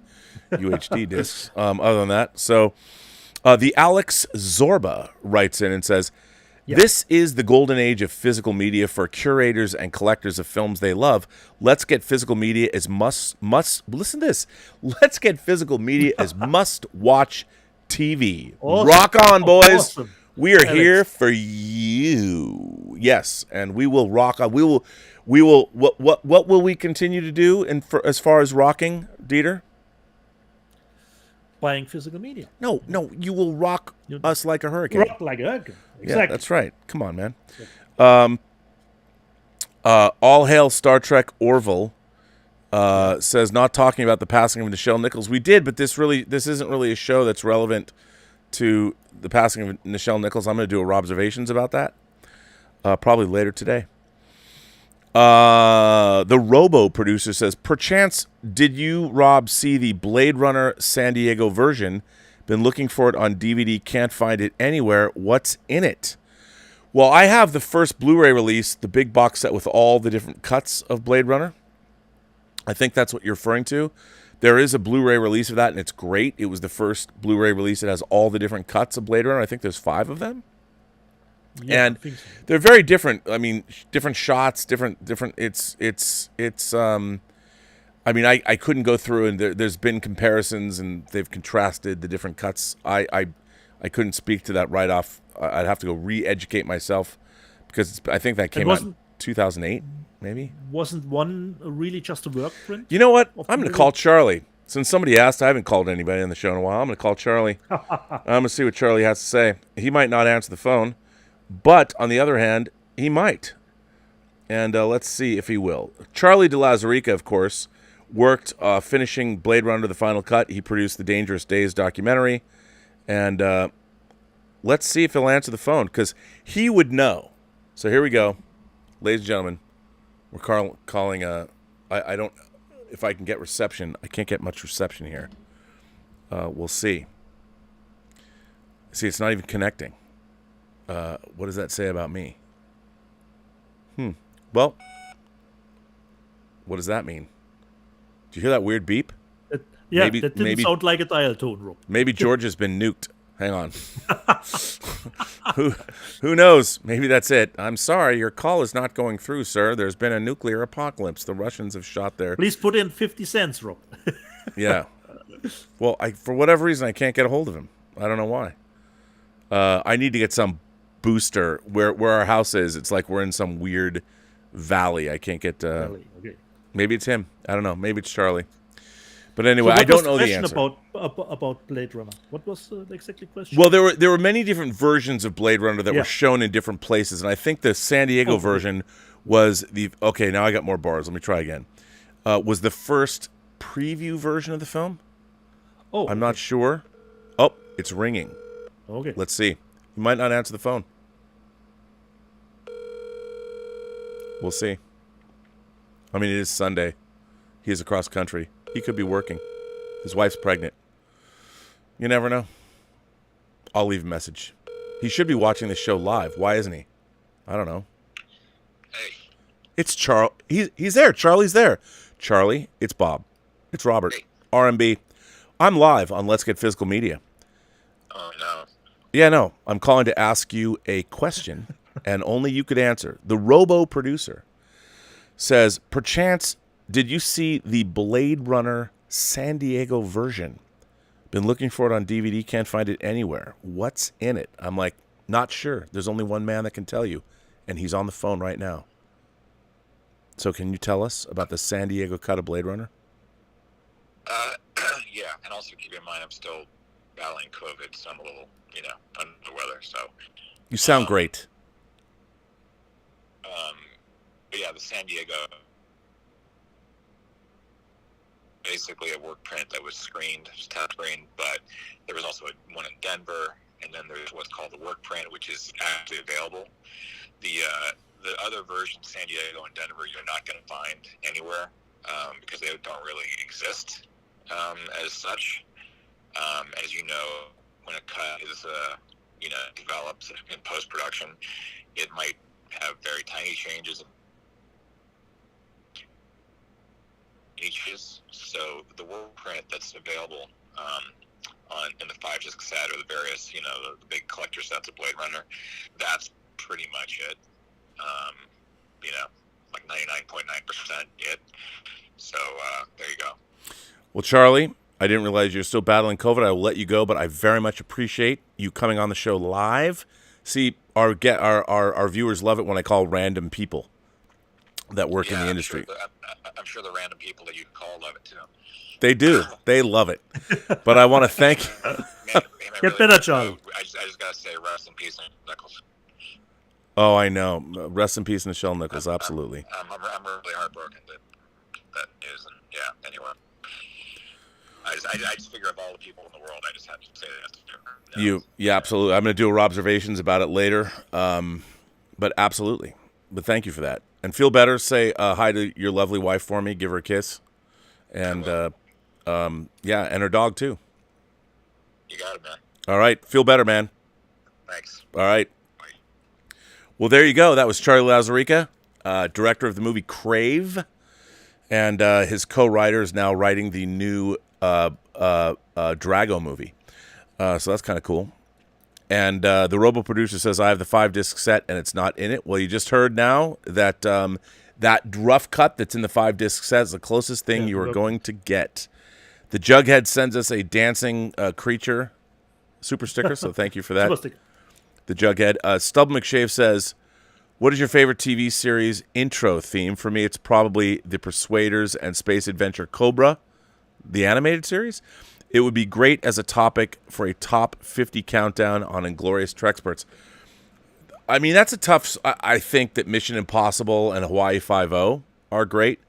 S1: UHD discs. Other than that, so the Alex Zorba writes in and says, "This is the golden age of physical media for curators and collectors of films they love. Let's get physical media as must listen to this. Let's get physical media as must watch TV.
S2: Awesome.
S1: Rock on, boys."
S2: Awesome.
S1: We are here for you. Yes, and we will rock on. We will. What will we continue to do? And as far as rocking, Dieter?
S2: Buying physical media.
S1: No. You will rock us like a hurricane.
S2: Rock like a hurricane. Exactly.
S1: Yeah, that's right. Come on, man. All hail Star Trek Orville says, not talking about the passing of Nichelle Nichols. We did, but this isn't really a show that's relevant to the passing of Nichelle Nichols. I'm going to do observations about that probably later today. The Robo producer says, perchance, did you, Rob, see the Blade Runner San Diego version? Been looking for it on DVD, can't find it anywhere. What's in it? Well, I have the first Blu-ray release, the big box set with all the different cuts of Blade Runner. I think that's what you're referring to. There is a Blu-ray release of that, and it's great. It was the first Blu-ray release that has all the different cuts of Blade Runner. I think there's 5 of them. Yeah, and they're very different. I mean, different shots, different. I mean, I couldn't go through, and there's been comparisons, and they've contrasted the different cuts. I couldn't speak to that right off. I'd have to go re-educate myself because I think that came out in 2008, maybe.
S2: Wasn't one really just a work print?
S1: You know what? I'm going to call Charlie. Since somebody asked, I haven't called anybody on the show in a while. I'm going to call Charlie. I'm going to see what Charlie has to say. He might not answer the phone, but on the other hand, he might. And let's see if he will. Charlie de Lazarica, of course, worked finishing Blade Runner: The Final Cut. He produced the Dangerous Days documentary. And let's see if he'll answer the phone, because he would know. So here we go. Ladies and gentlemen, we're calling... I don't... If I can get reception, I can't get much reception here. We'll see. See, it's not even connecting. What does that say about me? Well, what does that mean? Do you hear that weird beep?
S2: That didn't sound like a dial tone, Rob.
S1: Maybe George has been nuked. Hang on. Who knows? Maybe that's it. I'm sorry, your call is not going through, sir. There's been a nuclear apocalypse. The Russians have shot their...
S2: Please put in 50 cents, Rob.
S1: Yeah. Well, for whatever reason, I can't get a hold of him. I don't know why. I need to get some booster. Where our house is, it's like we're in some weird valley. I can't get...
S2: Valley. Okay.
S1: Maybe it's him. I don't know. Maybe it's Charlie. But anyway, I don't know the answer.
S2: About Blade Runner? What was the exact question?
S1: Well, there were many different versions of Blade Runner that were shown in different places, and I think the San Diego version was the... Okay, now I got more bars. Let me try again. Was the first preview version of the film?
S2: Oh,
S1: I'm not sure. Oh, it's ringing.
S2: Okay.
S1: Let's see. He might not answer the phone. We'll see. I mean, it is Sunday. He is across country. He could be working. His wife's pregnant. You never know. I'll leave a message. He should be watching the show live. Why isn't he? I don't know.
S3: Hey.
S1: It's Charlie. He's there. Charlie's there. Charlie, it's Bob. It's Robert.
S3: Hey.
S1: RMB. I'm live on Let's Get Physical Media.
S3: Oh, no.
S1: Yeah, no. I'm calling to ask you a question, and only you could answer. The Robo producer says, perchance, did you see the Blade Runner San Diego version? Been looking for it on DVD, can't find it anywhere. What's in it? I'm like, not sure. There's only one man that can tell you, and he's on the phone right now. So can you tell us about the San Diego cut of Blade Runner?
S3: Yeah, and and also keep in mind I'm still battling COVID, so I'm a little, under the weather. So
S1: You sound great.
S3: But yeah, the San Diego, basically a work print that was screened, just test screened, but there was also one in Denver, and then there's what's called the work print, which is actually available. The other version, San Diego and Denver, you're not going to find anywhere because they don't really exist as such. As you know, when a cut is developed in post-production, it might have very tiny changes in eaches. So the work print that's available in the 5-disc set or the various, the big collector sets of Blade Runner, that's pretty much it. Like 99.9% it. So there you go.
S1: Well, Charlie, I didn't realize you're still battling COVID. I will let you go, but I very much appreciate you coming on the show live. See, our viewers love it when I call random people that work in the industry.
S3: I'm sure the random people that you call love it too.
S1: They do. They love it. But I want to thank you.
S2: Get better, Charlie.
S3: I just got to say, rest in peace, Nichols.
S1: Oh, I know. Rest in peace, Nichelle Nichols. Absolutely.
S3: I'm really heartbroken that news. And yeah, anyway. I just figure of all the people in the world, I just have to say that.
S1: Yeah, absolutely. I'm going to do observations about it later. But absolutely. But thank you for that. And feel better. Say hi to your lovely wife for me. Give her a kiss. And and her dog too.
S3: You got it, man.
S1: All right. Feel better, man.
S3: Thanks.
S1: All right. Bye. Well, there you go. That was Charlie Lazarica, director of the movie Crave. And his co-writer is now writing the new Drago movie. So that's kind of cool. And the Robo producer says, I have the 5-disc set and it's not in it. Well, you just heard now that that rough cut that's in the 5-disc set is the closest thing you are going to get. The Jughead sends us a dancing creature super sticker, so thank you for that. The Jughead. Stub McShave says, what is your favorite TV series intro theme? For me, it's probably The Persuaders and Space Adventure Cobra, the animated series. It would be great as a topic for a top 50 countdown on Inglorious Trexperts. I mean, that's a tough... I think that Mission Impossible and Hawaii Five-0 are great.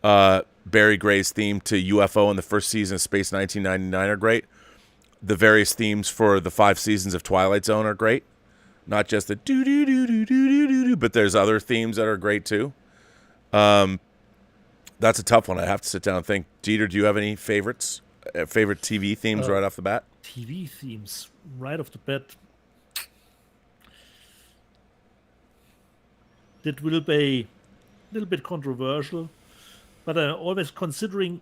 S1: Barry Gray's theme to UFO in the first season of Space 1999 are great. The various themes for the 5 seasons of Twilight Zone are great. Not just the do-do-do-do-do-do-do, but there's other themes that are great too. That's a tough one. I have to sit down and think. Dieter, do you have any favorites? Favorite TV themes right off the bat?
S2: TV themes right off the bat. That will be a little bit controversial, but I'm always considering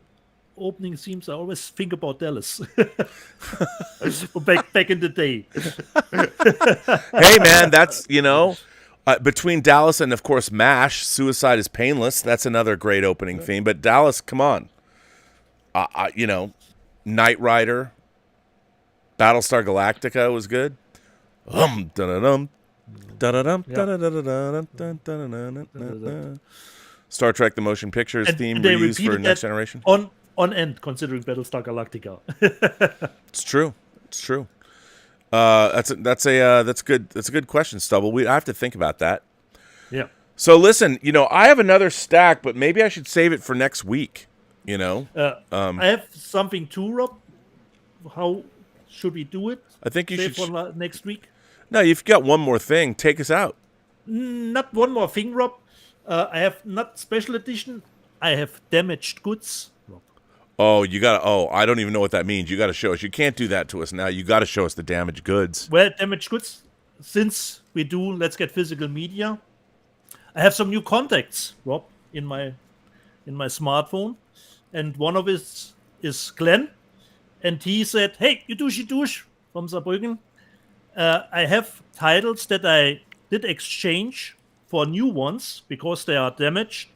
S2: opening themes. I always think about Dallas. back in the day.
S1: Hey, man, that's, between Dallas and, of course, MASH, Suicide is Painless. That's another great opening theme. But Dallas, come on. Knight Rider, Battlestar Galactica was good. Star Trek: The Motion Pictures theme reused for Next Generation.
S2: On end, considering Battlestar Galactica.
S1: It's true. That's a good question, Stubble. I have to think about that.
S2: Yeah.
S1: So listen, I have another stack, but maybe I should save it for next week.
S2: I have something too, Rob. How should we do it?
S1: I think you
S2: save
S1: should
S2: for next week.
S1: No, you've got one more thing. Take us out.
S2: Not one more thing, Rob. I have not special edition. I have damaged goods, Rob.
S1: Oh, I don't even know what that means. You got to show us. You can't do that to us now. You got to show us the damaged goods.
S2: Well, damaged goods. Since we do Let's Get Physical Media, I have some new contacts, Rob, in my smartphone, and one of it is Glenn, and he said, "Hey, you douche from Saarbrücken. I have titles that I did exchange for new ones because they are damaged,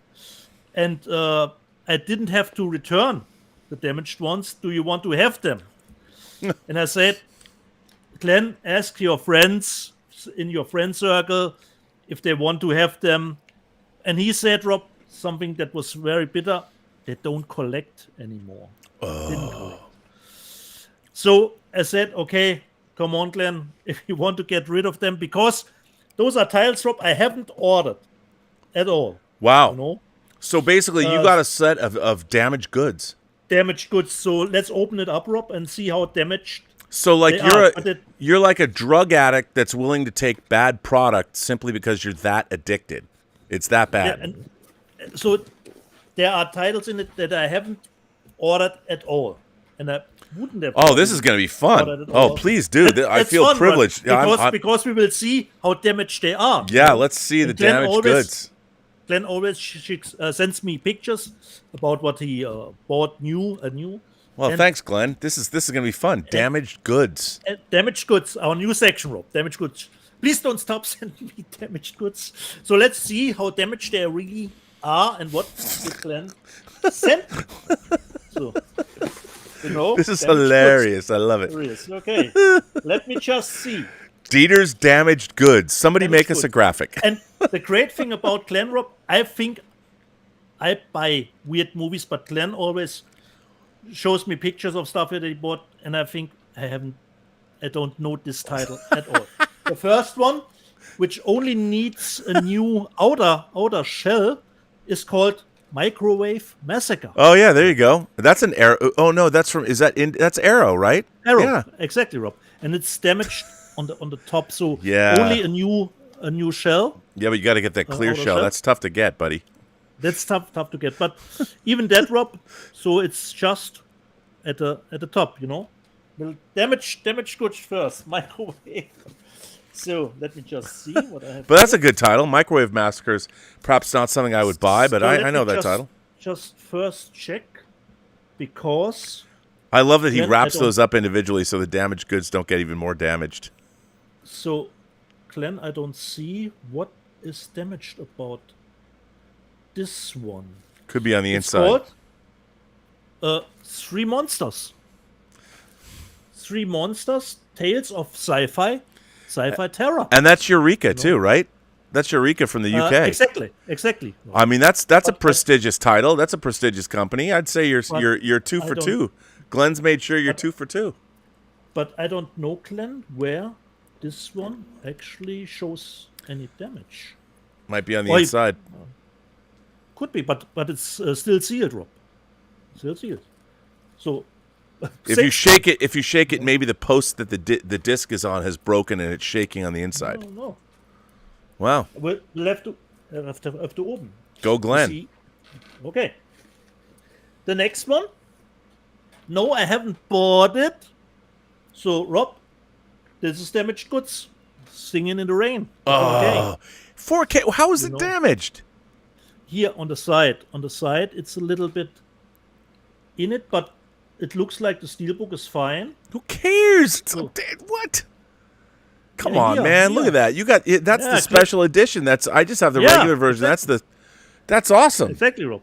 S2: and I didn't have to return the damaged ones. Do you want to have them?" And I said, Glenn, ask your friends in your friend circle if they want to have them. And he said, Rob, something that was very bitter. They don't collect anymore. Didn't collect. So I said, okay, come on, Glenn, if you want to get rid of them, because those are titles, Rob, I haven't ordered at all.
S1: Wow.
S2: You know,
S1: So basically, you got a set of damaged goods.
S2: damaged goods. So let's open it up, Rob, and see how damaged.
S1: So like
S2: They
S1: you're like a drug addict that's willing to take bad product simply because you're that addicted. It's that bad.
S2: Yeah, and so there are titles in it that I haven't ordered at all, and I wouldn't have.
S1: Oh, this is going to be fun.
S2: ordered at
S1: Oh,
S2: all.
S1: please do. I
S2: That's
S1: feel
S2: fun,
S1: privileged.
S2: but because we will see how damaged they are.
S1: Yeah, let's see the
S2: And Glenn
S1: damaged goods.
S2: Glenn always sends me pictures about what he bought new.
S1: Well,
S2: and-
S1: thanks, Glenn. This is going to be fun. Damaged goods.
S2: Damaged goods, our new section, Rob. Damaged goods. Please don't stop sending me damaged goods. So let's see how damaged they really are and what did Glenn send. So,
S1: This is
S2: damaged
S1: hilarious. I love it.
S2: goods. Okay, let me just see.
S1: Dieter's damaged goods. Somebody
S2: Damaged
S1: make us a
S2: goods.
S1: graphic.
S2: And the great thing about Glenn, Rob, I think I buy weird movies, but Glenn always shows me pictures of stuff that he bought, and I think I don't know this title at all. The first one, which only needs a new outer shell, is called Microwave Massacre.
S1: Oh yeah, there you go. That's an Arrow. Oh no, that's that's Arrow, right?
S2: Arrow,
S1: Yeah.
S2: exactly, Rob. And it's damaged on the top, so
S1: Yeah.
S2: only a new shell.
S1: Yeah, but you got to get that clear
S2: outer
S1: shell.
S2: shell?
S1: That's tough to get, buddy.
S2: That's tough to get, but even that, Rob. So it's just at the top, Well, damage goods first. Microwave. So let me just see what I have.
S1: But that's a good title. Microwave Massacres. Perhaps not something I would buy, but
S2: So let
S1: I
S2: me
S1: know that
S2: just-
S1: title.
S2: Just first check, because
S1: I love that he
S2: Glenn,
S1: wraps
S2: I don't-
S1: those up individually so the damaged goods don't get even more damaged.
S2: so Glenn, I don't see what is damaged about this one.
S1: Could be on the
S2: It's
S1: inside.
S2: called Three Monsters. Three Monsters, Tales of Sci-Fi Terror.
S1: And that's Eureka too, right? That's Eureka from the UK.
S2: Exactly.
S1: I mean, that's a
S2: But-
S1: prestigious title. That's a prestigious company. I'd say you're
S2: But
S1: you're two
S2: I
S1: for
S2: don't-
S1: two. Glenn's made sure you're 2 for 2.
S2: But I don't know, Glenn, where this one actually shows any damage.
S1: Might be on the
S2: Oi.
S1: inside.
S2: Could be, but it's still sealed, Rob. Still sealed. So
S1: If you shake it, maybe the post that the disc is on has broken and it's shaking on the inside.
S2: no.
S1: Wow.
S2: We'll have to open.
S1: Go Glenn.
S2: See. Okay. The next one. No, I haven't bought it. So, Rob, this is damaged goods. Singing in the Rain.
S1: Oh, 4K. How is it
S2: know.
S1: damaged?
S2: Here on the side, it's a little bit in it, but it looks like the Steelbook is fine.
S1: Who cares? It's
S2: Oh.
S1: what? Come
S2: Yeah,
S1: on,
S2: here,
S1: man!
S2: here.
S1: Look at that. You got that's
S2: Yeah,
S1: the special edition. I just have the
S2: Yeah,
S1: regular version. That's awesome.
S2: Exactly, Rob.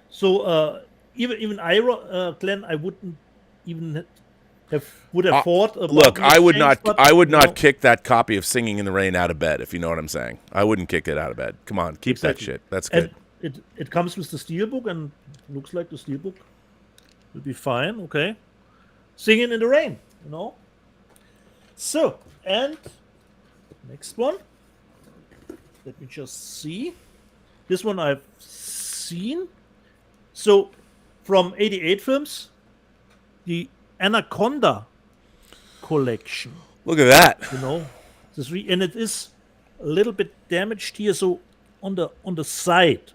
S2: So even Glenn, I wouldn't even would have thought about
S1: Look,
S2: the
S1: I would
S2: exchange,
S1: not.
S2: but,
S1: I would
S2: you
S1: not
S2: know,
S1: kick that copy of Singing in the Rain out of bed. If you know what I'm saying, I wouldn't kick it out of bed. Come on, keep
S2: Exactly.
S1: that shit. That's good.
S2: And it comes with the Steelbook, and looks like the Steelbook will be fine. Okay, Singing in the Rain, So, and next one. Let me just see. This one I've seen. So, from 88 films, the Anaconda collection.
S1: Look at that.
S2: And it is a little bit damaged here, so on the side,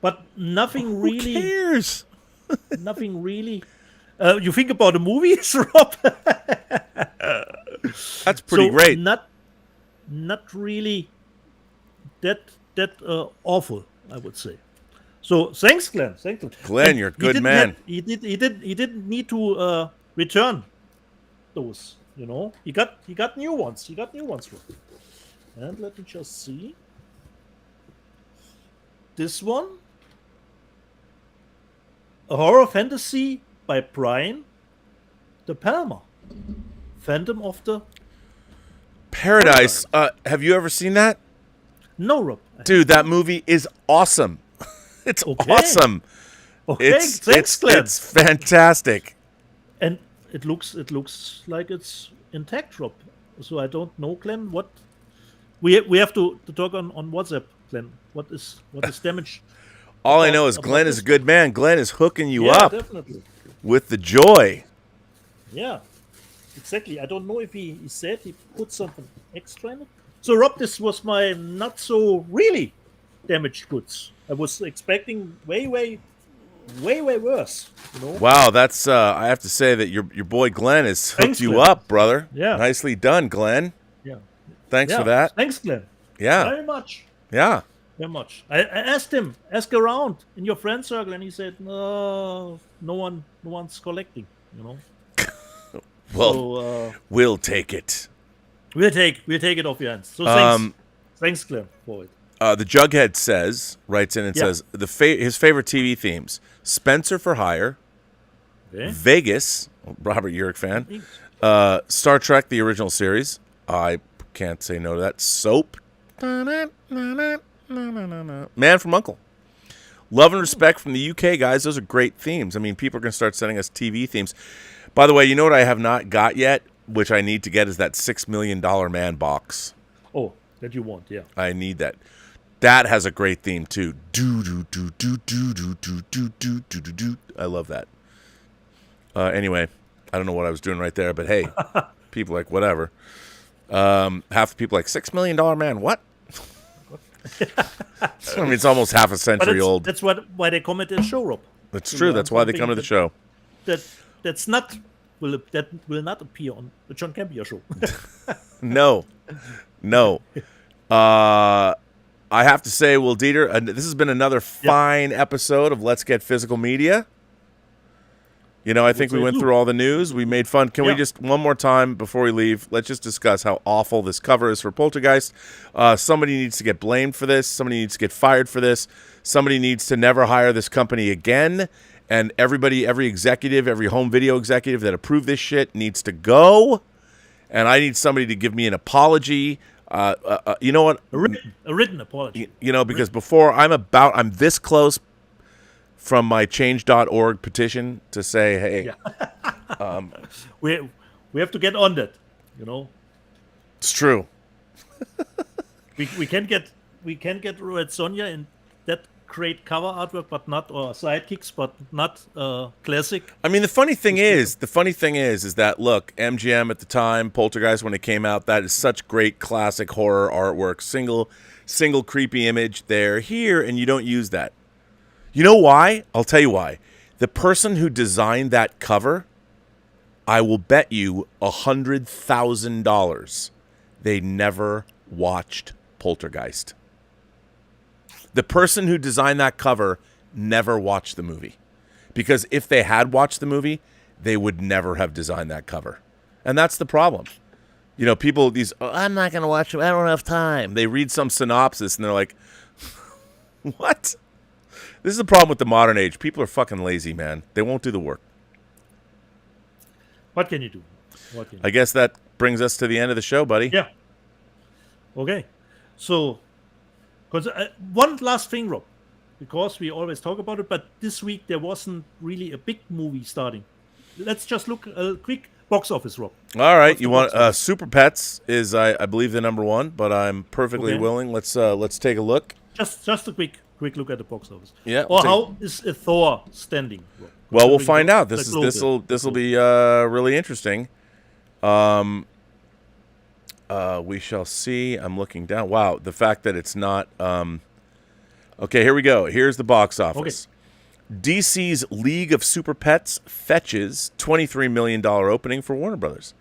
S2: but nothing really.
S1: Who cares?
S2: Nothing really. You think about the movies, Rob?
S1: That's pretty great.
S2: Not really that awful, I would say. So thanks, Glenn. Thanks, Glenn.
S1: Glenn, you're a good man.
S2: He didn't need to return those. He got new ones. Rob. And let me just see. This one, a horror fantasy by Brian De Palma, Phantom of the
S1: Paradise. Have you ever seen that?
S2: No, Rob.
S1: Dude, that movie is awesome. It's
S2: Okay.
S1: awesome.
S2: Okay, thanks, Glenn.
S1: It's fantastic.
S2: And it looks like it's intact, Rob. So I don't know, Glenn. What we have to talk on WhatsApp, Glenn. What is damaged?
S1: All I know is Glenn is a good man. Glenn is hooking you up
S2: definitely.
S1: with the joy.
S2: Yeah, exactly. I don't know if he said he put something extra in it. So, Rob, this was my not so really damaged goods. I was expecting way worse. You know?
S1: Wow, that's I have to say that your boy Glenn has hooked
S2: Thanks,
S1: you
S2: Glenn.
S1: up, brother.
S2: Yeah.
S1: Nicely done, Glenn.
S2: Yeah.
S1: Thanks for that.
S2: Thanks, Glenn.
S1: Yeah.
S2: Very much.
S1: Yeah.
S2: Very much. I asked him, ask around in your friend circle, and he said, no one's collecting. You know.
S1: Well,
S2: So,
S1: we'll take it.
S2: we'll take it off your hands. So thanks, Glenn, for it.
S1: The Jughead writes in and says his favorite TV themes: Spencer for Hire,
S2: Okay.
S1: Vegas, Robert Urich fan, Star Trek the original series. I can't say no to that. Soap, Man from U.N.C.L.E. Love and Respect from the UK, guys. Those are great themes. I mean, people are going to start sending us TV themes. By the way, you know what I have not got yet, which I need to get, is that $6 Million Man box.
S2: Oh, that you want, yeah.
S1: I need that. That has a great theme too. Do do do do do do do do do do do do. I love that. Anyway, I don't know what I was doing right there, but hey, people are like whatever. Half the people are like $6 Million Man. What? I mean, it's almost half a century old.
S2: That's why they come at the show, Rob.
S1: That's true. That's why they come to the show.
S2: That will not appear on the John Campia show.
S1: No. I have to say, Will Dieter, this has been another fine episode of Let's Get Physical Media. You know, I think we went through all the news. We made fun. Can we just, one more time before we leave, let's just discuss how awful this cover is for Poltergeist. Somebody needs to get blamed for this. Somebody needs to get fired for this. Somebody needs to never hire this company again. And every executive, every home video executive that approved this shit needs to go. And I need somebody to give me an apology. You know what?
S2: A written apology.
S1: You know, because before I'm this close from my change.org petition to say, hey,
S2: we have to get on that, you know.
S1: It's true.
S2: we can get Red Sonja in that great cover artwork, but not, or sidekicks, but not classic.
S1: I mean, the funny thing is that look, MGM at the time, Poltergeist when it came out, that is such great classic horror artwork. Single creepy image there, here, and you don't use that. You know why? I'll tell you why. The person who designed that cover, I will bet you $100,000 they never watched Poltergeist. The person who designed that cover never watched the movie. Because if they had watched the movie, they would never have designed that cover. And that's the problem. You know, people, I'm not going to watch it. I don't have time. They read some synopsis and they're like, what? This is the problem with the modern age. People are fucking lazy, man. They won't do the work.
S2: What can you do?
S1: I guess that brings us to the end of the show, buddy.
S2: Yeah. Okay. So, one last thing, Rob, because we always talk about it, but this week there wasn't really a big movie starting. Let's just look a quick box office, Rob.
S1: All right, you want Super Pets is I believe the number one, but I'm perfectly willing. Let's take a look.
S2: Just a quick look at the box office.
S1: Yeah.
S2: Or how is a Thor standing, Rob?
S1: Well, we'll find out. This will be really interesting. We shall see. I'm looking down. Wow, the fact that it's not. Okay, here we go. Here's the box office. Okay. DC's League of Super Pets fetches $23 million opening for Warner Brothers.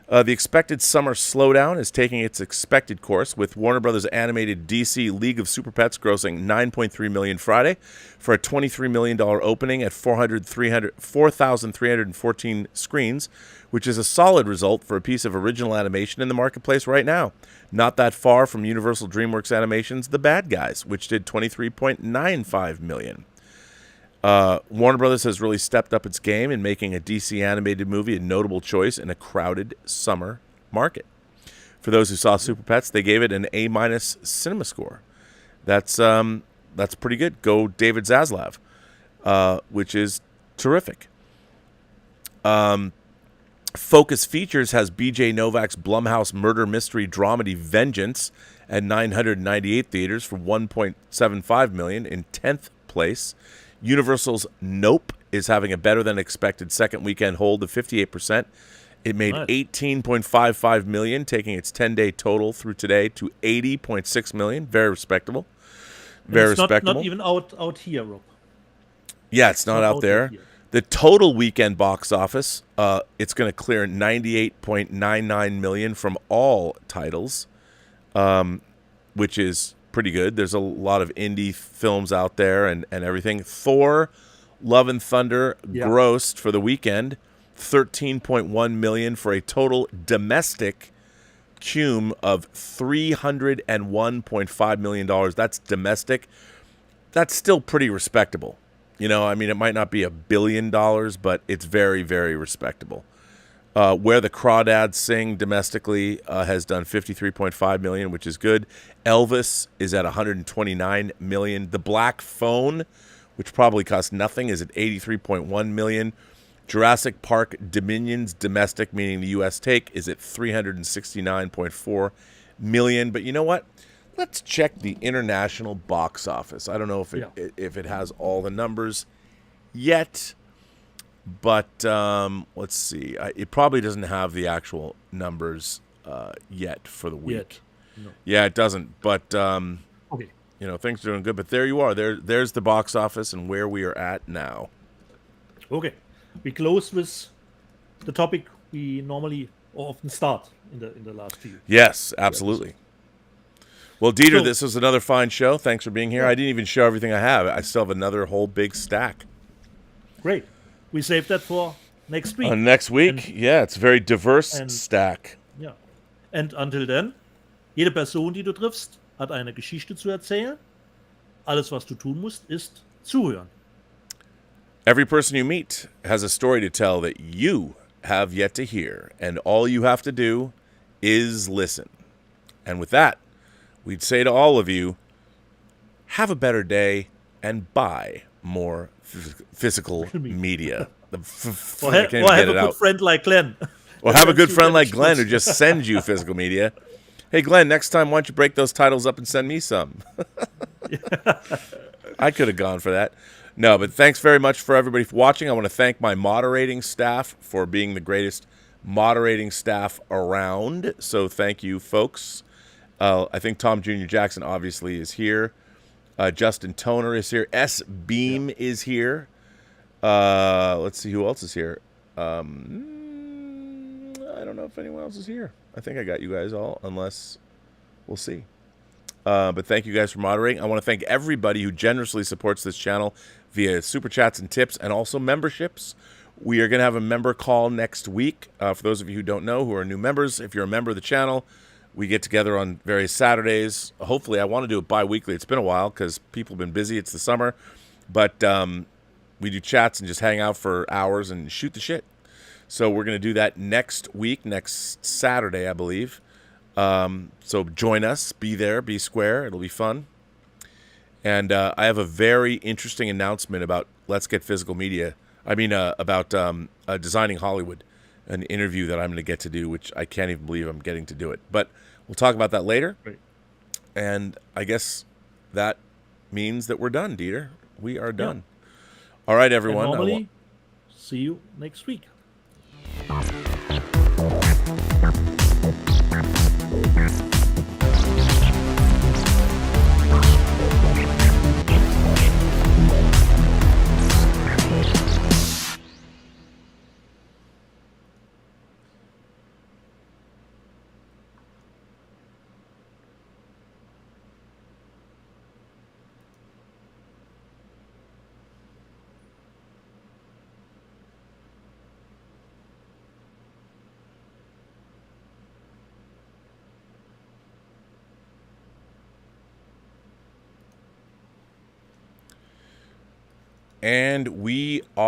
S1: The expected summer slowdown is taking its expected course, with Warner Brothers' animated DC League of Super Pets grossing $9.3 million Friday for a $23 million opening at 4,314 screens, which is a solid result for a piece of original animation in the marketplace right now. Not that far from Universal DreamWorks Animation's The Bad Guys, which did $23.95 million. Warner Brothers has really stepped up its game in making a DC animated movie a notable choice in a crowded summer market. For those who saw Super Pets, they gave it an A- cinema score. That's pretty good. Go David Zaslav, which is terrific. Focus Features has B.J. Novak's Blumhouse murder mystery dramedy Vengeance at 998 theaters for $1.75 million in 10th place. Universal's Nope is having a better than expected second weekend hold of 58%. It made $18.55 million, taking its 10-day total through today to $80.6 million. Very respectable. Very respectable.
S2: Not even out here, Rob.
S1: Yeah, it's not out there. The total weekend box office, it's going to clear $98.99 million from all titles, which is pretty good. There's a lot of indie films out there and everything. Thor, Love and Thunder grossed for the weekend $13.1 million for a total domestic cum of $301.5 million. That's domestic. That's still pretty respectable. You know, I mean, it might not be $1 billion, but it's very, very respectable. Where the Crawdads Sing domestically has done $53.5 million, which is good. Elvis is at $129 million. The Black Phone, which probably costs nothing, is at $83.1 million. Jurassic Park Dominion's domestic, meaning the U.S. take, is at $369.4 million. But you know what? Let's check the international box office. I don't know if it has all the numbers yet, but let's see. It probably doesn't have the actual numbers yet for the week. No. Yeah, it doesn't. But okay. You know, things are doing good. But there you are. There's the box office and where we are at now.
S2: Okay. We close with the topic we normally or often start in the last few.
S1: Yes, absolutely. Well, Dieter, this was another fine show. Thanks for being here. I didn't even show everything I have. I still have another whole big stack.
S2: Great. We saved that for next week.
S1: Next week? It's a very diverse stack.
S2: Ja. And until then, jede Person, die du triffst, hat eine Geschichte zu erzählen. Alles, was du tun musst, ist zuhören.
S1: Every person you meet has a story to tell that you have yet to hear, and all you have to do is listen. And with that, we'd say to all of you, have a better day and buy more physical media.
S2: Or have a good friend like Glenn.
S1: Or have a good friend like Glenn who just sends you physical media. Hey, Glenn, next time, why don't you break those titles up and send me some? I could have gone for that. No, but thanks very much for everybody for watching. I want to thank my moderating staff for being the greatest moderating staff around. So thank you, folks. I think Tom Jr. Jackson obviously is here. Justin Toner is here. S. Beam is here. Let's see who else is here. I don't know if anyone else is here. I think I got you guys all, unless we'll see. But thank you guys for moderating. I want to thank everybody who generously supports this channel via super chats and tips and also memberships. We are going to have a member call next week. For those of you who don't know, who are new members, if you're a member of the channel, we get together on various Saturdays. Hopefully, I want to do it bi-weekly. It's been a while because people have been busy. It's the summer. But we do chats and just hang out for hours and shoot the shit. So we're going to do that next week, next Saturday, I believe. So join us. Be there. Be square. It'll be fun. And I have a very interesting announcement about Let's Get Physical Media. I mean, about Designing Hollywood, an interview that I'm going to get to do, which I can't even believe I'm getting to do it. But we'll talk about that later. Great. And I guess that means that we're done, Dieter. We are done. Yeah. All right, everyone.
S2: And normally, see you next week.
S1: And we are